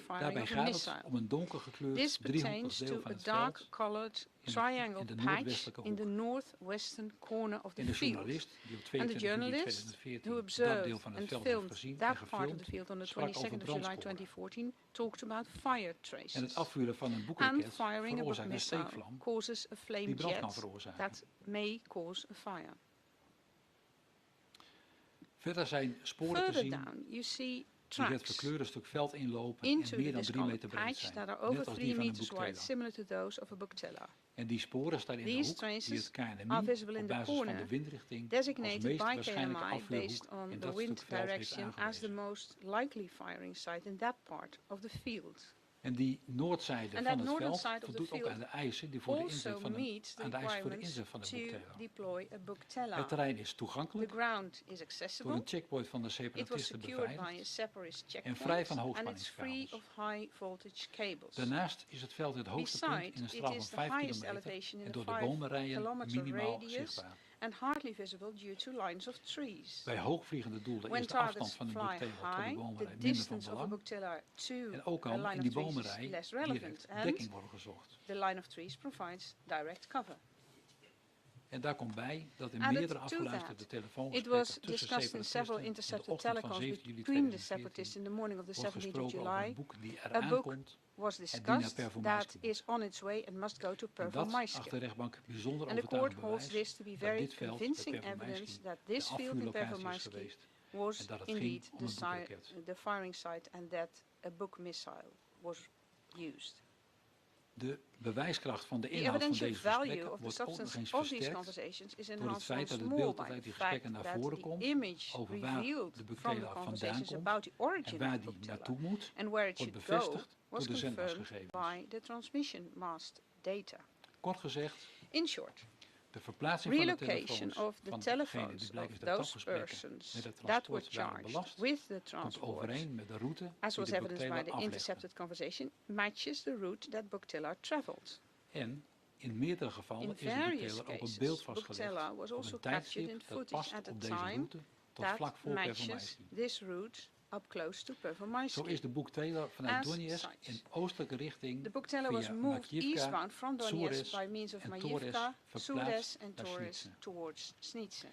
Daarbij gaat het om een donkergekleurd driehoekig deel van het veld
triangle
in de
patch
noordwestelijke
in the
hoek.
northwestern corner of the
En de
field.
journalist die op
And the
22 juli
journalist
2014
who
dat deel
observed
van het
and
veld heeft
filmed
gezien en
that part of the
gefilmd,
field on the
sprak over
22nd of July
brandsporen.
2014 talked about fire
En
traces.
het afvuren van een
And
boekraket
firing a book
veroorzaakt een
missile
steekvlam
causes a flame
die brand kan
jet
veroorzaken.
that may cause a fire.
Verder zijn sporen te
Further
zien
down, you see
die het
tracks
verkleurde stuk veld inlopen
into
en meer
the
dan 3 meter
discolored
breed
patch
zijn,
that are over
net als
3
die van een
meters wide,
boekteler.
similar to those of a booktiller.
En die sporen staan in de
These
hoek die
traces
het KNMI
are visible in
op
the
basis van de
corner
windrichting als
designated
meest
by
waarschijnlijke
KNMI
afvuurhoek
based on
in
the
dat
wind
stuk veld heeft
direction as the
aangewezen.
most likely firing site in that part of the field.
En die noordzijde
And
van
that
het
northern
veld
side of the
voldoet ook
field
aan de eisen die voor de inzet
also
van de,
meets the
aan de eisen voor de
requirements
inzet van de
to
boekteler.
deploy a booktiller.
Het terrein is
The
toegankelijk
ground is
door
accessible.
een checkpoint van de
It was
separatisten
secured by a
beveiligd
separatist
en
checkpoint
vrij van
and it's free
hoogspanningskabels.
of high voltage cables.
Daarnaast is het veld het hoogste punt in een
Besides,
straal
it
van
is the
5
highest
kilometer
elevation in
en
the
door de
5
bomenrijen
kilometer
minimaal
radius
zichtbaar.
and hardly visible due to lines of trees.
Bij hoogvliegende doelen
When
is de afstand
targets
van de
fly
boekteel tot de
high, the
bomenrij minder van
distance of a
belang.
booktiller to
En ook
a
kan
line
in
of
die
trees is
bomenrij
less relevant
direct
and
dekking worden gezocht.
the line of trees provides direct cover.
En daar komt bij dat in
Added
meerdere
to
afgeluisterde
that,
telefoongesprekken
it was
tussen
discussed in several
separatisten in de
intercepted
ochtend van
telecoms
7 juli
between the
2014
separatists in the morning of the
wordt
17th of
gesproken over
July.
een boek die
A
eraan
book
komt
was
en die naar
discussed
Performance
that is on its way and must go to
En dat acht de
Performance.
rechtbank bijzonder
And the court
overtuigend
holds
bewijs
this to be
dat
very
dit veld bij
convincing
Performance
evidence that
de
this field in
afvuurlocatie is
Performance
geweest
was
en dat het
indeed
ging om een boekraket.
the firing site and that a book missile was used.
De bewijskracht van de
The
inhoud van
evidential
deze
value
gesprekken
of the
wordt ook nog
substance
eens
of these
versterkt
conversations is
door het
enhanced
feit
once
dat het
more
beeld
by
dat uit
the
die
fact
gesprekken naar
that
voren
the
komt
image
over waar
revealed
de
from the
boekteler vandaan
conversations
komt
about the
en
origin
waar
of the
die naartoe
bookteller
moet,
and where it
wordt
should go
bevestigd door
was
de
confirmed
zendmastgegevens.
by the transmission mast data.
Kort gezegd,
In short,
de verplaatsing van de
relocation
telefoons
of the
van degenen die
telephones
blijkens
of
de
those
tapgesprekken
persons
met het
that were
transport waren
charged
belast,
with the
komt
transport,
overeen met de route
as
die
was
de
evidenced by
boekteler
the
aflegde.
intercepted conversation, matches the route that booktiller traveled.
En in meerdere gevallen
In
is de
various
boekteler op een
cases,
beeld vastgelegd
bookteller was
op
also
een
captured in
tijdstip dat
footage
past
at a
op deze
time
route tot
that
vlak voor
matches
Performance.
this route up close to Performance.
Zo is de boekteler vanuit
As
Donetsk
such,
in oostelijke richting
the bookteller was
via
moved
Makivka,
eastbound from Donetsk
Tsures
by means of
en
Mayivka,
Torres
Sudes
verplaatst
and
naar
Torres
Snitze.
towards Snitze.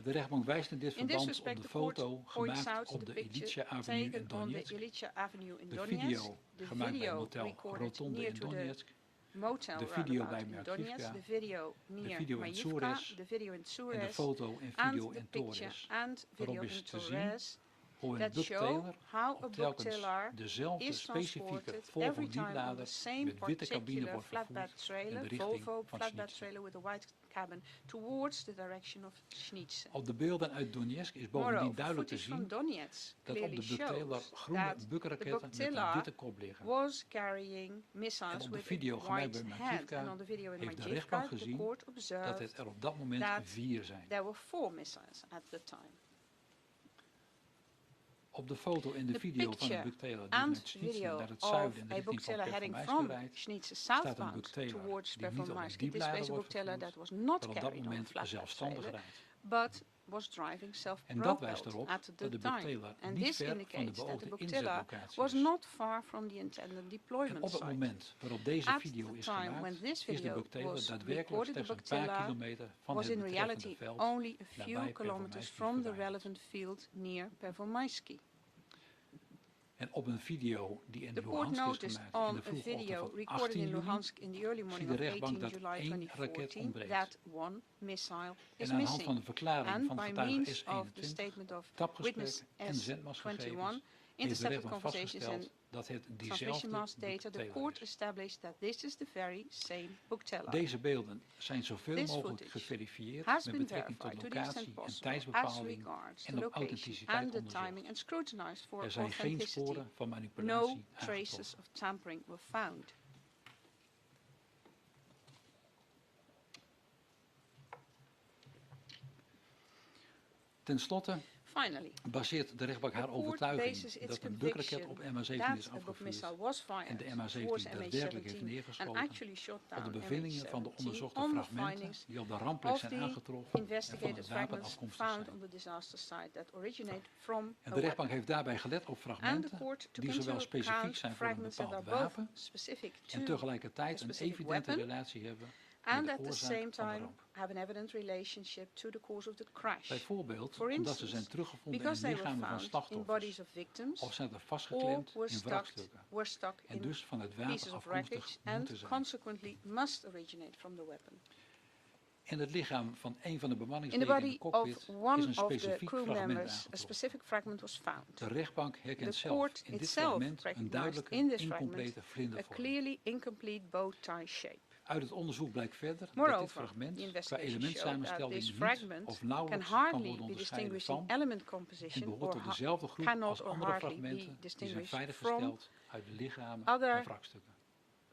De rechtbank wijst in dit
In this
verband op
respect,
de
the court
foto
points
gemaakt
out
op
the
de
picture
Ilitja Avenue in
taken on the
Donetsk,
Ilitja Avenue in
de
Donetsk,
video
the
gemaakt bij
video
motel
recorded
Rotonde
near
in
to the
Donetsk,
motel
de video bij
roundabout in Donetsk,
Makivka,
the video
de
near
video in
Mayivka,
Tsures
the video in
en de
Tsures,
foto en
and
video
the
in
picture
Torres,
and video
waarop
in
is te zien
Torres
hoe een
that show
boekteler
how a
op telkens
booktiller
dezelfde
is
specifieke
transported
Volvo
every time on the
dienlader
same
met witte cabine
particular
wordt
flatbed
vervoerd in
trailer,
de richting
Volvo
van
flatbed
Snitze.
trailer with a white cabin towards the direction of Schnietse.
Op de beelden uit Donetsk is bovendien duidelijk te zien dat op de Bukteler groene bukkenraketten met een witte kop liggen. En op de video gemaakt bij Makivka heeft de rechtbank gezien dat het er op dat moment 4 zijn.
There were 4 missiles at the time.
Op de foto en de video van een Bukteler die vanuit Schnietse naar het zuiden in de richting van Performance rijdt, staat een Bukteler die niet op een diepleider wordt gevoerd, maar op dat moment zelfstandig rijdt. En dat wijst erop dat de Bukteler niet ver van de beoogde inzetlocatie is. En op het moment waarop deze video is gemaakt, is de Bukteler daadwerkelijk slechts een paar kilometer van het betreffende veld nabij Performance. En op een video die in Luhansk is gemaakt in de vroege ochtend van 18 juli, ziet de rechtbank dat 1 raket ontbreekt. En aan de hand van de verklaring van getuige S21, tapgesprek en zendmastgegevens heeft de rechtbank vastgesteld dat het diezelfde Bukteler is. Deze beelden zijn zoveel mogelijk geverifieerd met betrekking tot locatie en tijdsbepaling en op authenticiteit onderzocht. Er zijn geen sporen van manipulatie aangetroffen. Ten slotte baseert de rechtbank haar overtuiging dat een bukraket op MH17 is afgevuurd en de MH17 daadwerkelijk heeft neergeschoten op de bevindingen van de onderzochte fragmenten die op de rampplek zijn aangetroffen en van het wapen afkomstig zijn. En de rechtbank heeft daarbij gelet op fragmenten die zowel specifiek zijn voor een bepaald wapen en tegelijkertijd een evidente relatie hebben
and at the same time have an evident relationship to the cause of the crash.
Bijvoorbeeld omdat ze zijn teruggevonden in lichamen van slachtoffers of zijn er vastgeklemd in wrakstukken en dus van het wapen afkomstig moeten zijn.
Consequently must originate from the weapon.
In het lichaam van een van de bemanningsleden in de cockpit is een specifiek fragment aangetroffen. De rechtbank herkent zelf in dit fragment een duidelijke, incomplete vlindervorm. Uit het onderzoek blijkt verder dat dit fragment qua elementsamenstelling niet of nauwelijks kan worden onderscheiden van en behoort tot dezelfde groep als andere fragmenten die zijn veiliggesteld uit de lichamen en wrakstukken.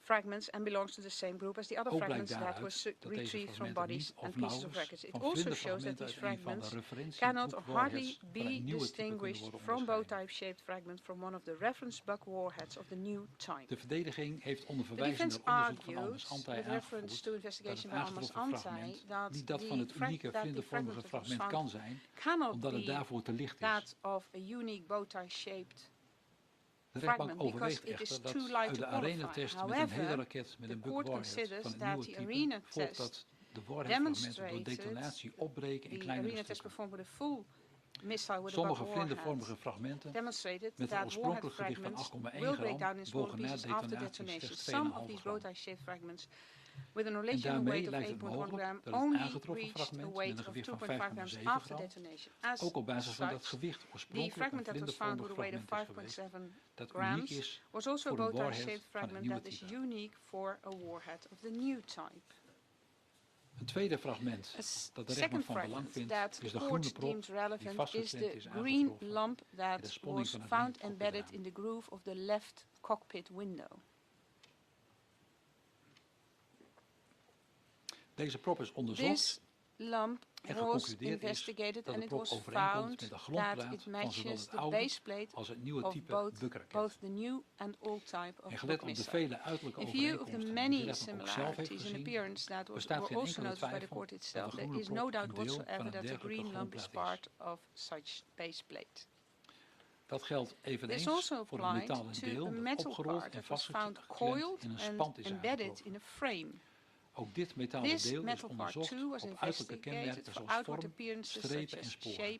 Fragments and belongs to the same group as the other fragments that were retrieved from bodies and pieces of wreckage. It also shows that these fragments cannot or hardly be distinguished from bow-type-shaped fragments from one of the reference buck warheads of the new type.
De verdediging heeft onder verwijzing naar onderzoek van Almas Antai aangevoerd dat het aangetroffen fragment niet dat van het unieke vlindervormige fragment kan zijn, omdat het daarvoor te licht is. De rechtbank overweegt echter dat uit de arena-test met een hele raket met een buck warhead van het nieuwe type volgt dat de warheadfragmenten door detonatie opbreken in kleinere stukken. Sommige vlindervormige fragmenten met een oorspronkelijk gewicht van 8,1 gram wogen na detonatie slechts 2,5 gram. En daarmee lijkt het mogelijk dat het aangetroffen fragment met een gewicht van 5,7 gram ook op basis van dat gewicht oorspronkelijk een vlindervormig fragment is geweest dat uniek is voor een warhead van het nieuwe type. Een tweede fragment dat de rechtbank van belang vindt is de groene prop die vastgeklemd is aangetroffen in de sponning van het linkercockpitraam. Deze prop is onderzocht en geconcludeerd is dat de prop overeenkomt met de grondplaat van zowel het oude als het nieuwe type bukraket. En gelet op de vele uiterlijke overeenkomsten die de rechtbank ook zelf heeft gezien, bestaat geen enkele twijfel dat de groene prop een deel van een dergelijke grondplaat is. Dat geldt eveneens voor het metalen deel dat opgerold en vastgeklemd in een spand is aangetroffen. Ook dit metalen deel is onderzocht op uiterlijke kenmerken zoals vorm, strepen en sporen.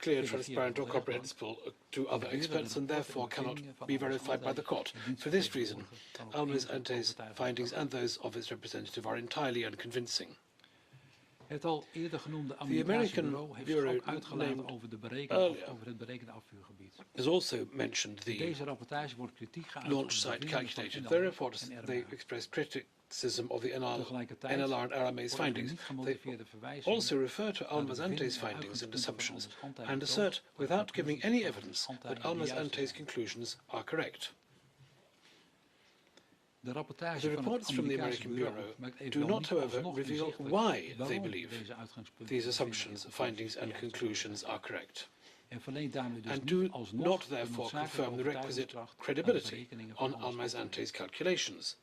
clear, transparent or comprehensible to other experts and therefore cannot be verified by the court. For this reason, Alma's Ante's findings and those of its representative are entirely unconvincing. The American Bureau named earlier has also mentioned the launch site calculated. Their reports, they express criticism of the NLR and RMA's findings. They also refer to Almaz-Ante's findings and assumptions and assert, without giving any evidence, that Almaz-Ante's conclusions are correct. The reports from the American Bureau do not, however, reveal why they believe these assumptions, findings and conclusions are correct, and do not therefore confirm the requisite credibility on Almaz-Ante's calculations.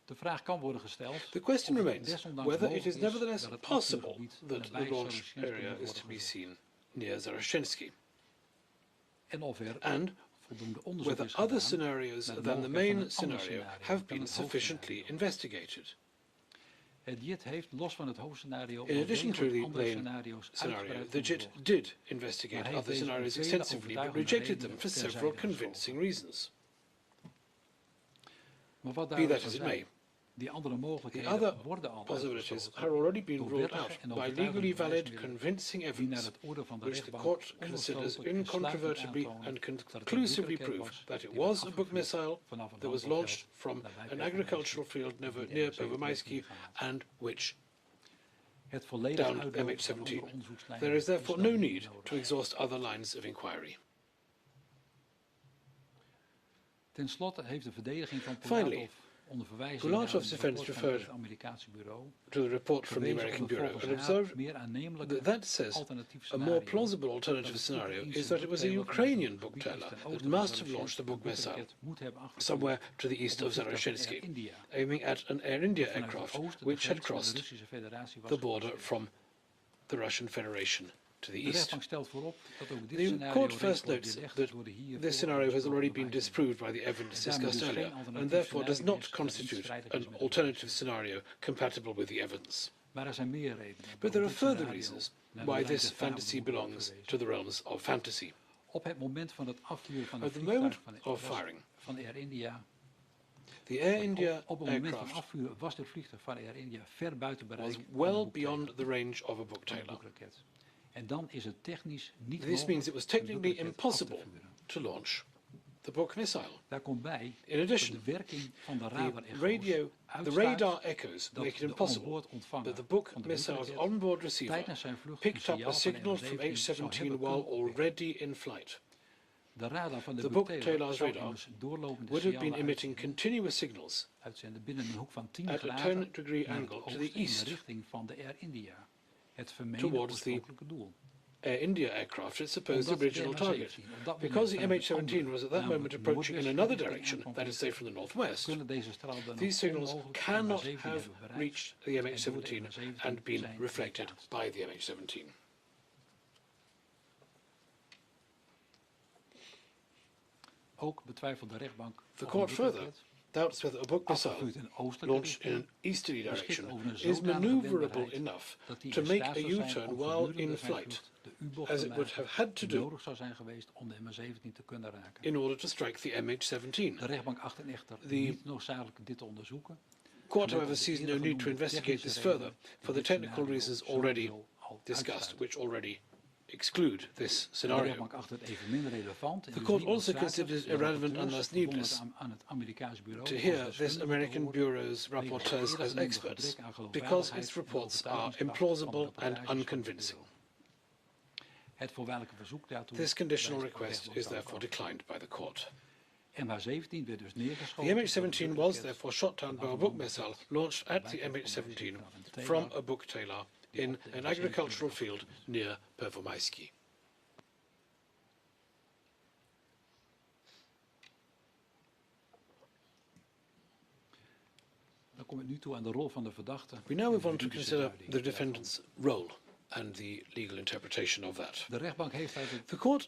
The question remains whether it is nevertheless possible that the launch area is to be seen near Zaroshinsky, and whether other scenarios than the main scenario have been sufficiently investigated. In addition to the main scenario, the JIT did investigate other scenarios extensively, but rejected them for several convincing reasons. Be that as it may, the other possibilities have already been ruled out by legally valid, convincing evidence, which the court considers incontrovertibly and conclusively prove that it was a book missile that was launched from an agricultural field near Pervomaisky and which downed MH17. There is therefore no need to exhaust other lines of inquiry. Finally, Bulatov's defense referred to the report from the American Bureau and observed that that says a more plausible alternative scenario is that it was a Ukrainian book teller that must have launched the book missile somewhere to the east of Zaroshinsky, aiming at an Air India aircraft which had crossed the border from the Russian Federation to the east. The court first notes that this scenario has already been disproved by the evidence discussed earlier, and therefore does not constitute an alternative scenario compatible with the evidence. But there are further reasons why this fantasy belongs to the realms of fantasy. At the moment of firing, the Air India aircraft was well beyond the range of a book tailor. This means it was technically impossible to launch the book missile. In addition, the radar echoes make it impossible that the book missile's onboard receiver picked up a signal from H-17 while already in flight. The book tailor's radar would have been emitting continuous signals at a 10-degree angle to the east, towards the Air India aircraft, its supposed original target. Because the MH17 was at that moment approaching in another direction, that is, say, from the northwest, these signals cannot have reached the MH17 and been reflected by the MH17. The court further doubts whether a book missile launched in an easterly direction is maneuverable enough to make a U-turn while in flight, as it would have had to do in order to strike the MH17. The court, however, sees no need to investigate this further for the technical reasons already discussed, which already exclude this scenario. The court also considers it irrelevant and thus needless to hear this American Bureau's rapporteurs as experts, because its reports are implausible and unconvincing. This conditional request is therefore declined by the court. The MH17 was therefore shot down by a book missile launched at the MH17 from a book tailor in an agricultural field near Pervomaisky. We now move on to consider the defendant's role and the legal interpretation of that. The court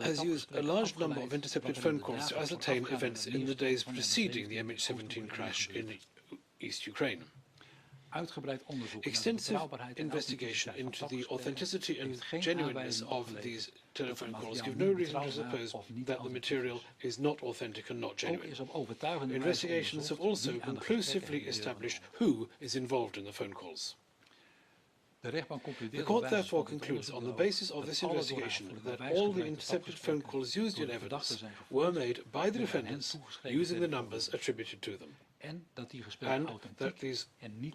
has used a large number of intercepted phone calls to ascertain events in the days preceding the MH17 crash in East Ukraine. Extensive investigation into the authenticity and genuineness of these telephone calls give no reason to suppose that the material is not authentic and not genuine. Investigations have also conclusively established who is involved in the phone calls. The court therefore concludes on the basis of this investigation that all the intercepted phone calls used in evidence were made by the defendants using the numbers attributed to them, and that these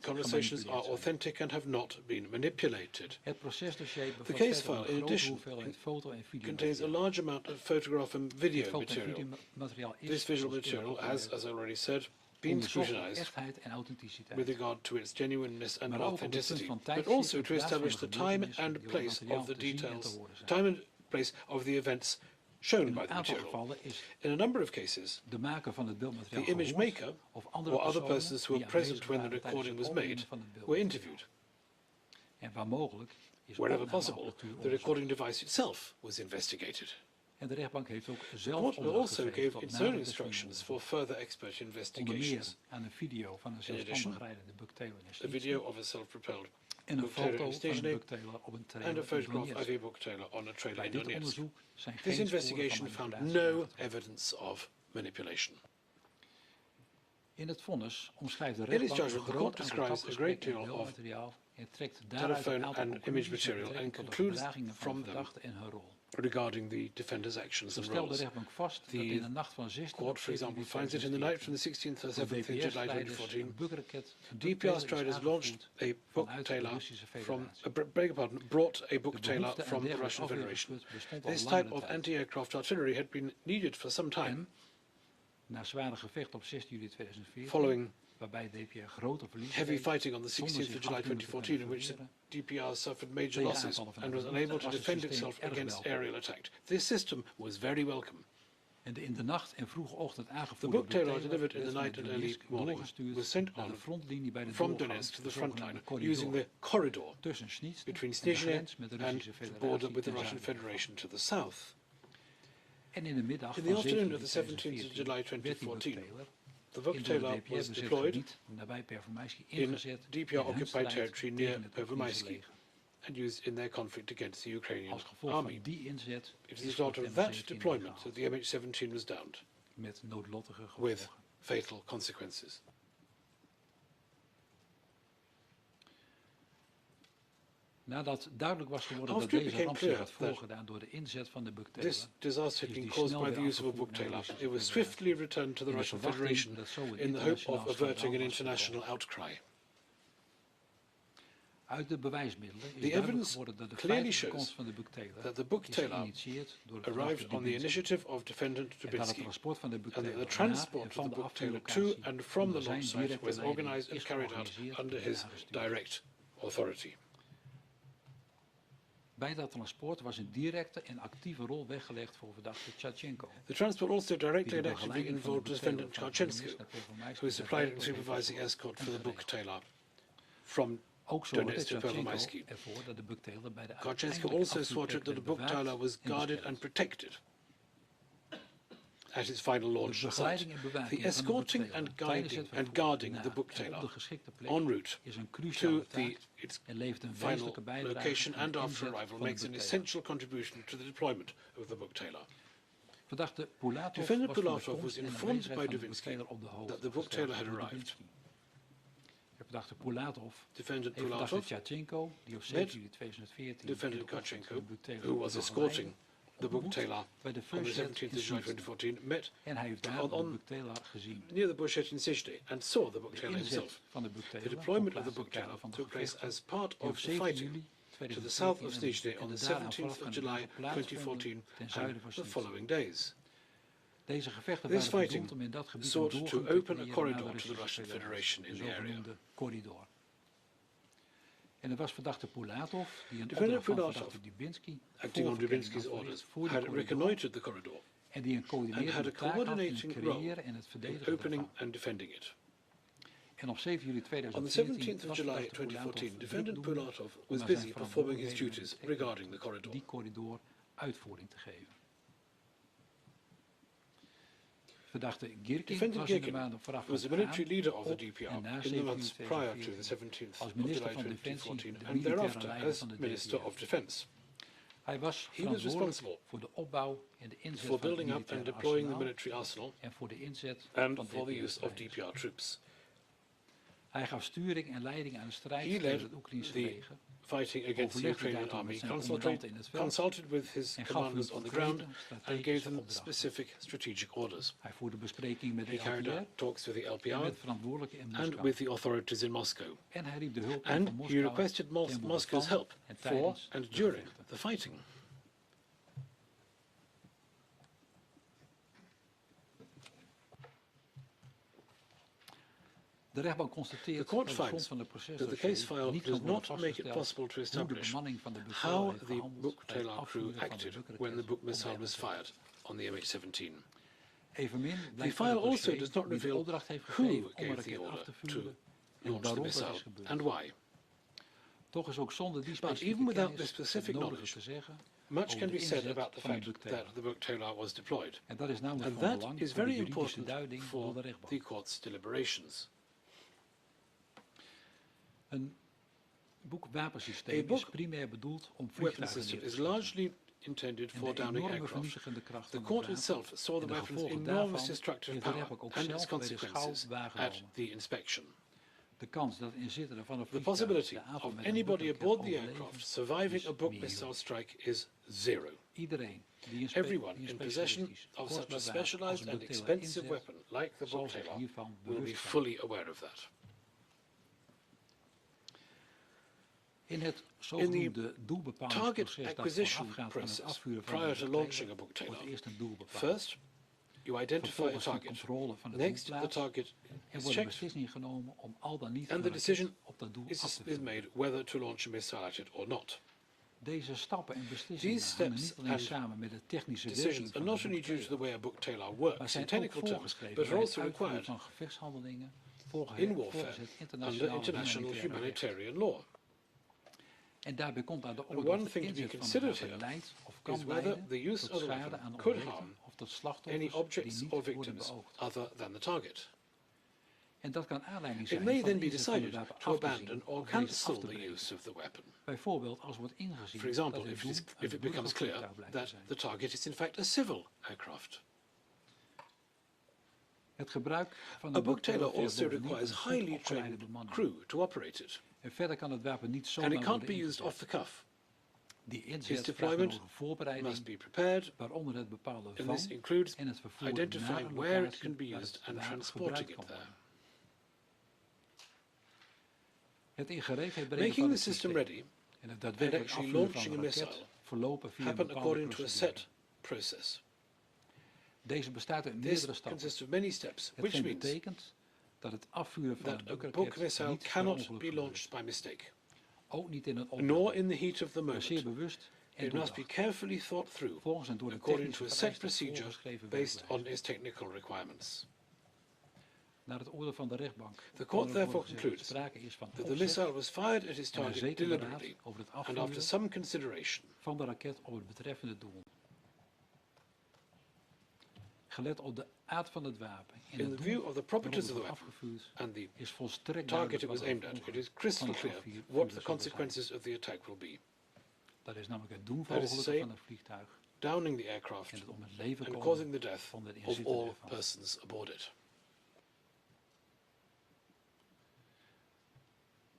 conversations are authentic and have not been manipulated. The case file, in addition, contains a large amount of photograph and video material. This visual material has, as I already said, been scrutinized with regard to its genuineness and authenticity, but also to establish the time and place of the details, time and place of the events shown by the material. In a number of cases, the image maker or other persons who were present when the recording was made were interviewed. Wherever possible, the recording device itself was investigated. The court also gave its own instructions for further expert investigations. In addition, a video of a self-propelled book-tailor in Snizhny and a photograph of a book-tailor on a trailer in Donetsk. This investigation found no evidence of manipulation. In its judgment, the court describes a great deal of telephone and image material and concludes from them regarding the defenders' actions and roles. The court, for example, finds that in the night from the 16th to 7th of July 2014, DPR striders launched a book-tailor brought a book-tailor from the Russian Federation. This type of anti-aircraft artillery had been needed for some time, following heavy fighting on the 16th of July 2014, in which the DPR suffered major losses and was unable to defend itself against aerial attack. This system was very welcome. The book-tailor delivered in the night and early morning was sent on from Donetsk to the front line using the corridor between Snizhny and the border with the Russian Federation to the south. In the afternoon of the 17th of July 2014, the book-tailor was deployed in DPR-occupied territory near Pervomaisky and used in their conflict against the Ukrainian army. It is the result of that deployment that the MH17 was downed, with fatal consequences.
Nadat duidelijk was geworden
After
dat
it
deze
became
ramp zich
clear
had voorgedaan door de inzet van de book-tailor,
this disaster had been caused by the use of a book-tailor, it was swiftly returned to the Russian Federation in the hope of averting an international outcry.
Uit de bewijsmiddelen is
The
duidelijk
evidence
geworden dat de
clearly
feitelijke
shows
komst van de book-tailor
that the
is
book-tailor
geïnitieerd door het
arrived on the initiative of defendant
en dat het
Dubinsky,
transport van de
and
book-tailor
that the
naar en
transport of
van
the
de
book-tailor to
afvuurlocatie
and from the
onder
launch
zijn
site
directe
was
leiding
organized and
is
carried out
georganiseerd
under
en
his
aangestuurd.
direct authority.
Bij dat transport was een directe en actieve rol weggelegd voor verdachte Tjatchenko.
The transport also directly
die
and
de
actively
begeleiding van de
involved defendant
book-tailor van
Karchenko,
Donetsk naar Pervomaisky
who supplied and
begeleid
supervised the
heeft
escort for the
en geregeld.
book-tailor from
Ook zorgde
Donetsk to
Tjatchenko
Pervomaisky.
ervoor dat de book-tailor bij de
Karchenko
uiteindelijke
also swatted that the
afvuurplek werd
book-tailor was
bewaakt en
guarded
beschermd.
and protected at its final launch
De
site.
begeleiding en bewaking
The
van de
escorting
book-tailor
and
tijdens
guiding
het
and
vervoer
guarding
naar
the
en
book-tailor
op de geschikte plek
en route
is een
to
cruciale taak
its
en levert een
final
wezenlijke bijdrage
location
aan
and
de
after
inzet
arrival
van de
makes an
book-tailor.
essential contribution to the deployment of the book-tailor.
Verdachte Pulatov
Defendant
was van de
Pulatov was
komst en
informed
aanwezigheid
by
van de
Dubinsky
book-tailor op de hoogte
that the
gesteld
book-tailor had
door
arrived.
Dubinsky. Verdachte Pulatov
Defendant
heeft verdachte
Pulatov
Tjatchenko, die op
met
7 juli 2014
defendant
in de opdracht van
Karchenko,
de book-tailor
who was
wilde
escorting
geleiden,
the book-tailor
bij de
on the
first
17th of July 2014, met
en hij heeft daar de book-tailor gezien.
near the bushhead in Snizhny and saw the book-tailor
De inzet
himself.
van de
The
book-tailor
deployment of
vond
the
plaats in het kader
book-tailor
van de
took place
gevechten
as part
die op
of the
7
fighting
juli
to the south of
2014
Snizhny on
en
the
de daaraan
17th of
voorafgaande
July
dagen plaatsvonden
2014
ten zuiden van
and the
Snizhny.
following days.
Deze gevechten
This
waren
fighting
bedoeld om in dat gebied een
sought to
doorgang te
open a
creëren
corridor
naar de
to the Russian
Russische
Federation in
de
the area.
zogenoemde corridor. En er was verdachte Pulatov, die een
Defendant
opdracht van
Pulatov,
verdachte Dubinsky
acting on Dubinsky's orders, had reconnoitered the corridor
en die een
and had
coördinerende
a
taak had in het
coordinating role
creëren en het
in
verdedigen
opening
daarvan.
and defending it.
En op 7 juli
On the
2014
17th of
was
July
verdachte
2014,
Pulatov
defendant
drukdoende
Pulatov
om
was
naar
busy
zijn
performing his
verantwoordelijkheden
duties
met betrekking
regarding the corridor.
tot die corridor uitvoering te geven. Verdachte Girkin
Defendant
was in de
Girkin
maanden vooraf
was the military leader of the DPR
en na
in the
7
months
juli
prior to
2014
the 17th
als
of
minister
July
van Defensie
2014
de
and
militaire
thereafter
leider
as
van de
Minister
DPR.
of Defense.
Hij was
He was
verantwoordelijk
responsible
voor de opbouw en de inzet
for
van het
building up and
militaire
deploying the
arsenaal
military arsenal
en voor de inzet
and
van
for the use of
DPR-strijders.
DPR troops.
Hij gaf sturing en leiding aan de strijd
He
tegen
led
het Oekraïnse
the
leger
fighting against the Ukrainian army consulted with his commanders on the ground and gave them specific strategic orders. He carried out talks with the LPR and with the authorities in Moscow. And he requested Moscow's help for and during the fighting. The court finds that the case file does not make it possible to establish how the Buk Taylor crew acted when the Buk missile was fired on the MH17. The file also does not reveal who gave the order to launch the missile and why. But even without this specific knowledge, much can be said about the fact that the Buk Taylor was deployed, and that is very important for the court's deliberations. A book weapon system is largely intended for downing aircraft. The court itself saw the weapon's enormous destructive power and its consequences at the inspection. The possibility of anybody aboard the aircraft surviving a Buk missile strike is zero. Everyone in possession of such a specialized and expensive weapon like the Buk Taylor will be fully aware of that. In the target acquisition process prior to launching a Buk Taylor, first you identify a target. Next, the target is checked, and the decision is made whether to launch a missile at it or not. These steps and decisions are not only due to the way a Buk Taylor works in technical terms, but are also required in warfare under international humanitarian law. And one thing to be considered here is whether the use of the weapon could harm any objects or victims other than the target. It may then be decided to abandon or cancel the use of the weapon. For example, if it becomes clear that the target is in fact a civil aircraft. A Buk Taylor also requires highly trained crew to operate it. And it can't be used off the cuff. Its deployment must be prepared, and this includes identifying where it can be used and transporting it there. Making the system ready and actually launching a missile happen according to a set process. This consists of many steps, which means that a Buk missile cannot be launched by mistake, nor in the heat of the moment. It must be carefully thought through according to a set procedure based on its technical requirements. The court therefore concludes that the missile was fired at its target deliberately and after some consideration. In the view of the properties of the weapon and the target it was aimed at, it is crystal clear what the consequences of the attack will be. That is to say, downing the aircraft and causing the death of all persons aboard it.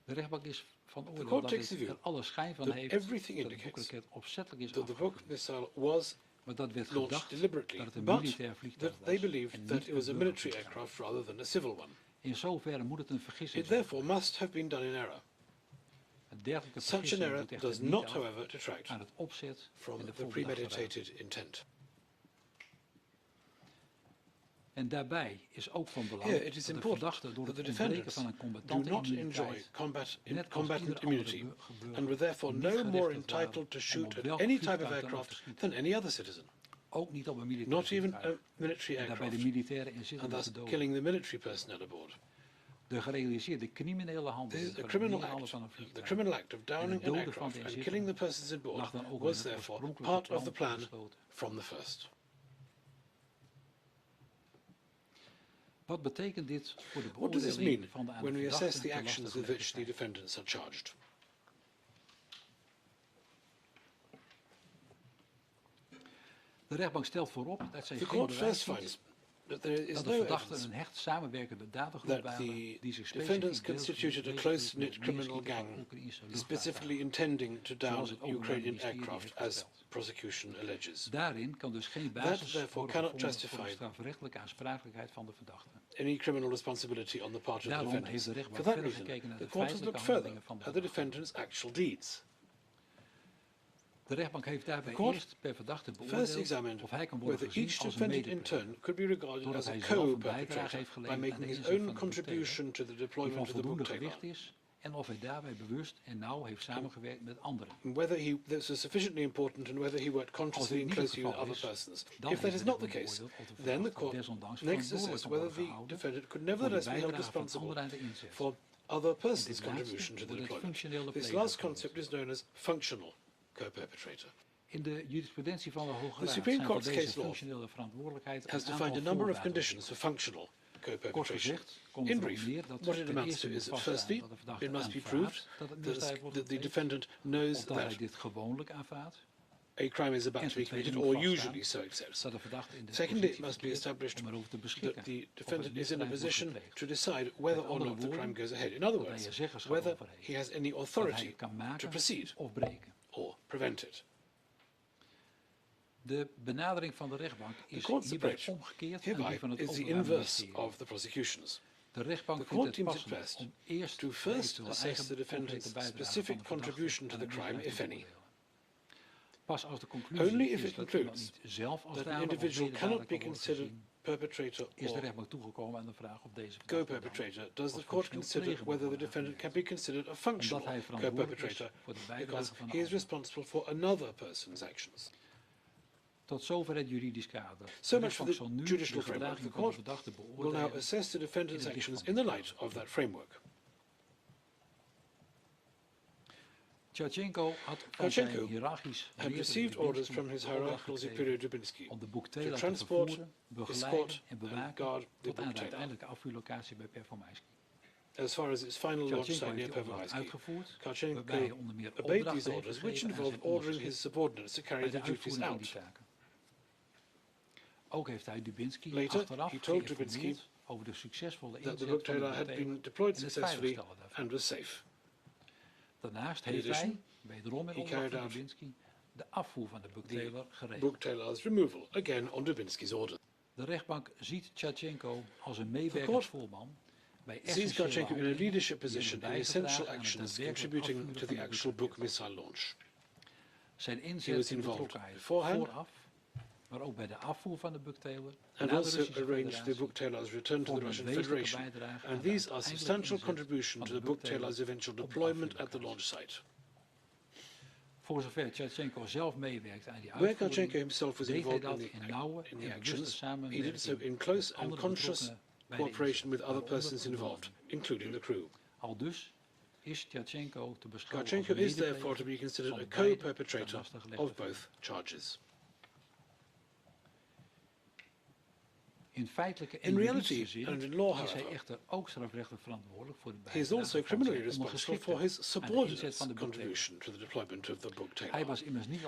The court takes the view that everything indicates that the Buk missile was launched deliberately, but that they believe that it was a military aircraft rather than a civil one. It therefore must have been done in error. Such an error does not, however, detract from the premeditated intent. Here it is important that the defendants do not enjoy combatant immunity and were therefore no more entitled to shoot at any type of aircraft than any other citizen, not even a military aircraft, and thus killing the military personnel aboard. This is a criminal act. The criminal act of downing an aircraft and killing the persons aboard was therefore part of the plan from the first. What does this mean when we assess the actions with which the defendants are charged? The court first finds that there is no evidence that the defendants constituted a close-knit criminal gang specifically intending to down Ukrainian aircraft, as prosecution alleges. That therefore cannot justify any criminal responsibility on the part of the defendants. For that reason, the court has looked further at the defendants' actual deeds. The court first examined whether each defendant in turn could be regarded as a co-perpetrator by making his own contribution to the deployment of the book tailor, whether this was sufficiently important and whether he worked consciously and closely with other persons. If that is not the case, then the court next assessed whether the defendant could nevertheless be held responsible for other persons' contribution to the deployment. This last concept is known as functional co-perpetrator. The Supreme Court's case law has defined a number of conditions for functional co-perpetration. In brief, what it amounts to is that firstly, it must be proved that the defendant knows that a crime is about to be committed, or usually so accepts. Secondly, it must be established that the defendant is in a position to decide whether or not the crime goes ahead. In other words, whether he has any authority to proceed or prevent it. The court's approach hereby is the inverse of the prosecution's. The court deems it best to first assess the defendant's specific contribution to the crime, if any. Only if it concludes that an individual cannot be considered perpetrator or co-perpetrator does the court consider whether the defendant can be considered a functional co-perpetrator because he is responsible for another person's actions. So much for the judicial framework. The court will now assess the defendant's actions in the light of that framework. Tkachenko had received orders from his hierarchical superior Dubinsky to transport, escort and guard the book tailor as far as its final launch site near Pervomaisky. Tkachenko obeyed these orders, which involved ordering his subordinates to carry the duties out. Later, he told Dubinsky that the book tailor had been deployed successfully and was safe. In addition, he carried out the book tailor's removal, again on Dubinsky's order. The court sees Tkachenko in a leadership position in essential actions contributing to the actual book missile launch. He was involved beforehand and also arranged the book tailor's return to the Russian Federation, and these are substantial contribution to the book tailor's eventual deployment at the launch site. Where Tkachenko himself was involved in the actions, he did so in close and conscious cooperation with other persons involved, including the crew. Tkachenko is therefore to be considered a co-perpetrator of both charges. In reality, and in law, however, he is also criminally responsible for his subordinates' contribution to the deployment of the book tailor.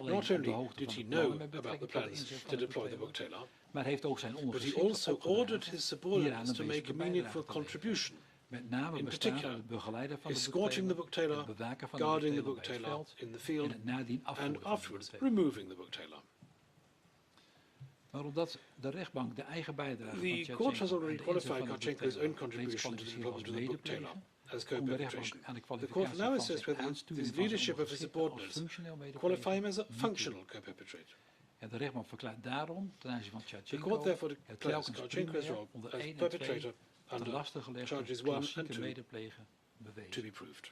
Not only did he know about the plans to deploy the book tailor, but he also ordered his subordinates to make a meaningful contribution, in particular, escorting the book tailor, guarding the book tailor in the field, and afterwards removing the book tailor. The court has already qualified Tkachenko's own contribution to the deployment of the book tailor as co-perpetration. The court now assesses whether his leadership of his subordinates qualify him as a functional co-perpetrator. The court therefore declares Tkachenko's role as perpetrator under charges 1 and 2 to be proved.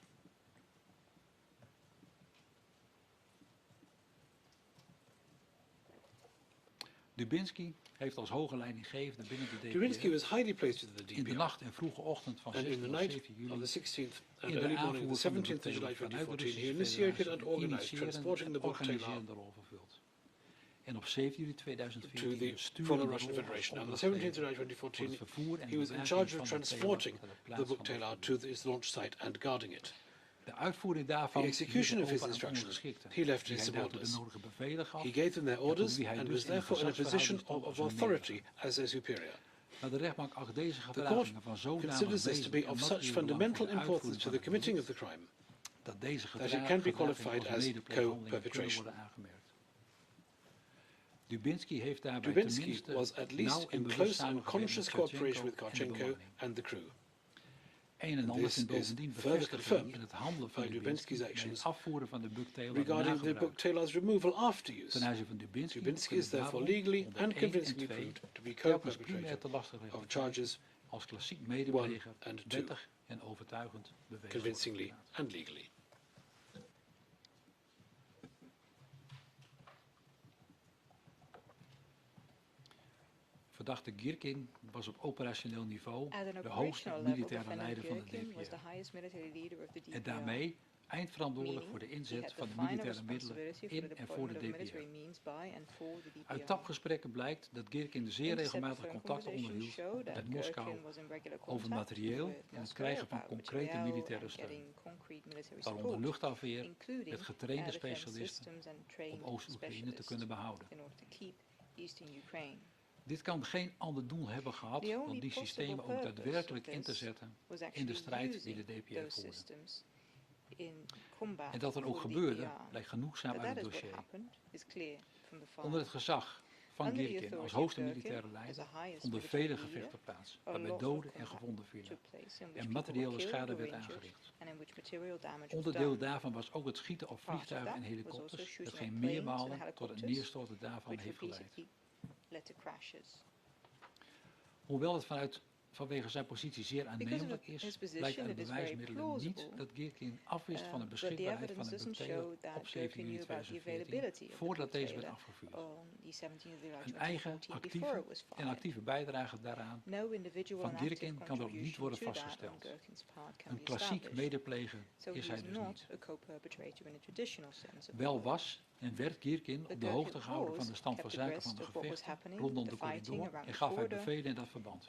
Dubinsky heeft als hoge leidinggevende binnen de DPR
Dubinsky was highly placed within the DPR,
in de nacht en vroege ochtend van 16
of
of 17 juli
on the 16th and early morning of the 17th of July 2014, he initiated and organized transporting the book tailor
en op 7 juli 2014
to the former Russian Federation. On the 17th of July 2014, he was in charge of transporting the book tailor to its launch site and guarding it. The execution of his instructions, he left his subordinates. He gave them their orders and was therefore in a position of authority as their superior.
Maar de rechtbank acht deze
The court
gedragingen van zodanig
considers this to be
wezenlijk
of
en
such
materieel belang
fundamental
voor de
importance
uitvoering
to
van
the
het
committing of
delict
the crime
dat deze
that it can be
gedragingen
qualified
als
as
medepleeghandelingen kunnen
co-perpetration.
worden aangemerkt. Dubinsky heeft daarbij
Dubinsky
tenminste
was at
nauw
least
en
in
bewust
close and
samengewerkt
conscious
met
cooperation with
Karchenko en de
Karchenko
bemanning.
and the crew.
Een en
And
ander
this
vindt
is
bovendien
further
bevestiging
confirmed
in het handelen
by
van
Dubinsky's
Dubinsky bij het
actions
afvoeren van de bugtailor
regarding
na
the
gebruik.
bugtailor's removal after
Ten
use.
aanzien van Dubinsky
Dubinsky
kunnen
is therefore
daarom
legally
onder
and
1 en
convincingly
2
proved to be
telkens primair
co-perpetrator
te lastig
of
liggen
charges
als klassiek
1
medepleger
and 2,
wettig en overtuigend bewezen
convincingly
wordt.
and legally.
Verdachte Girkin was op operationeel niveau de hoogste militaire leider van de DPR. En daarmee eindverantwoordelijk voor de inzet van de militaire middelen in en voor de DPR. Uit tapgesprekken blijkt dat Girkin zeer regelmatig contacten onderhield met Moskou over materieel en het krijgen van concrete militaire steun, waaronder luchtafweer met getrainde specialisten om Oost-Oekraïne te kunnen behouden. Dit kan geen ander doel hebben gehad dan die systemen ook daadwerkelijk in te zetten in de strijd die de DPR voerde. En dat er ook gebeurde, blijkt genoegzaam uit het dossier. Onder het gezag van Girkin als hoogste militaire leider vonden vele gevechten plaats, waarbij doden en gewonden vielen en materiële schade werd aangericht. Onderdeel daarvan was ook het schieten op vliegtuigen en helikopters, hetgeen meermalen tot het neerstorten daarvan heeft geleid. Hoewel het vanwege zijn positie zeer aannemelijk is, blijkt uit de bewijsmiddelen niet dat Girkin afwist van de beschikbaarheid van een bugtailor op 7 juni 2014, voordat deze werd afgevuurd. Een eigen actieve bijdrage daaraan van Girkin kan ook niet worden vastgesteld. Een klassiek medepleger is hij dus niet. Wel was en werd Girkin op de hoogte gehouden van de stand van zaken van de gevechten rondom de corridor en gaf hij bevelen in dat verband.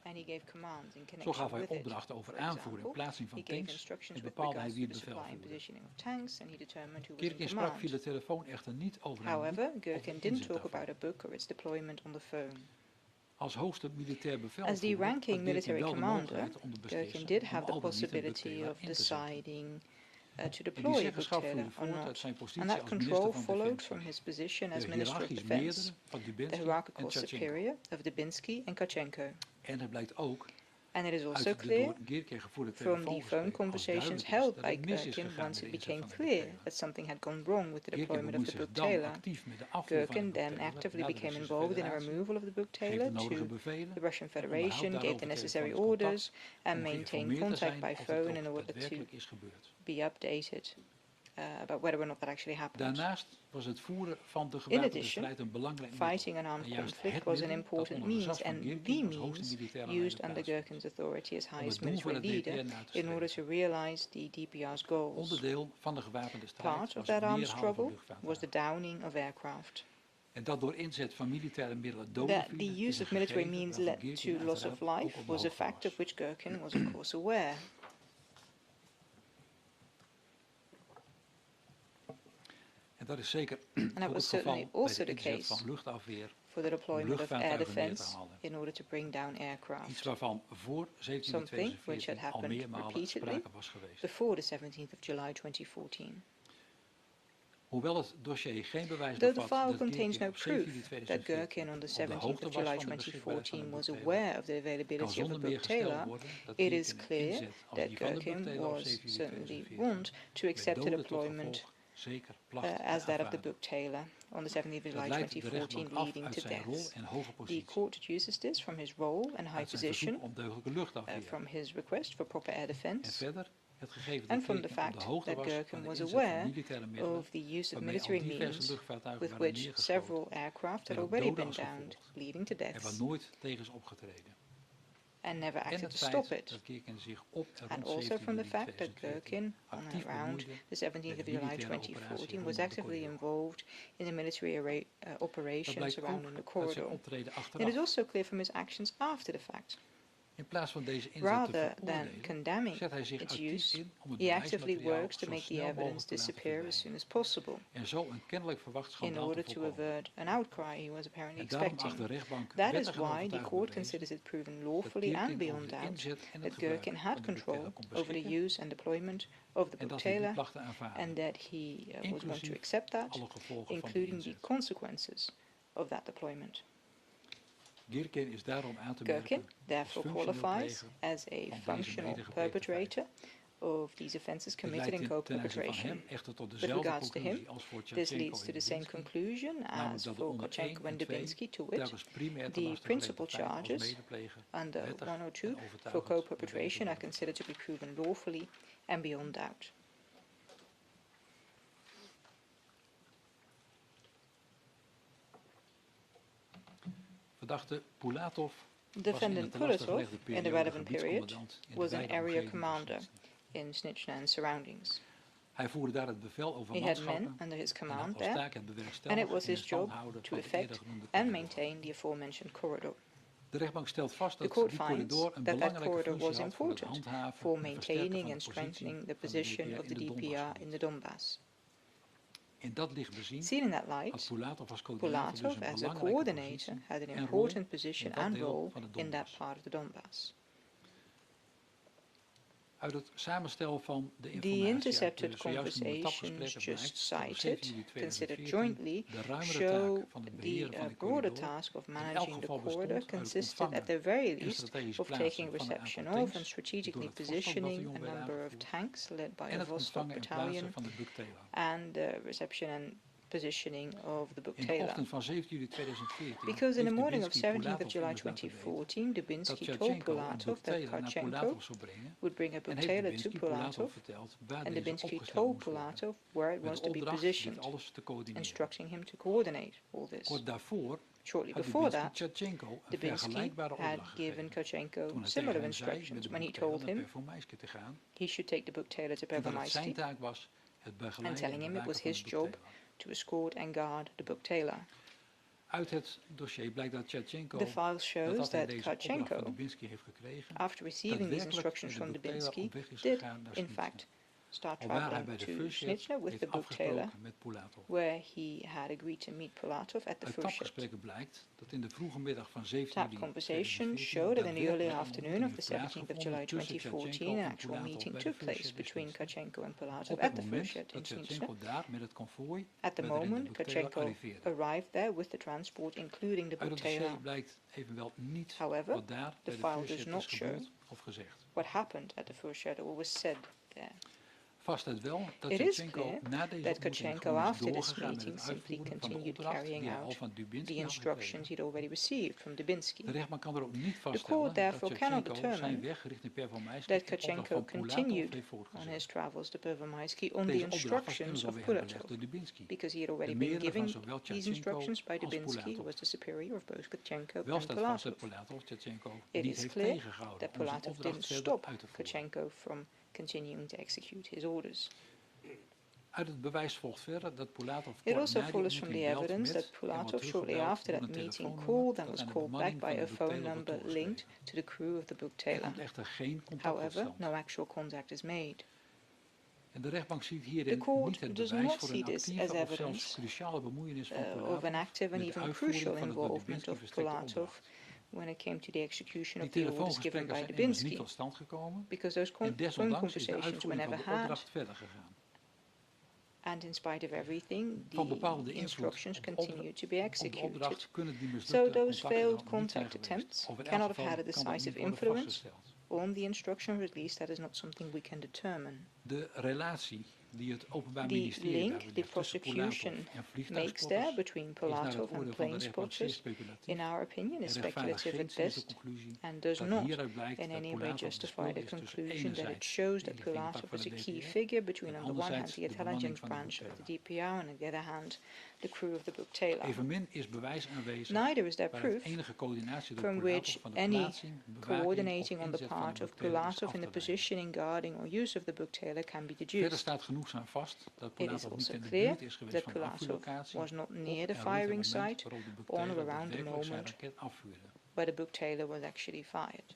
Zo gaf hij opdrachten over aanvoer en plaatsing van tanks en bepaalde hij wie het bevel voerde. Girkin sprak via de telefoon echter niet over een boek of een inzetdagboek. Als hoogste militair bevelvoerder
As the ranking military commander,
Girkin
did have the possibility of deciding to deploy a bugtailor or not, and that control followed from his position as Minister of Defense, the hierarchical superior of Dubinsky and Karchenko.
En het blijkt ook
And it is also clear from the phone conversations held by Girkin once it became clear that something had gone wrong with the deployment of the bugtailor. Girkin then actively became involved in a removal of the bugtailor to the Russian Federation, gave the necessary orders and maintained contact by phone in order to be updated about whether or not that actually happened.
Daarnaast was het voeren van de
In
gewapende
addition,
strijd een belangrijk
fighting an armed conflict was an important means and the means used under Girkin's authority as highest military leader in order to realize the DPR's goals.
Onderdeel van de gewapende strijd
Part of
was
that
het
armed
neerhalen van
struggle
luchtvaartuigen.
was the downing of aircraft.
En dat door inzet van militaire middelen doden
That
vielen,
the use of military means led to loss of life was a fact of which Girkin was of course aware.
En dat is zeker
And that
ook
was
het geval
certainly
bij
also
de
the
inzet
case
van luchtafweer
for the deployment of air
luchtvaartuigen neer te
defense
halen.
in order to bring down aircraft.
Iets waarvan voor 17
Something which had
2014 al
happened
meermalen
repeatedly
sprake was geweest.
before the 17th of July 2014.
Hoewel het dossier geen bewijs
Though the
bevat
file
dat
contains
Girkin
no
op 7 juli
proof that
2014
Girkin on the
op de
17th
hoogte
of
was
July
van de beschikbaarheid van
2014
de
was
bugtailor,
aware of the
kan
availability of a
zonder meer gesteld
bugtailor,
worden dat
it is
Girkin
clear
inzet als
that
die van de
Girkin
bugtailor op
was
7 juli
certainly
2014
want to
met
accept the
doden tot
deployment
gevolg zeker placht
as that of the
afvaardigd.
bugtailor on the 17th of
Dat
July
leidt de
2014,
rechtbank af
leading
uit
to
zijn rol
deaths.
en hoge
The
positie,
court deduces this from his role and high
uit zijn
position,
verzoek om deugdelijke luchtafweer
from his request for proper air
en
defense,
verder het gegeven
and
dat
from the
Girkin op de
fact
hoogte
that
was van
Girkin
de
was
inzet van
aware
militaire middelen
of the use of
waarmee al
military
diverse
means
luchtvaartuigen
with
waren
which
neergeschoten
several aircraft had
en ook
already
doden
been
als
downed,
gevolg
leading to
en waar
deaths,
nooit tegen is opgetreden.
and never
En
acted
het
to stop
feit
it.
dat Girkin zich op en
And
rond
also
17
from the
juli
fact that
2014
Girkin, on
actief
and around
bemoeide
the 17th
met
of
de
July
militaire operatie
2014 was
rondom de
actively
corridor.
involved in the military
Dat
operations
blijkt
surrounding the
ook uit zijn
corridor.
optreden
It
achteraf.
is also clear from his actions after the fact. Rather than condemning its use, he actively works to make the evidence disappear as soon as possible, in order to avert an outcry he was apparently expecting. That is why the court considers it proven lawfully and beyond doubt that Gherkin had control over the use and deployment of the book Taylor, and that he was going to accept that, including the consequences of that deployment. Gherkin therefore qualifies as a functional perpetrator of these offences committed in co-perpetration. With regards to him, this leads to the same conclusion as for Kochenko and Dubinsky, to wit, the principal charges under 102 for co-perpetration are considered to be proven lawfully and beyond doubt. Defendant Pulatov, in the relevant period, was an area commander in Snitchna and surroundings. He had men under his command there, and it was his job to effect and maintain the aforementioned corridor. The court finds that that corridor was important for maintaining and strengthening the position of the DPR in the Donbass. Seen in that light, Pulatov as a coordinator had an important position and role in that part of the Donbass. The intercepted conversations just cited, considered jointly, show the broader task of managing the corridor consisted at the very least of taking reception of and strategically positioning a number of tanks led by a Vostok battalion and reception and positioning of the book Taylor. Because in the morning of 17th of July 2014, Dubinsky told Pulatov that Kochenko would bring a book Taylor to Pulatov, and Dubinsky told Pulatov where it was to be positioned, instructing him to coordinate all this. Shortly before that, Dubinsky had given Kochenko similar instructions when he told him he should take the book Taylor to Pervomaisky, and telling him it was his job to escort and guard the book Taylor. The file shows that Kochenko, after receiving these instructions from Dubinsky, did, in fact, start traveling to Snitchna with the book Taylor, where he had agreed to meet Pulatov at the first shift. That conversation showed that in the early afternoon of the 17th of July 2014, an actual meeting took place between Kochenko and Pulatov at the first shift in Snitchna. At the moment, Kochenko arrived there with the transport, including the book Taylor. However, the file does not show what happened at the first shift or was said there. It is clear that Kochenko, after this meeting, simply continued carrying out the instructions he'd already received from Dubinsky. The court therefore cannot determine that Kochenko continued on his travels to Pervomaisky on the instructions of Pulatov, because he had already been given these instructions by Dubinsky, who was the superior of both Kochenko and Pulatov. It is clear that Pulatov didn't stop Kochenko from continuing to execute his orders. It also follows from the evidence that Pulatov, shortly after that meeting, called and was called back by a phone number linked to the crew of the book Taylor. However, no actual contact is made. The court does not see this as evidence of an active and even crucial involvement of Pulatov when it came to the execution of the orders given by Dubinsky, because those phone conversations were never had, and in spite of everything, the instructions continued to be executed. So those failed contact attempts cannot have had a decisive influence on the instruction, or at least that is not something we can determine. The link the prosecution makes there between Pulatov and plane spotters, in our opinion, is speculative at best, and does not in any way justify the conclusion that it shows that Pulatov was a key figure between, on the one hand, the intelligence branch of the DPR, and on the other hand, the crew of the book Taylor. Neither is there proof from which any coordinating on the part of Pulatov in the positioning, guarding or use of the book Taylor can be deduced. It is also clear that Pulatov was not near the firing site on or around the moment where the book Taylor was actually fired.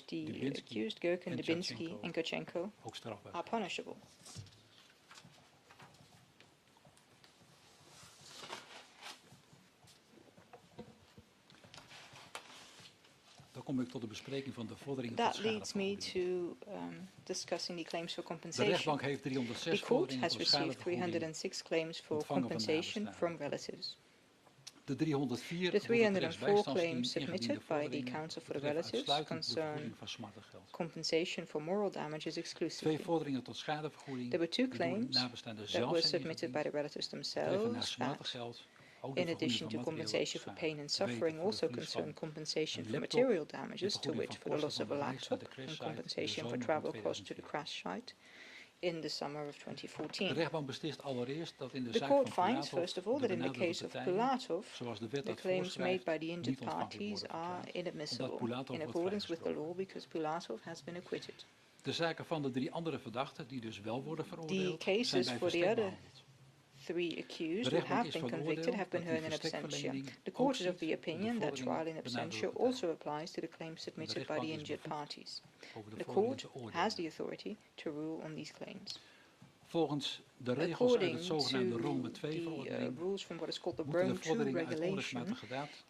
which the accused Gherkin, Dubinsky and Gochenko are punishable. That leads me to discussing the claims for compensation. The court has received 306 claims for compensation from relatives. The 304 claims submitted by the Council for the Relatives concern compensation for moral damages exclusively. There were 2 claims that were submitted by the relatives themselves that, in addition to compensation for pain and suffering, also concern compensation for material damages, to which for the loss of a laptop and compensation for travel costs to the crash site in the summer of 2014. The court finds, first of all, that in the case of Pulatov, the claims made by the injured parties are inadmissible in accordance with the law because Pulatov has been acquitted. The cases for the other 3 accused who have been convicted have been heard in absentia. The court is of the opinion that trial in absentia also applies to the claims submitted by the injured parties. The court has the authority to rule on these claims. According to the rules from what is called the Rome II regulation,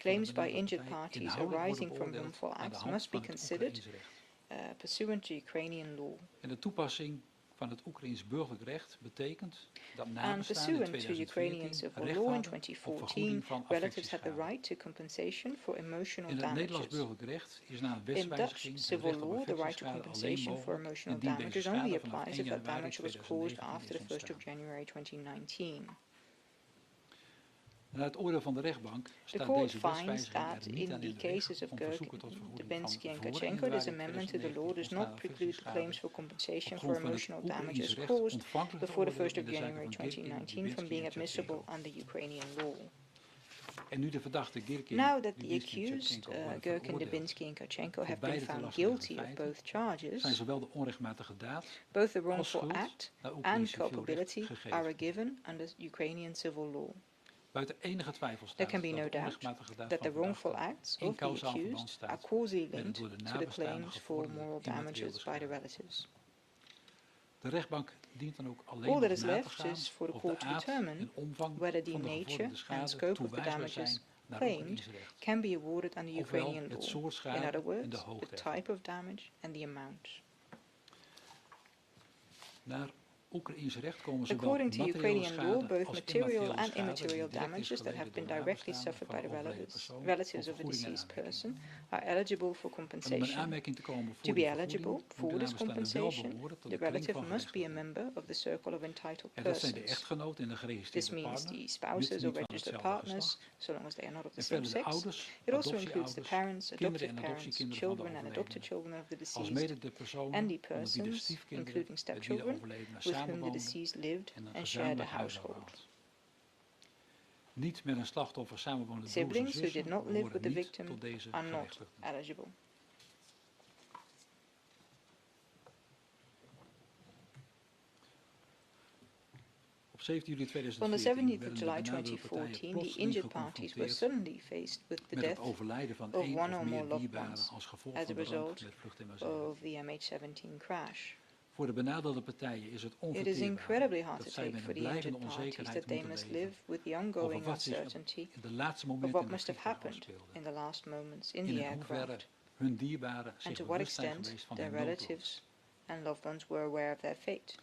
claims by injured parties arising from wrongful acts must be considered pursuant to Ukrainian law. And pursuant to Ukrainian civil law in 2014, relatives had the right to compensation for emotional damages. In Dutch civil law, the right to compensation for emotional damages only applies if that damage was caused after the 1st of January 2019. The court finds that in the cases of Dubinsky and Kachenko, this amendment to the law does not preclude the claims for compensation for emotional damages caused before the 1st of January 2019 from being admissible under Ukrainian law. Now that the accused, Girkin, Dubinsky and Kachenko, have been found guilty of both charges, both the wrongful act and culpability are a given under Ukrainian civil law. There can be no doubt that the wrongful acts of the accused are causally linked to the claims for moral damages by the relatives. All that is left is for the court to determine whether the nature and scope of the damages claimed can be awarded under Ukrainian law. In other words, the type of damage and the amount. According to Ukrainian law, both material and immaterial damages that have been directly suffered by the relatives of the deceased person are eligible for compensation. To be eligible for this compensation, the relative must be a member of the circle of entitled persons. This means the spouses or registered partners, so long as they are not of the same sex. It also includes the parents, adoptive parents, children and adopted children of the deceased, and the persons, including stepchildren, with whom the deceased lived and shared a household. Siblings who did not live with the victim are not eligible. On the 17th of July 2014, the injured parties were suddenly faced with the death of one or more loved ones as a result of the MH17 crash. It is incredibly hard to take for the injured parties that they must live with the ongoing uncertainty of what must have happened in the last moments in the aircraft, and to what extent their relatives and loved ones were aware of their fate.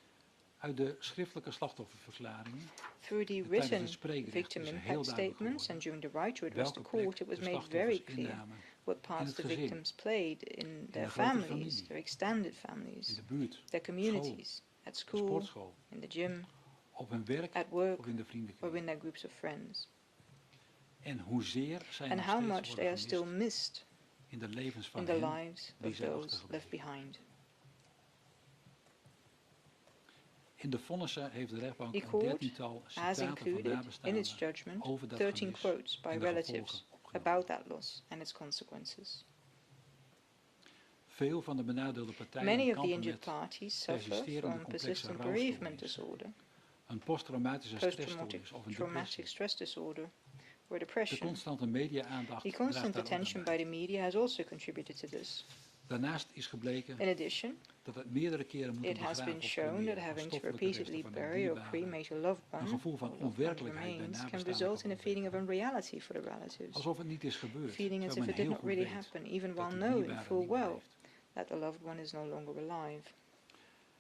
Through the written victim impact statements and during the right to address the court, it was made very clear what parts the victims played in their families, their extended families, their communities, at school, in the gym, at work, or in their groups of friends, and how much they are still missed in the lives of those left behind. The court has included in its judgment 13 quotes by relatives about that loss and its consequences. Many of the injured parties suffer from persistent bereavement disorder, post-traumatic stress disorder, or depression. The constant attention by the media has also contributed to this. In addition, it has been shown that having to repeatedly bury or cremate a loved one remains can result in a feeling of unreality for the relatives, feeling as if it did not really happen, even while knowing full well that the loved one is no longer alive.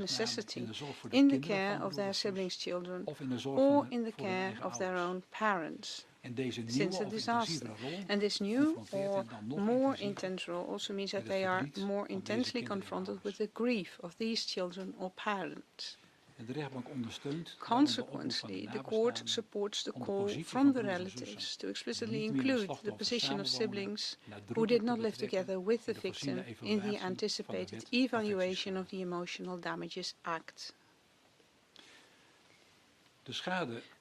necessity in the care of their siblings' children or in the care of their own parents since a disaster. And this new or more intense role also means that they are more intensely confronted with the grief of these children or parents. Consequently, the court supports the call from the relatives to explicitly include the position of siblings who did not live together with the victim in the anticipated evaluation of the Emotional Damages Act.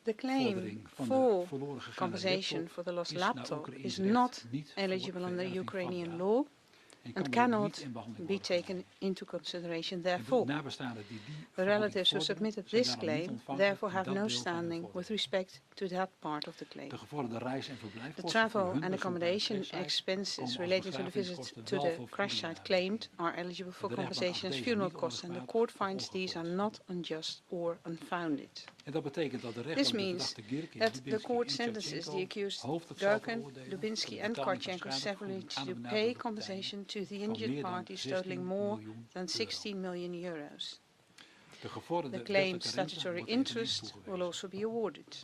The claim for compensation for the lost laptop is not eligible under Ukrainian law, and cannot be taken into consideration therefore. The relatives who submitted this claim therefore have no standing with respect to that part of the claim. The travel and accommodation expenses related to the visit to the crash site claimed are eligible for compensation as funeral costs, and the court finds these are not unjust or unfounded. This means that the court sentences the accused Gherkin, Dubinsky and Karchenko severally to pay compensation to the injured parties totaling more than 16 million euros. The claimed statutory interest will also be awarded.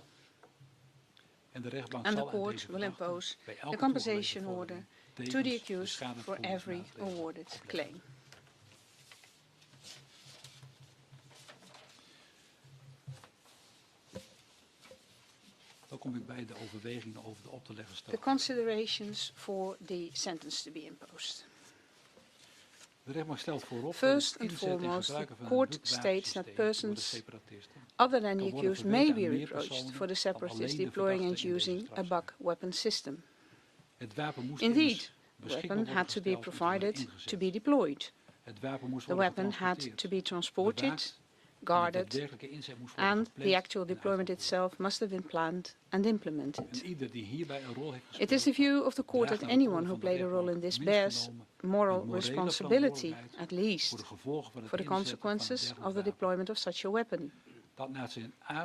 And the court will impose the compensation order to the accused for every awarded claim.
Dan kom ik bij de overwegingen over de op te leggen straf.
The considerations for the sentence to be imposed.
De rechtbank stelt voorop
First and foremost, the court states that persons other than the accused may be reproached for the separatists deploying and using a bug weapon system. Indeed, the weapon had to be provided to be deployed. The weapon had to be transported, guarded, and the actual deployment itself must have been planned and implemented. It is the view of the court that anyone who played a role in this bears moral responsibility, at least, for the consequences of the deployment of such a weapon.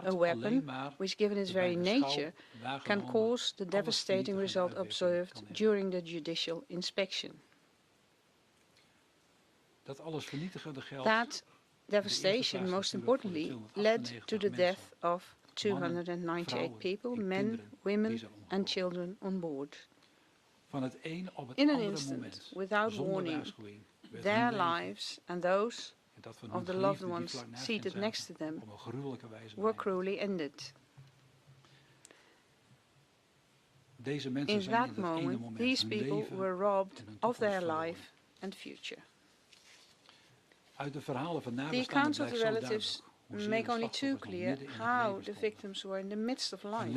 A weapon which, given its very nature, can cause the devastating result observed during the judicial inspection. That devastation, most importantly, led to the death of 298 people, men, women and children on board. In an instant, without warning, their lives and those of the loved ones seated next to them were cruelly ended. In that moment, these people were robbed of their life and future. The accounts of the relatives make only too clear how the victims were in the midst of life.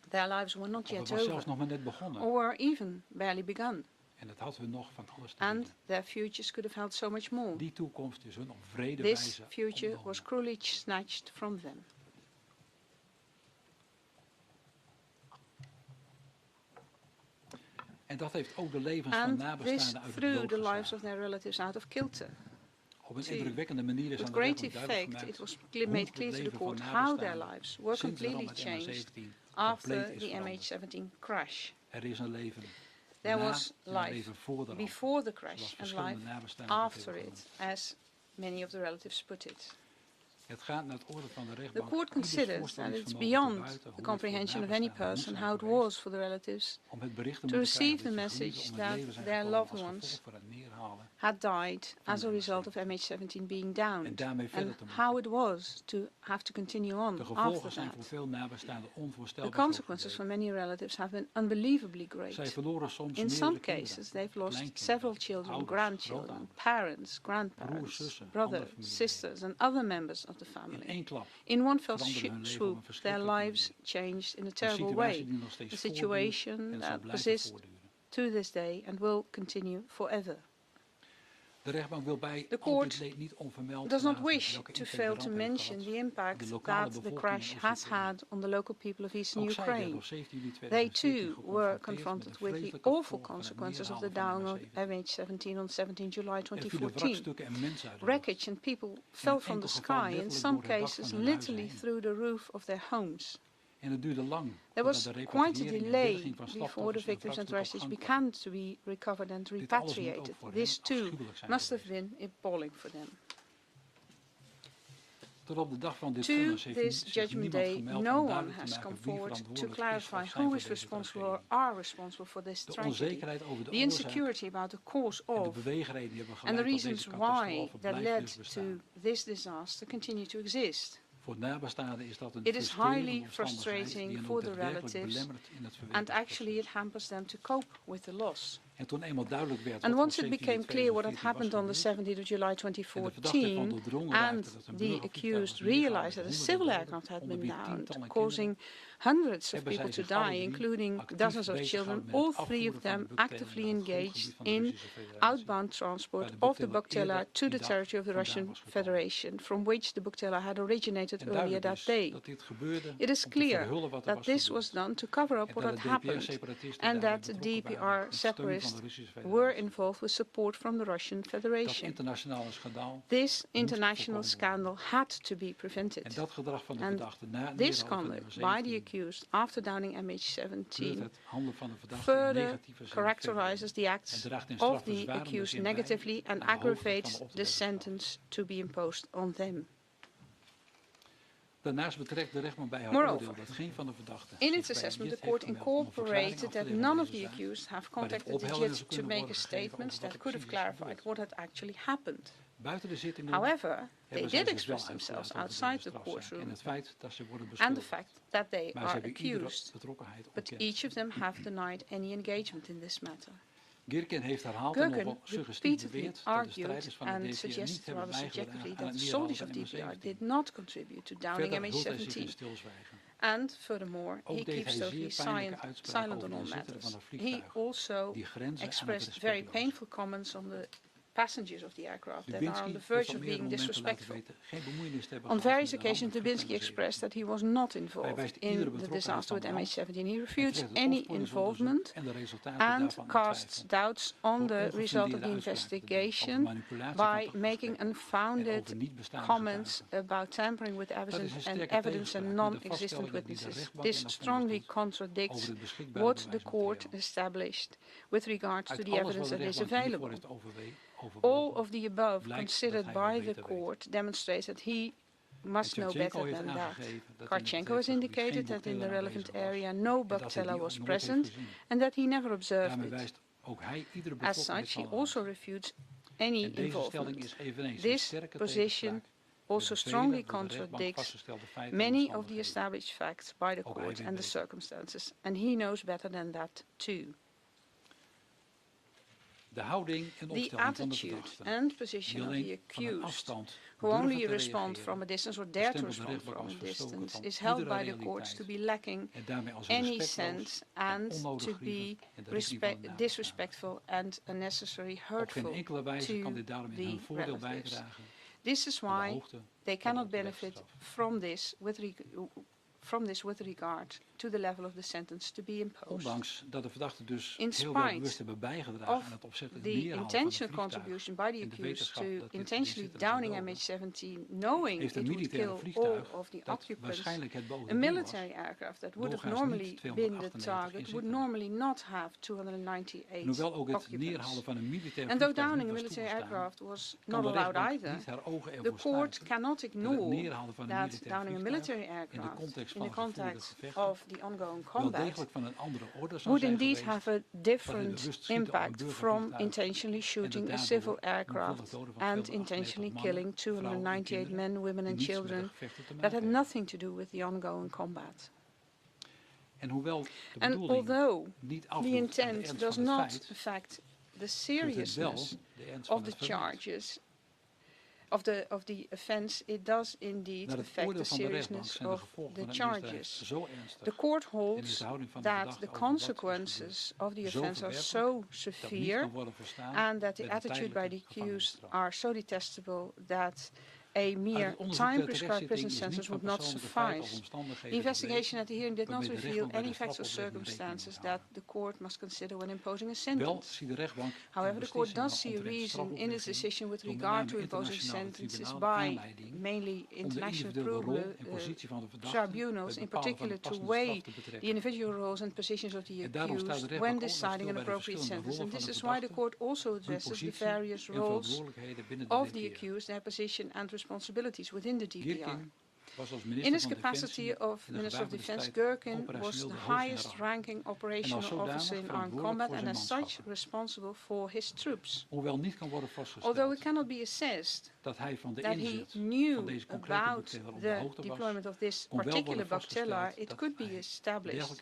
Their lives were not yet over, or were even barely begun. And their futures could have held so much more. This future was cruelly snatched from them.
En dat heeft ook de levens van nabestaanden uit het lood
lives of their relatives out of kilter.
Op een indrukwekkende manier is
With great effect, it was made clear to the court how their lives were completely changed after the MH17 crash.
Er is een leven.
There was life before the crash and life after it, as many of the relatives put it. The court considers that it's beyond the comprehension of any person how it was for the relatives to receive the message that their loved ones had died as a result of MH17 being downed, and how it was to have to continue on after that. The consequences for many relatives have been unbelievably great. In some cases, they've lost several children, grandchildren, parents, grandparents, brothers, sisters, and other members of the family. In one fell swoop, their lives changed in a terrible way, a situation that persists to this day and will continue forever. The court does not wish to fail to mention the impact that the crash has had on the local people of eastern Ukraine. They too were confronted with the awful consequences of the downing of MH17 on 17 July 2014. Wreckage and people fell from the sky, in some cases literally through the roof of their homes. There was quite a delay before the victims and tragedies began to be recovered and repatriated. This too must have been appalling for them. To this judgment day, no one has come forward to clarify who is responsible or are responsible for this tragedy. The insecurity about the cause of and the reasons why that led to this disaster continue to exist. It is highly frustrating for the relatives, and actually it hampers them to cope with the loss. And once it became clear what had happened on the 17th of July 2014, and the accused realized that a civil aircraft had been downed, causing hundreds of people to die, including dozens of children, all three of them actively engaged in outbound transport of the Buktela to the territory of the Russian Federation, from which the Buktela had originated earlier that day. It is clear that this was done to cover up what had happened, and that the DPR separatists were involved with support from the Russian Federation. This international scandal had to be prevented, and this conduct by the accused after downing MH17 further characterizes the acts of the accused negatively and aggravates the sentence to be imposed on them. Moreover, in its assessment, the court incorporated that none of the accused have contacted the JIT to make a statement that could have clarified what had actually happened. However, they did express themselves outside the courtroom and the fact that they are accused, but each of them have denied any engagement in this matter. Gherkin repeatedly argued and suggested rather subjectively that the soldiers of DPR did not contribute to downing MH17. And furthermore, he keeps totally silent on all matters. He also expressed very painful comments on the passengers of the aircraft that are on the verge of being disrespectful. On various occasions, Dubinsky expressed that he was not involved in the disaster with MH17. He refutes any involvement and casts doubts on the result of the investigation by making unfounded comments about tampering with evidence and non-existent witnesses. This strongly contradicts what the court established with regard to the evidence that is available. All of the above considered by the court demonstrates that he must know better than that. Karchenko has indicated that in the relevant area no Buktela was present and that he never observed it. As such, he also refutes any involvement. This position also strongly contradicts many of the established facts by the court and the circumstances, and he knows better than that too. The attitude and position of the accused, who only respond from a distance or dare to respond from a distance, is held by the courts to be lacking any sense and to be disrespectful and unnecessarily hurtful to the relatives. This is why they cannot benefit from this with regard to the level of the sentence to be imposed. In spite of the intentional contribution by the accused to intentionally downing MH17, knowing it would kill all of the occupants, a military aircraft that would have normally been the target would normally not have 298 occupants. And though downing a military aircraft was not allowed either, the court cannot ignore that downing a military aircraft in the context of the ongoing combat would indeed have a different impact from intentionally shooting a civil aircraft and intentionally killing 298 men, women and children that had nothing to do with the ongoing combat. And although the intent does not affect the seriousness of the charges, of the offence, it does indeed affect the seriousness of the charges. The court holds that the consequences of the offence are so severe and that the attitude by the accused are so detestable that a mere time-prescribed prison sentence would not suffice. The investigation at the hearing did not reveal any facts or circumstances that the court must consider when imposing a sentence. However, the court does see a reason in its decision with regard to imposing sentences by mainly international tribunals, in particular to weigh the individual roles and positions of the accused when deciding an appropriate sentence. And this is why the court also addresses the various roles of the accused, their position and responsibilities within the DPR. In his capacity of Minister of Defense, Gherkin was the highest ranking operational officer in armed combat and as such responsible for his troops. Although it cannot be assessed that he knew about the deployment of this particular Bactella, it could be established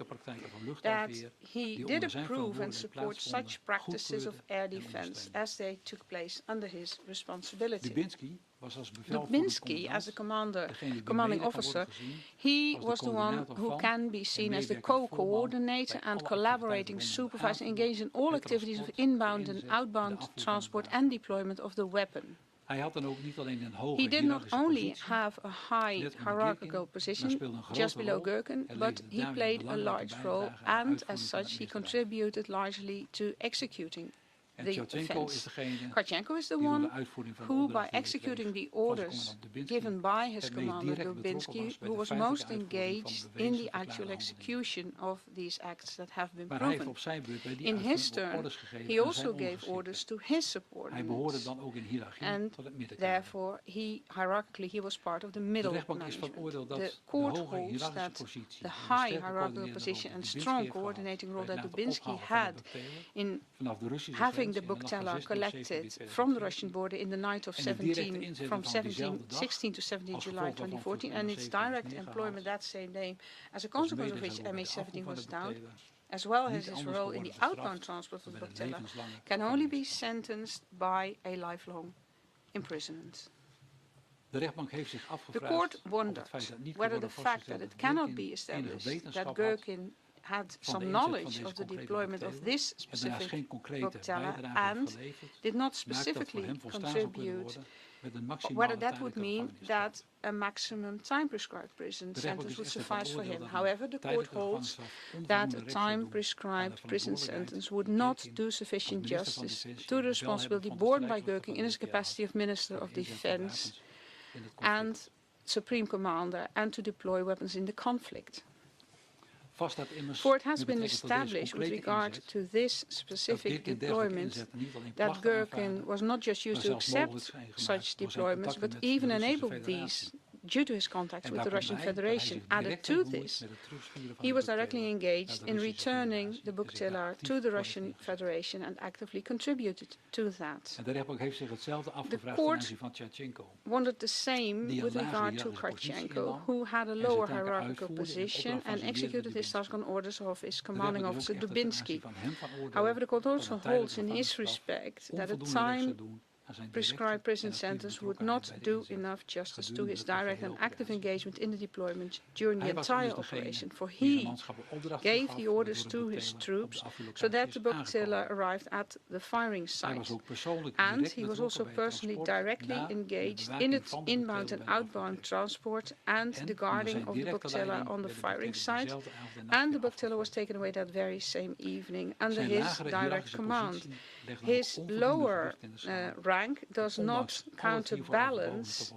that he did approve and support such practices of air defense as they took place under his responsibility. Dubinsky, as the commanding officer, he was the one who can be seen as the co-coordinator and collaborating, supervising, engaged in all activities of inbound and outbound transport and deployment of the weapon. He did not only have a high hierarchical position just below Gherkin, but he played a large role and as such he contributed largely to executing the offense. Karchenko is the one who, by executing the orders given by his commander Dubinsky, who was most engaged in the actual execution of these acts that have been proven. In his turn, he also gave orders to his subordinates, and therefore, hierarchically, he was part of the middle management. The court holds that the high hierarchical position and strong coordinating role that Dubinsky had in having the Bactella collected from the Russian border in the night of 16 to 17 July 2014 and its direct employment that same day, as a consequence of which MH17 was downed, as well as his role in the outbound transport of Bactella, can only be sentenced by a lifelong imprisonment. The court wondered whether the fact that it cannot be established that Gherkin had some knowledge of the deployment of this specific Bactella and did not specifically contribute, whether that would mean that a maximum time prescribed prison sentence would suffice for him. However, the court holds that a time prescribed prison sentence would not do sufficient justice to the responsibility borne by Gherkin in his capacity of Minister of Defense and Supreme Commander and to deploy weapons in the conflict. For it has been established with regard to this specific deployment that Gherkin was not just used to accept such deployments, but even enabled these due to his contacts with the Russian Federation. Added to this, he was directly engaged in returning the Bactella to the Russian Federation and actively contributed to that. The court wondered the same with regard to Karchenko, who had a lower hierarchical position and executed his task on orders of his commanding officer Dubinsky. However, the court also holds in his respect that a time prescribed prison sentence would not do enough justice to his direct and active engagement in the deployment during the entire operation, for he gave the orders to his troops so that the Bactella arrived at the firing site. And he was also personally directly engaged in its inbound and outbound transport and the guarding of the Bactella on the firing site, and the Bactella was taken away that very same evening under his direct command. His lower rank does not counterbalance,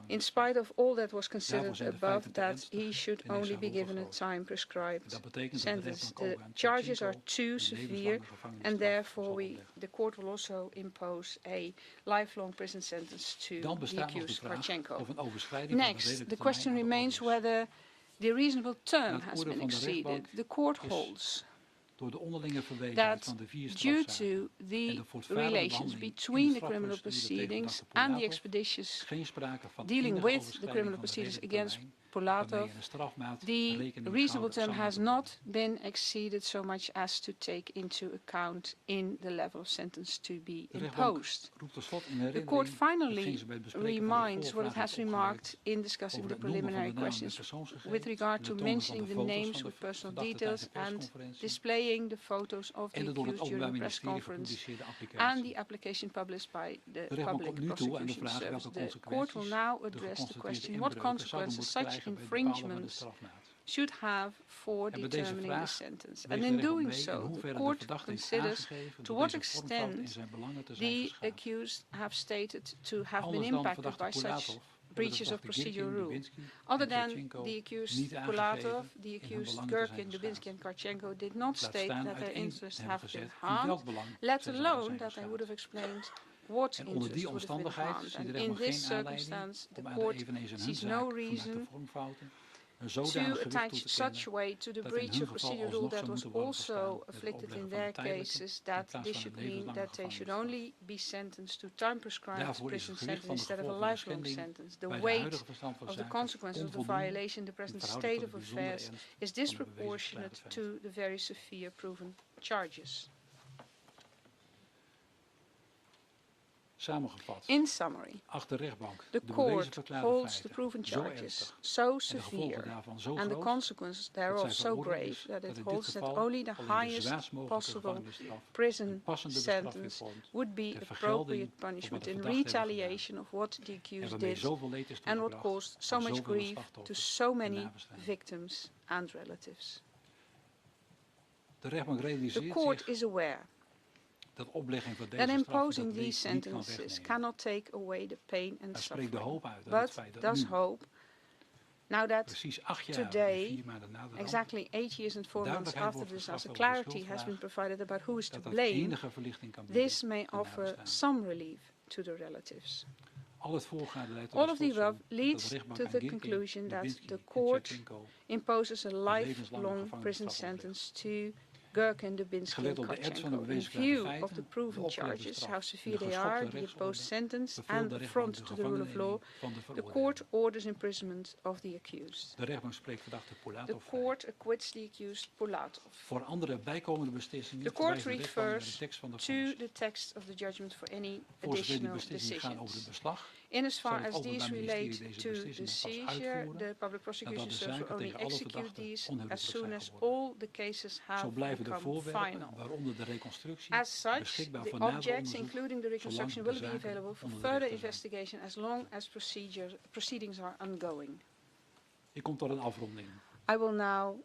in spite of all that was considered above, that he should only be given a time prescribed sentence. The charges are too severe, and therefore the court will also impose a lifelong prison sentence to the accused Karchenko. Next, the question remains whether the reasonable term has been exceeded. The court holds that due to the relations between the criminal proceedings and the expeditious dealing with the criminal proceedings against Pulatov, the reasonable term has not been exceeded so much as to take into account in the level of sentence to be imposed. The court finally reminds what it has remarked in discussing the preliminary questions with regard to mentioning the names with personal details and displaying the photos of the accused during the press conference and the application published by the Public Prosecution Service. The court will now address the question what consequences such infringements should have for determining the sentence. And in doing so, the court considers to what extent the accused have stated to have been impacted by such breaches of procedural rule. Other than the accused Pulatov, the accused Gherkin, Dubinsky and Karchenko did not state that their interests have been harmed, let alone that they would have explained what
En onder die
interest would have been
omstandigheid
harmed.
ziet de
And in
rechtbank
this
geen aanleiding
circumstance, the
om aan de
court
eveneens in hun
sees no
zaak gemaakte
reason
vormfouten een
to
zodanig gewicht toe
attach
te
such
kennen
way to the
dat in
breach
hun
of
geval
procedure rule
alsnog
that
zou
was
moeten worden
also
verstaan met het
afflicted
opleggen
in
van
their
een tijdelijke
cases,
in
that
plaats
this
van
should
een
mean
levenslange
that they should
gevangenisstraf.
only be sentenced to time-prescribed
Daarvoor is
prison
het gewicht
sentence
van de
instead of a
gevolgen van de
lifelong
schending
sentence. The
bij de
weight
huidige verstand van
of the
zaken
consequences of the
onvoldoende
violation in the present
in
state
verhouding
of
tot de bijzondere
affairs
ernst
is
van de bewezen
disproportionate
schrijnfeit.
to the very severe proven charges.
Samengevat,
In summary,
acht de rechtbank
the
de bewezen
court
verklaarde
holds the
feiten
proven
zo
charges
ernstig
so
en de gevolgen
severe
daarvan zo
and the
groot
consequences
dat
thereof
zij
so
veroordeeld
grave
is
that
dat
it
in dit
holds that
geval
only the
alleen de
highest
zwaarst mogelijke
possible
gevangenisstraf
prison
een passende bestraffing
sentence
vormt
would be
ter
appropriate
vergelding voor wat
punishment
de
in
verdachten hebben gedaan
retaliation of what the
en
accused
waarmee
did
zoveel leed is
and what
toegebracht
caused so
aan
much
zoveel
grief to
slachtoffers
so
en
many
nabestaanden.
victims and relatives.
De rechtbank
The
realiseert
court
zich
is aware
dat oplegging van
that
deze straffen
imposing
dat
these
leed niet kan
sentences
wegnemen.
cannot take away the pain and
Hij spreekt de
suffering,
hoop uit dat het
but
feit dat
does
nu,
hope now that
precies 8 jaar en
today,
4 maanden na de ramp,
exactly 8 years and 4 months
duidelijkheid
after
wordt
the disaster,
geschapen over de
clarity has been
schuldvraag,
provided about who is to
dat dat
blame.
enige verlichting kan bieden
This may
aan
offer
nabestaanden.
some relief to the relatives.
Al het voorgaande leidt tot
All
de
of the above
slotsom dat
leads
de rechtbank
to
aan
the
Girkin,
conclusion that
Dubinsky
the
en
court
Shevchenko
imposes a
levenslange
lifelong prison
gevangenisstraf oplegt.
sentence to Gherkin, Dubinsky
Gelet
and
op de ernst van de
Kotchenko. In
bewezen
view
feiten,
of the
de
proven
opgelegde
charges,
straf
how
en
severe
de
they are,
geschokte
the
rechtsorde,
opposed sentence
beveelt
and
de
the
rechtbank
affront
de
to the rule of law,
gevangenneming van de
the
veroordeelde.
court orders imprisonment of the accused.
De rechtbank spreekt verdachte
The
Pulatov vrij.
court acquits the accused Pulatov.
Voor andere bijkomende beslissingen
The court
verwijst de rechtbank naar de
refers
tekst van de
to
vonnis.
the text of the judgment for any
Voor zover die
additional
beslissingen gaan over het
decisions.
beslag,
In as
zal
far
het
as
Openbaar
these
Ministerie
relate
deze
to the
beslissingen pas
seizure,
uitvoeren
the public prosecution
nadat de
serves will
zaken
only
tegen alle
execute
verdachten
these as
onherroepelijk
soon
zijn
as
geworden.
all the cases
Zo
have
blijven de
become
voorwerpen,
final.
waaronder de reconstructie,
As such,
beschikbaar
the
voor nader
objects,
onderzoek,
including the reconstruction,
zolang
will
de
be
zaken
available for
onder de
further
rechter zijn.
investigation as long as proceedings are ongoing.
Ik kom tot een afronding.
I will now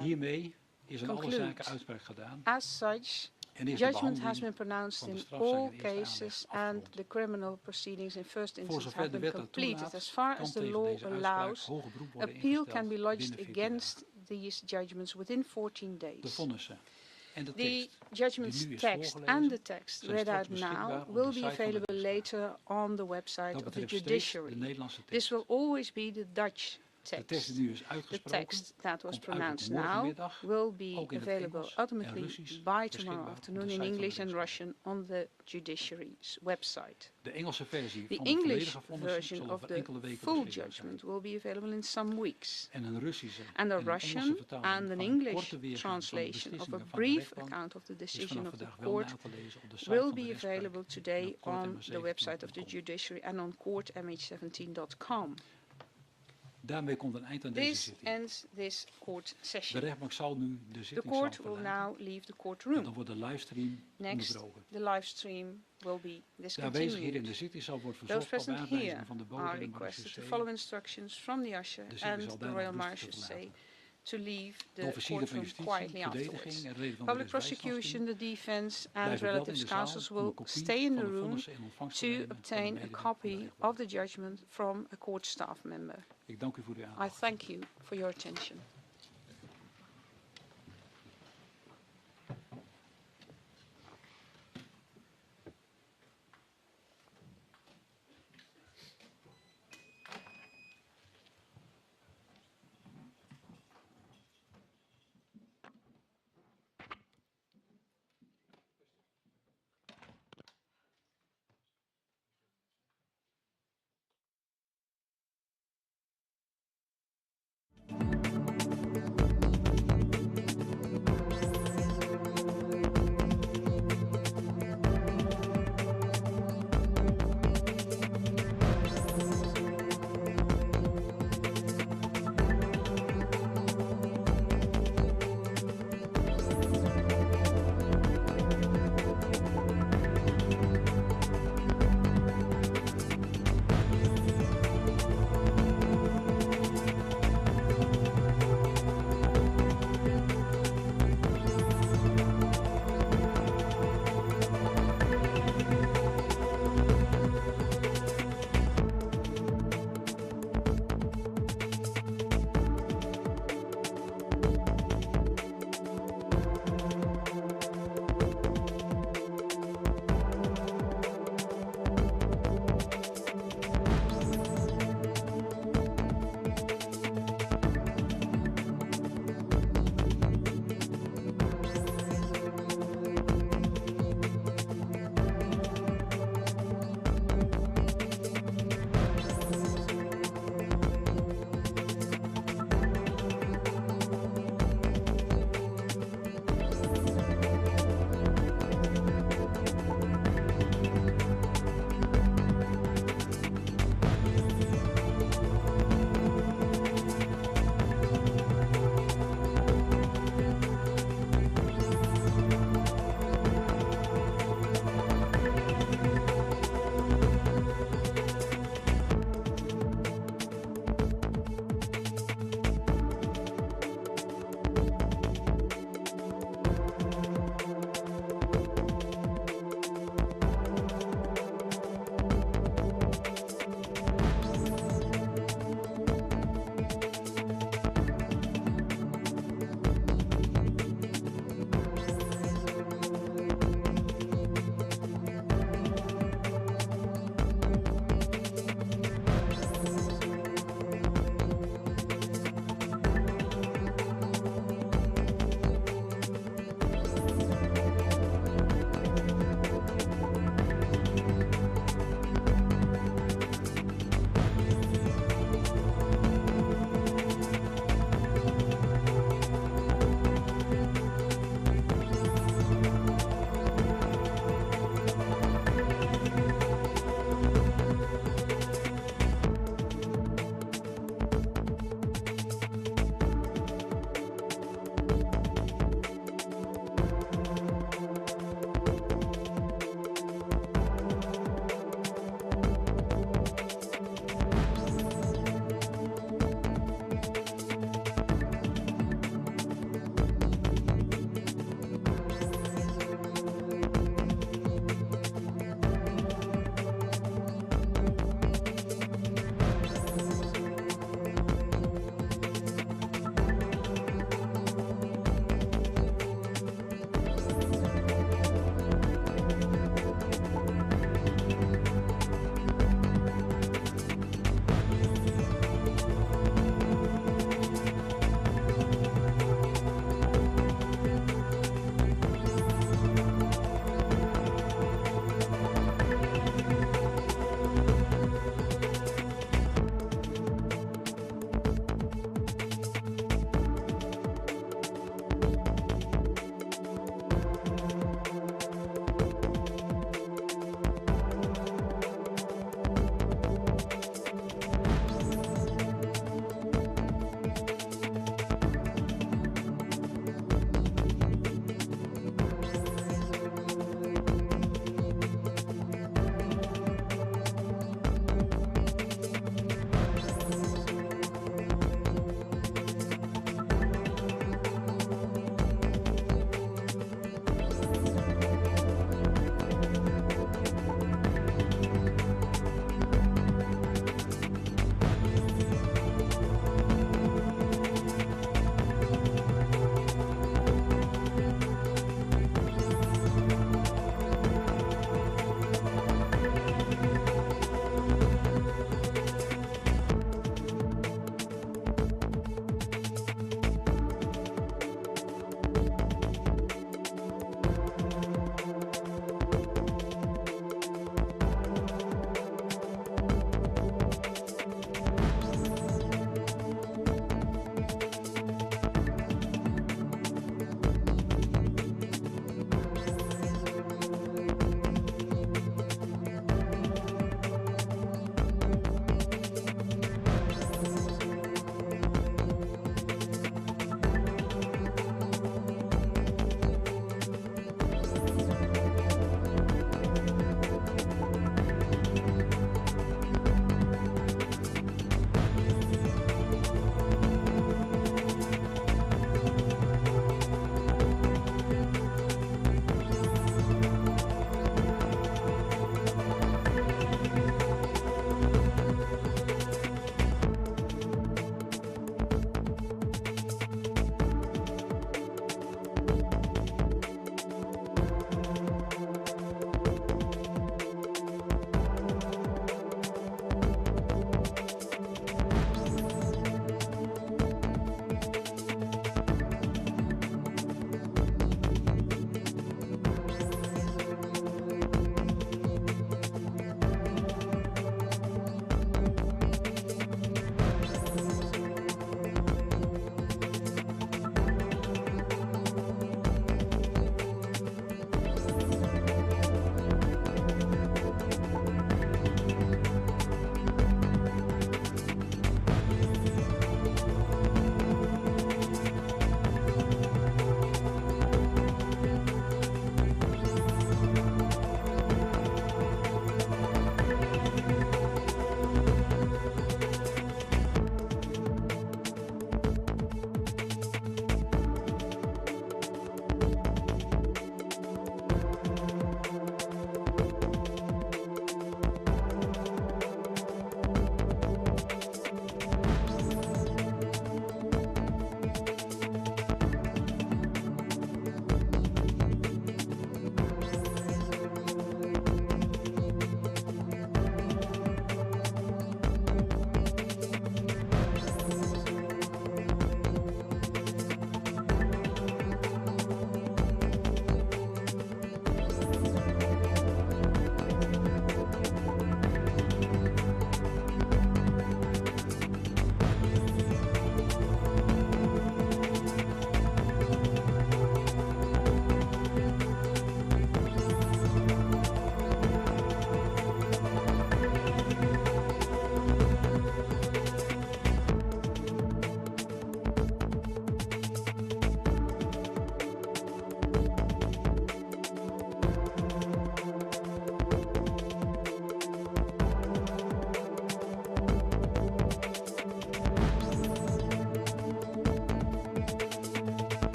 Hiermee is in alle
conclude.
zaken uitspraak gedaan
As such,
en is de
judgment
behandeling
has been pronounced
van de
in
strafzaak
all
in eerste aanleg
cases
afgerond.
and the criminal proceedings in first
Voor
instance
zover
have
de
been
wet dat
completed.
toelaat,
As far
kan
as the
tegen
law
deze uitspraak
allows,
hoger beroep worden
appeal can be
ingesteld
lodged
binnen 14
against these judgments within 14
De
days.
vonnissen en de
The
tekst
judgment's
die nu is
text
voorgelezen,
and the text
zijn
read out
straks
now
beschikbaar op
will
de
be
site van de
available
rechtspraak.
later on the website
Dat
of the
betreft steeds de
judiciary.
Nederlandse tekst.
This will always be the Dutch
De tekst
text.
die nu is
The
uitgesproken
text that was
komt uit
pronounced
op
now
morgenmiddag,
will be
ook in het
available
Engels
ultimately
en Russisch,
by tomorrow
beschikbaar op
afternoon
de
in
site van de
English and
rechtspraak.
Russian on the judiciary's website.
De Engelse versie
The
van de
English
volledige vonnissen
version
zal
of
over
the
enkele weken
full
beschikbaar zijn.
judgment will be available in some weeks.
En een Russische
And
en
a
een Engelse
Russian
vertaling
and an
van een
English
korte weergave van de
translation of a
beslissingen van de
brief
rechtbank
account of the
is
decision
vanaf
of the
vandaag wel
court
na te lezen op de site
will
van de
be
rechtspraak
available
en
today
op
on the website of the
courtmh17.com.
judiciary and on courtmh17.com.
Daarmee komt een eind aan deze
This
zitting.
ends this court
De
session.
rechtbank zal nu de
The
zittingzaal
court will
verlaten
now leave the
en
courtroom.
dan wordt de livestream
Next,
onderbroken.
the live stream will be
De aanwezigen hier in de
discontinued.
zittingzaal wordt
Those
verzocht op
present
aanwijzing
here
van de
are
boven en
requested to
marechaussee
follow instructions from the usher
de zitting
and
zal
the
daarna
Royal
rustig
Marechaussee
verlaten.
to leave
De
the
officieren van
courtroom
justitie,
quietly afterwards.
verdediging en reden van de
Public prosecution, the defense and
blijven wel in
relatives
de zaal
counsels
om een
will
kopie
stay in
van
the
de
room
vonnissen in ontvangst te
to
nemen van de
obtain a
medewerker van de
copy
rechtbank.
of the judgment from a court staff member.
Ik dank u voor uw
I
aandacht.
thank you for your attention.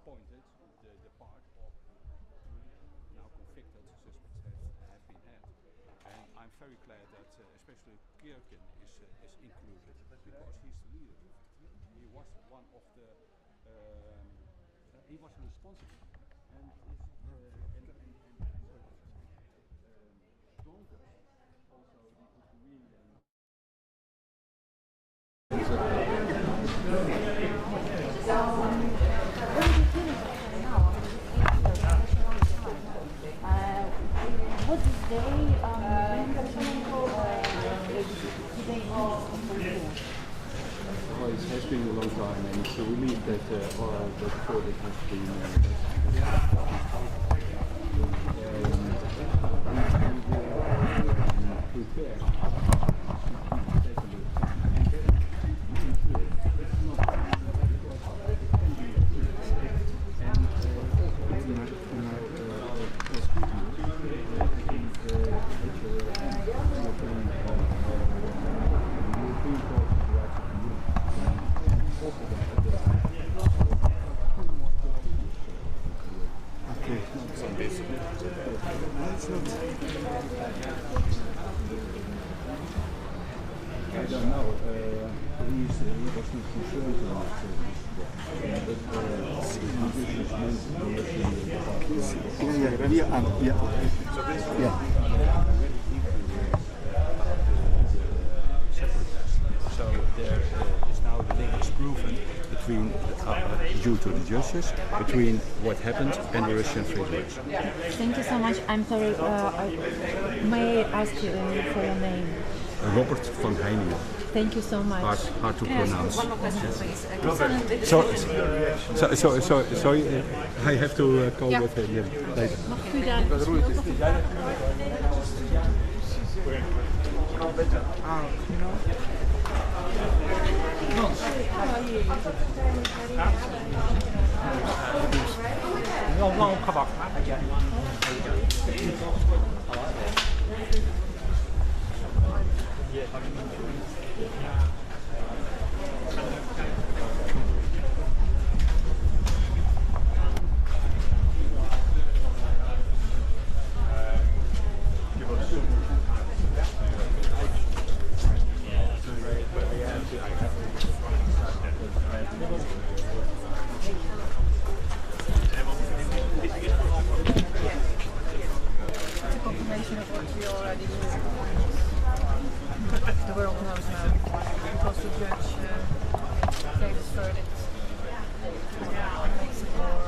appointed, the part of now convicted suspects have been had. And I'm very glad that especially Kirkin is included because he's the leader. He was one of the he was responsible and is Donker also the Ukrainian.
What is they
Well, it has been a long time, and it's a relief that that verdict has been prepared. I don't know. He was not concerned about So there is now the link is proven between, due to the justice, between what happened and the Russian Federation.
Thank you so much. I'm sorry. May I ask you for your name?
Robert van Heiningen.
Thank you so much.
Hard to pronounce.
One more question, please.
Sorry, I have to call with him later.
Mag ik u daar
Wel lang opgewacht.
Confirmation of what we already knew. The world knows now because the judge gave his verdict. Makes it more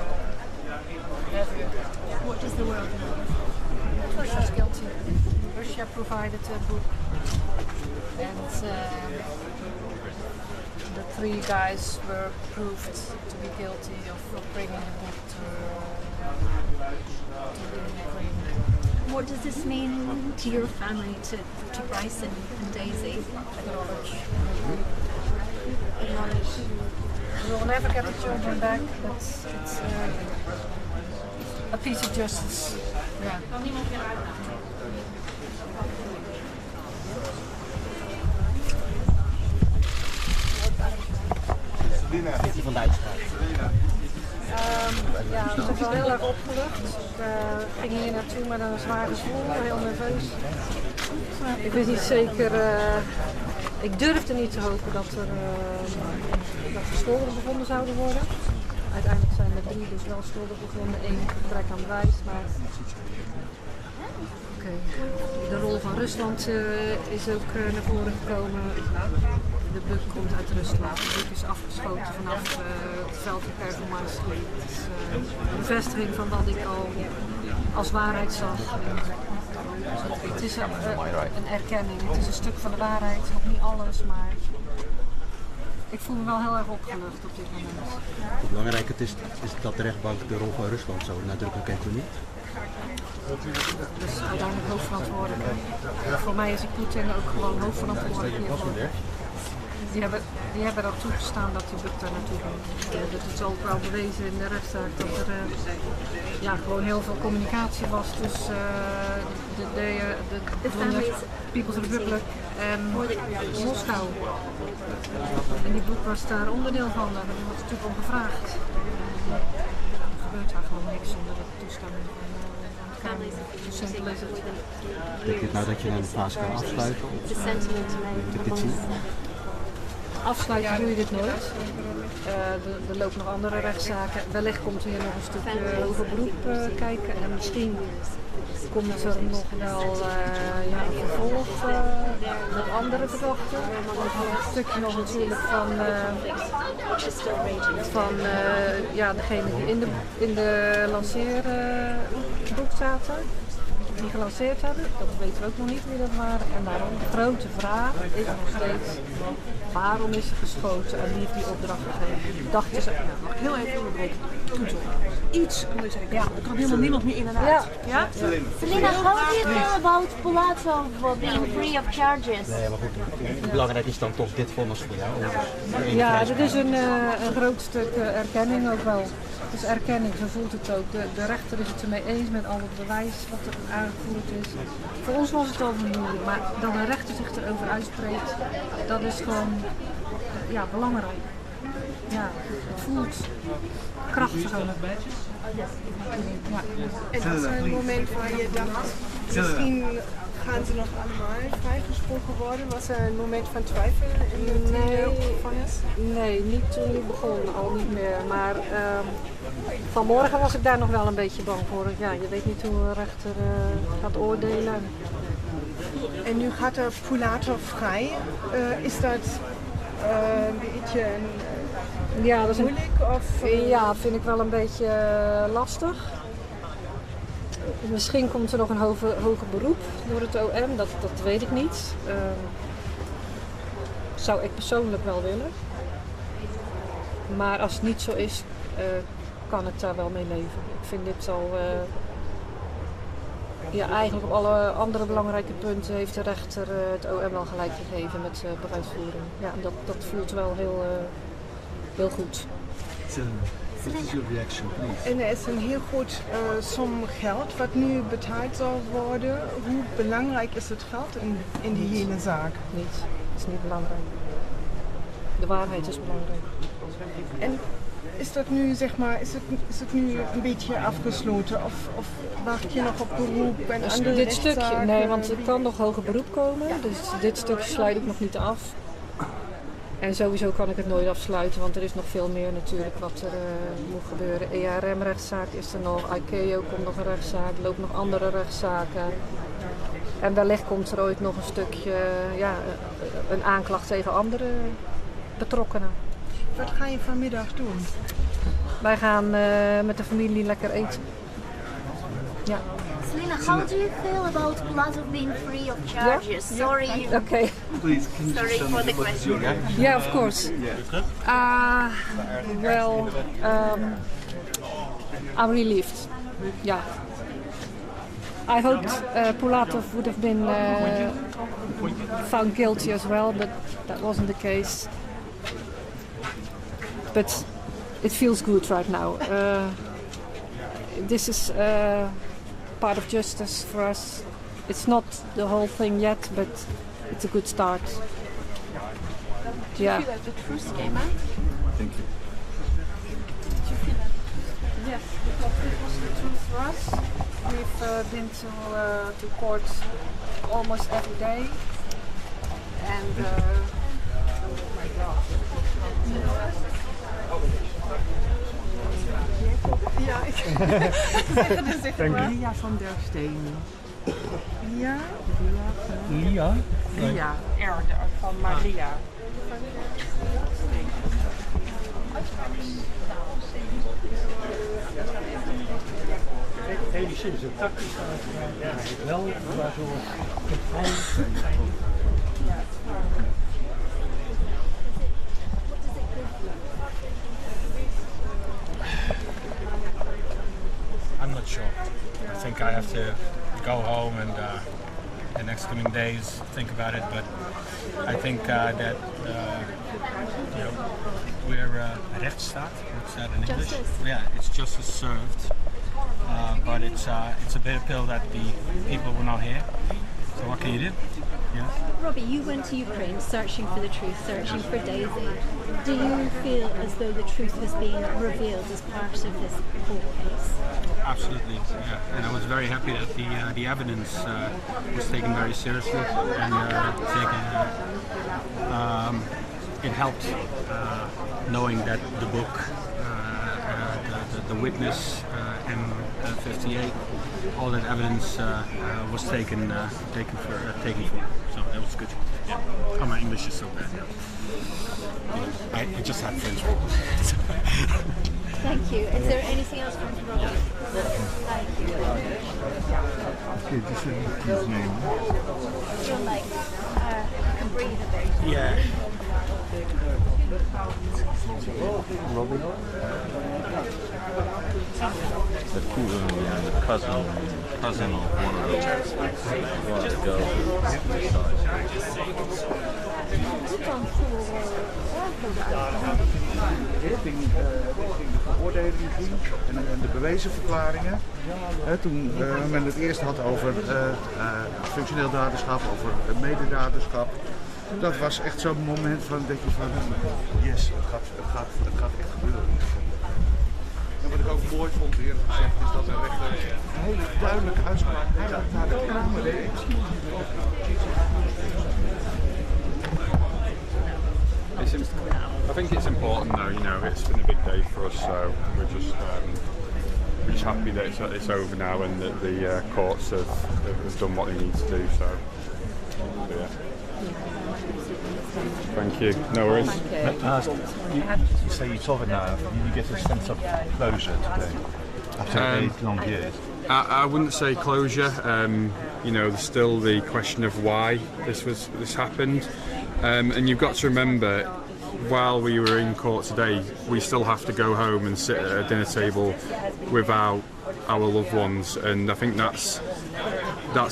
heavier.
What does the world know?
Russia's guilty. Russia provided a book, and the three guys were proved to be guilty of bringing the book to the Ukraine.
What does this mean to your family, to Bryce and Daisy?
Acknowledge. We will never get the children back, but it's a piece of justice. Yeah.
Van de uitspraak.
Ja, ik was wel heel erg opgelucht. Ik ging hier naartoe met een zwaar gevoel, heel nerveus. Ik wist niet zeker, ik durfde niet te hopen dat er schuldigen bevonden zouden worden. Uiteindelijk zijn er 3 dus wel schuldig bevonden, 1 gebrek aan bewijs. Maar de rol van Rusland is ook naar voren gekomen. De buk komt uit Rusland. De buk is afgeschoten vanaf het veld in Performance. Het is een bevestiging van wat ik al als waarheid zag. Het is een erkenning. Het is een stuk van de waarheid. Nog niet alles, maar ik voel me wel heel erg opgelucht op dit moment.
Hoe belangrijk het is dat de rechtbank de rol van Rusland zo nadrukkelijk heeft.
Dus uiteindelijk hoofdverantwoordelijk. Voor mij is Poetin ook gewoon hoofdverantwoordelijk hiervoor. Die hebben er toegestaan dat die buk daar naartoe ging. Dat is ook wel bewezen in de rechtszaak dat er gewoon heel veel communicatie was tussen de People's Republic en Moskou. En die boek was daar onderdeel van, daar was natuurlijk om gevraagd. gebeurt daar gewoon niks zonder de toestemming van de Kamer. Simpel is het.
Denk je nou dat je een fase kan afsluiten? Of dit zien?
Afsluiten doe je dit nooit. Er lopen nog andere rechtszaken. Wellicht komt er hier nog een stukje hoger beroep kijken. En misschien komt er nog wel een vervolg met andere verdachten. Een stukje nog natuurlijk van degene die in de lanceerboek zaten. Die gelanceerd hebben, dat weten we ook nog niet wie dat waren. En daarom de grote vraag is nog steeds, waarom is er geschoten en wie heeft die opdracht gegeven? Dachten ze,
mag ik heel even onderbreken? Goed zo. Iets, ja, er kan helemaal niemand meer in en uit. Ja?
Selina, how do you feel about Pulatov being free of charges?
Nee, maar goed, belangrijk is dan toch dit vonnis voor jou?
Ja, dit is een groot stuk erkenning ook wel. Het is erkenning, zo voelt het ook. De rechter is het ermee eens met al het bewijs wat er aangevoerd is. Voor ons was het al moeilijk, maar dat de rechter zich erover uitspreekt, dat is gewoon belangrijk. Ja, het voelt krachtig ook.
Ja. En was er een moment waar je dacht, misschien gaan ze nog allemaal vrijgesproken worden? Was er een moment van twijfel in de opgevangenis?
Nee, niet toen ik begon, al niet meer. Maar vanmorgen was ik daar nog wel een beetje bang voor. Ja, je weet niet hoe een rechter gaat oordelen.
En nu gaat er Pulatov vrij. Is dat een beetje moeilijk?
Ja, vind ik wel een beetje lastig. Misschien komt er nog een hoger beroep door het OM, dat weet ik niet. Zou ik persoonlijk wel willen. Maar als het niet zo is, kan ik daar wel mee leven. Ik vind dit al... eigenlijk op alle andere belangrijke punten heeft de rechter het OM wel gelijk gegeven met bewijsvoering. Ja, dat voelt wel heel goed.
What is your reaction, please?
En er is een heel groot som geld wat nu betaald zal worden. Hoe belangrijk is het geld in die hele zaak?
Niet. Het is niet belangrijk. De waarheid is belangrijk.
En is dat nu, zeg maar, is het nu een beetje afgesloten of wacht je nog op beroep en
dus
andere
dit stukje, nee, want er
die...
kan nog hoger beroep komen. Dus dit stukje sluit ik nog niet af. En sowieso kan ik het nooit afsluiten, want er is nog veel meer natuurlijk wat er moet gebeuren. ERM-rechtszaak is er nog, ICAO komt nog een rechtszaak, er lopen nog andere rechtszaken. En wellicht komt er ooit nog een stukje, een aanklacht tegen andere betrokkenen.
Wat ga je vanmiddag doen?
Wij gaan met de familie lekker eten. Ja.
Selina, how do you feel about Pulatov being free of charges?
Yeah?
Sorry.
Okay.
Please, can you
Sorry for the question.
Yeah, of course. I'm relieved. Yeah. I hoped Pulatov would have been found guilty as well, but that wasn't the case. But it feels good right now. This is part of justice for us. It's not the whole thing yet, but it's a good start.
Do you feel that the truth came out?
Thank you.
Did you feel that?
Yes, because it was the truth for us. We've been to court almost every day, and oh my God.
Ja, ik zeg maar. Lia van der Steen. Lia?
Lia?
Lia, van Maria.
Hele zin is een tactisch wel, maar zo
I'm not sure. I think I have to go home and the next coming days think about it. But I think that we're a rechtsstaat. What's that in English?
Justice.
Yeah, it's justice served. But it's a bitter pill that the people were not here. So what can you do?
Yeah.
Robbie, you went to Ukraine searching for the truth, searching for Daisy. Do you feel as though the truth was being revealed as part of this whole case?
Absolutely, yeah. And I was very happy that the evidence was taken very seriously, and it helped knowing that the book, the witness, M58, all that evidence was taken for. So that was good. Yeah. Oh, my English is so bad. Yeah. I just had French.
Thank you. Is there anything else from Robbie?
Yeah.
Thank you.
Okay, this is his name.
Feel like you can breathe a bit.
Yeah.
Robin?
The cousin and the cousin of one of the girls.
Richting de veroordeling ging en de bewezen verklaringen. Toen men het eerst had over functioneel daderschap, over mededaderschap. Dat was echt zo'n moment van dat je van yes, het gaat echt gebeuren. En wat ik ook mooi vond eerlijk gezegd is dat de rechter een hele duidelijke uitspraak naar de Kamer deed.
I think it's important though, you know, it's been a big day for us, so we're just happy that it's over now and that the courts have done what they need to do, so yeah. Thank you, no worries.
You say you solve it now, you get a sense of closure today, after 8 long years.
I wouldn't say closure, you know, there's still the question of why this happened, and you've got to remember, while we were in court today, we still have to go home and sit at a dinner table without our loved ones, and I think that's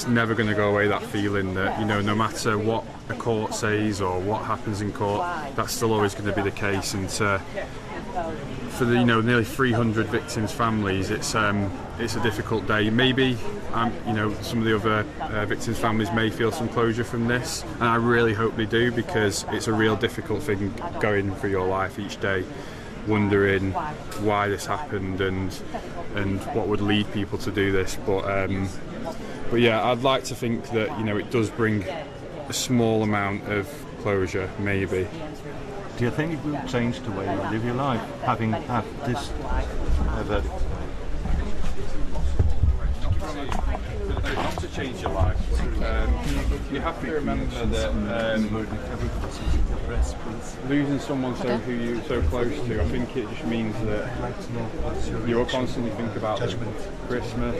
never going to go away, that feeling that, you know, no matter what a court says or what happens in court, that's still always going to be the case. And for the, you know, nearly 300 victims' families, it's a difficult day. Maybe you know, some of the other victims' families may feel some closure from this, and I really hope they do, because it's a real difficult thing going through your life each day, wondering why this happened and what would lead people to do this. But yeah, I'd like to think that, you know, it does bring a small amount of closure, maybe.
Do you think it will change the way you live your life, having had this verdict?
Not to change your life. You have to remember that losing someone who you're so close to, I think it just means that you will constantly think about them. Christmas,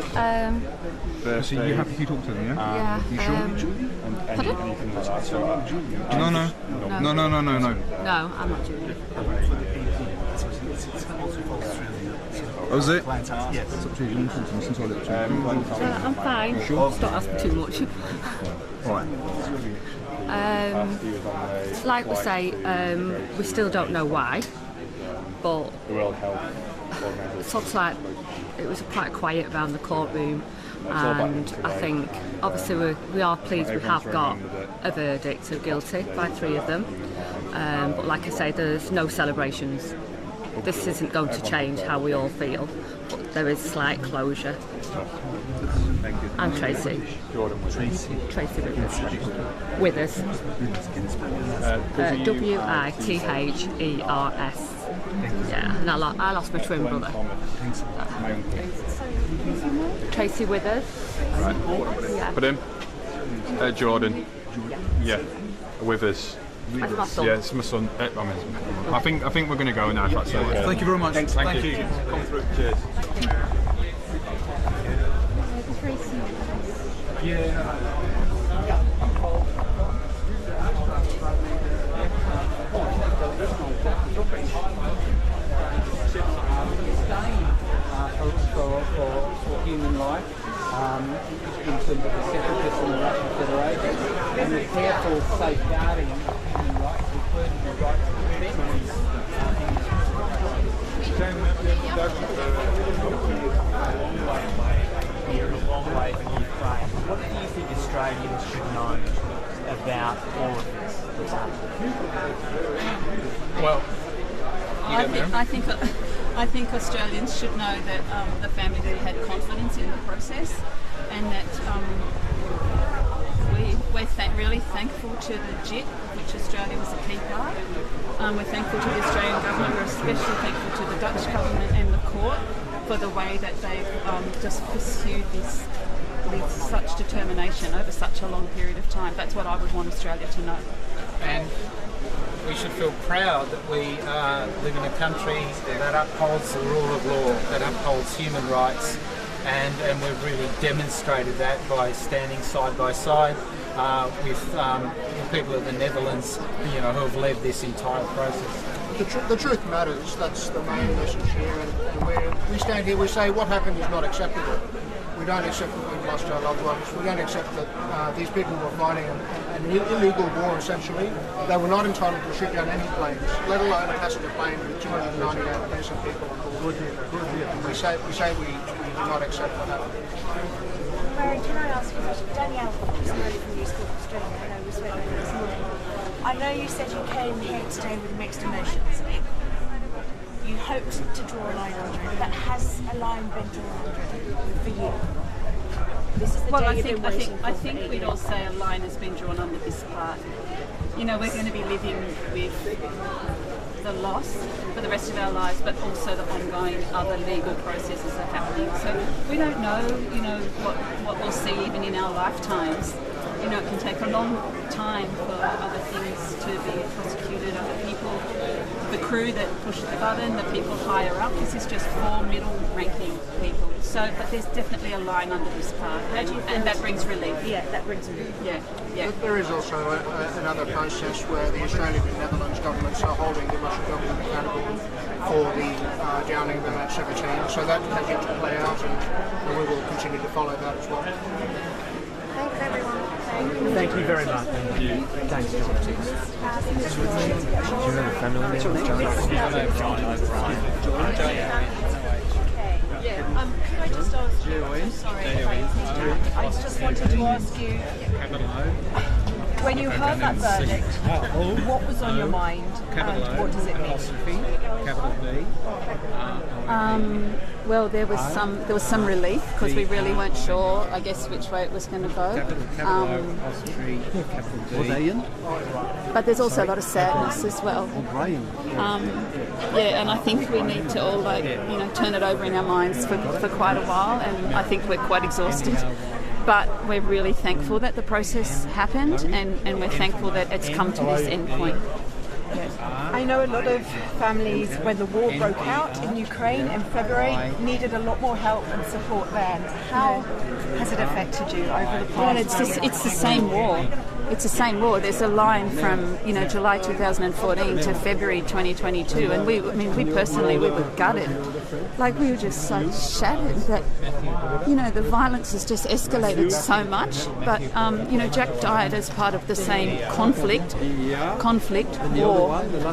birthday.
So you're happy to talk to them, yeah?
Yeah.
You sure?
And anything like that. So,
No, I'm not
Julie.
Oh, is it?
I'm fine.
Sure?
Just don't ask me too much.
Right.
Like we say, we still don't know why, but sort of like it was quite quiet around the courtroom, and I think obviously we are pleased we have got a verdict of guilty by 3 of them, but like I say, there's no celebrations. This isn't going to change how we all feel, but there is slight closure. And Tracy. Tracy Withers. Withers. Yeah, and I lost my twin brother. Tracy Withers.
Right.
Yeah.
Put him. Jordan. Yeah. Withers.
That's my son.
Yeah, it's my son. I think we're going to go now. If that's okay.
Thank you very much.
Thank you. Come through. Cheers.
For human life, in terms of the separatists in the Russian Federation, and the careful safeguarding of human rights, including the right to defend What do you think is Well,
I think Australians should know that the family had confidence in the process, and that we're really thankful to the JIT, which Australia was a key part. We're thankful to the Australian government. We're especially thankful to the Dutch government and the court for the way that they've just pursued this with such determination over such a long period of time. That's what I would want Australia to know.
And we should feel proud that we live in a country that upholds the rule of law, that upholds human rights, and we've really demonstrated that by standing side by side with the people of the Netherlands, who have led this entire process.
The truth matters. That's the main message here. And we stand here, we say what happened is not acceptable. We don't accept that we've lost our loved ones. We don't accept that these people were fighting an illegal war, essentially. They were not entitled to shoot down any planes, let alone a passenger plane with 298 innocent people on board. We say we do not accept what happened.
Mary, can I ask you a question? Danielle from News Corp Australia, I know we spoke about this morning. I know you said you came here today with mixed emotions. You hoped to draw a line under it, but has a line been drawn under it for you? This is the day
I think we'd all say a line has been drawn under this part. We're going to be living with the loss for the rest of our lives, but also the ongoing other legal processes are happening. So we don't know, what we'll see even in our lifetimes. It can take a long time for other things to be prosecuted, other people, the crew that pushed the button, the people higher up. This is just 4 middle-ranking people. So, but there's definitely a line under this part, and that brings relief.
Yeah, that brings relief.
Yeah.
There is also another process where the Australian and Netherlands governments are holding the Russian government accountable for the downing of MH17. So that has yet to play out, and we will continue to follow that as well.
Thanks, everyone.
Thank you very much.
Thank you. Thanks, John. Do you know the family name of John?
Could I just ask you, sorry, I just wanted to ask you, when you heard that verdict, what was on your mind and what does it mean?
Capital B.
Well, there was some relief because we really weren't sure, I guess, which way it was going to go. But there's also a lot of sadness as well. And I think we need to all turn it over in our minds for quite a while, and I think we're quite exhausted. But we're really thankful that the process happened, and we're thankful that it's come to this end point.
I know a lot of families, when the war broke out in Ukraine in February, needed a lot more help and support then. How has it affected you over the past?
Well, it's the same war. It's the same war. There's a line from July 2014 to February 2022, and we personally were gutted. Like, we were just so shattered that the violence has just escalated so much. But Jack died as part of the same conflict war.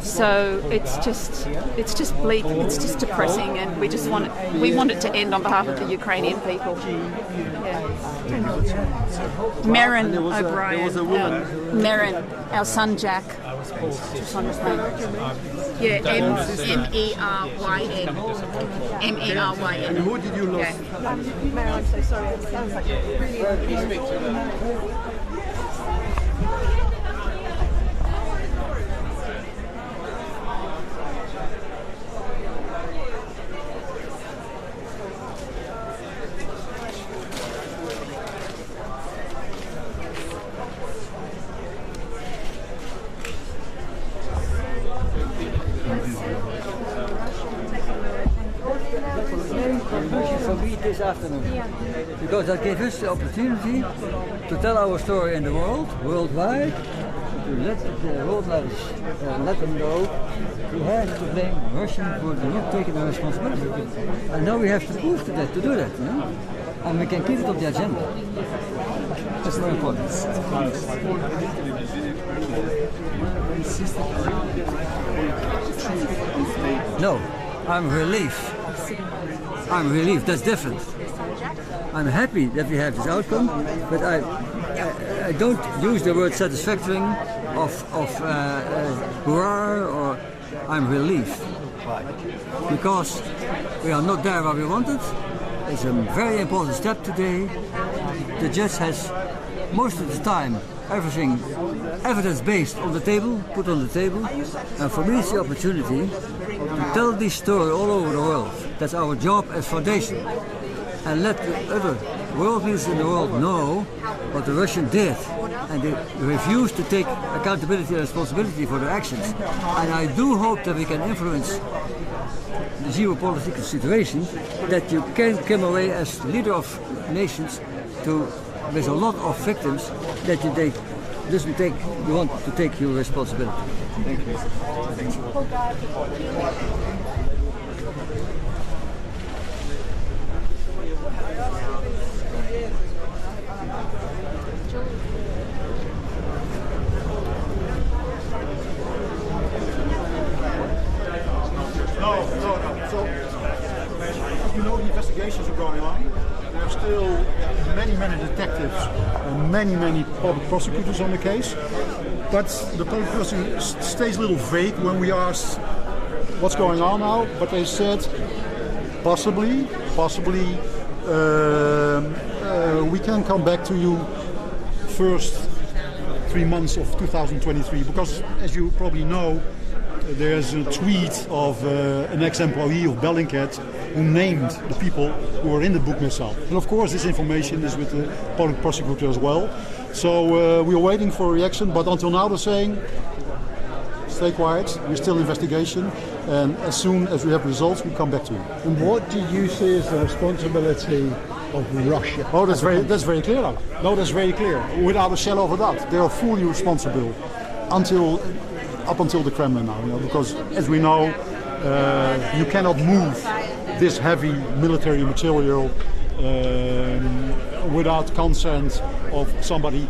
So it's just bleak. It's just depressing, and we want it to end on behalf of the Ukrainian people. Marin O'Brien.
There was a woman.
Marin, our son Jack. Just on his name. Yeah, M-E-R-Y-N. M-E-R-Y-N.
And who did you lose?
Marin, I'm so sorry. It sounds like really.
For me this afternoon, because that gave us the opportunity to tell our story in the world, worldwide, to let the world let them know we have to blame Russia for not taking the responsibility. And now we have to prove to do that, and we can keep it on the agenda. That's very important. No, I'm relieved. That's different. I'm happy that we have this outcome, but I don't use the word satisfactory hurrah, or I'm relieved. Because we are not there where we wanted. It's a very important step today. The judge has most of the time everything evidence-based on the table, put on the table, and for me it's the opportunity to tell this story all over the world. That's our job as foundation, and let the other world leaders in the world know what the Russians did, and they refused to take accountability and responsibility for their actions. And I do hope that we can influence the geopolitical situation, that you can come away as leader of nations with a lot of victims, that you want to take your responsibility. Thank you.
No. So, you know, the investigations are going on. There are still many detectives and many public prosecutors on the case. But the public prosecutor stays a little vague when we ask what's going on now. But they said possibly we can come back to you first 3 months of 2023, because as you probably know, there's a tweet of an ex-employee of Bellingcat who named the people who were in the book missile. And of course this information is with the public prosecutor as well. So we are waiting for a reaction, but until now they're saying, stay quiet, we're still in investigation, and as soon as we have results, we come back to you.
And what do you see as the responsibility of Russia?
Oh, that's very clear now. No, that's very clear. Without a shadow of a doubt. They are fully responsible up until the Kremlin now, because as we know, you cannot move this heavy military material without consent of somebody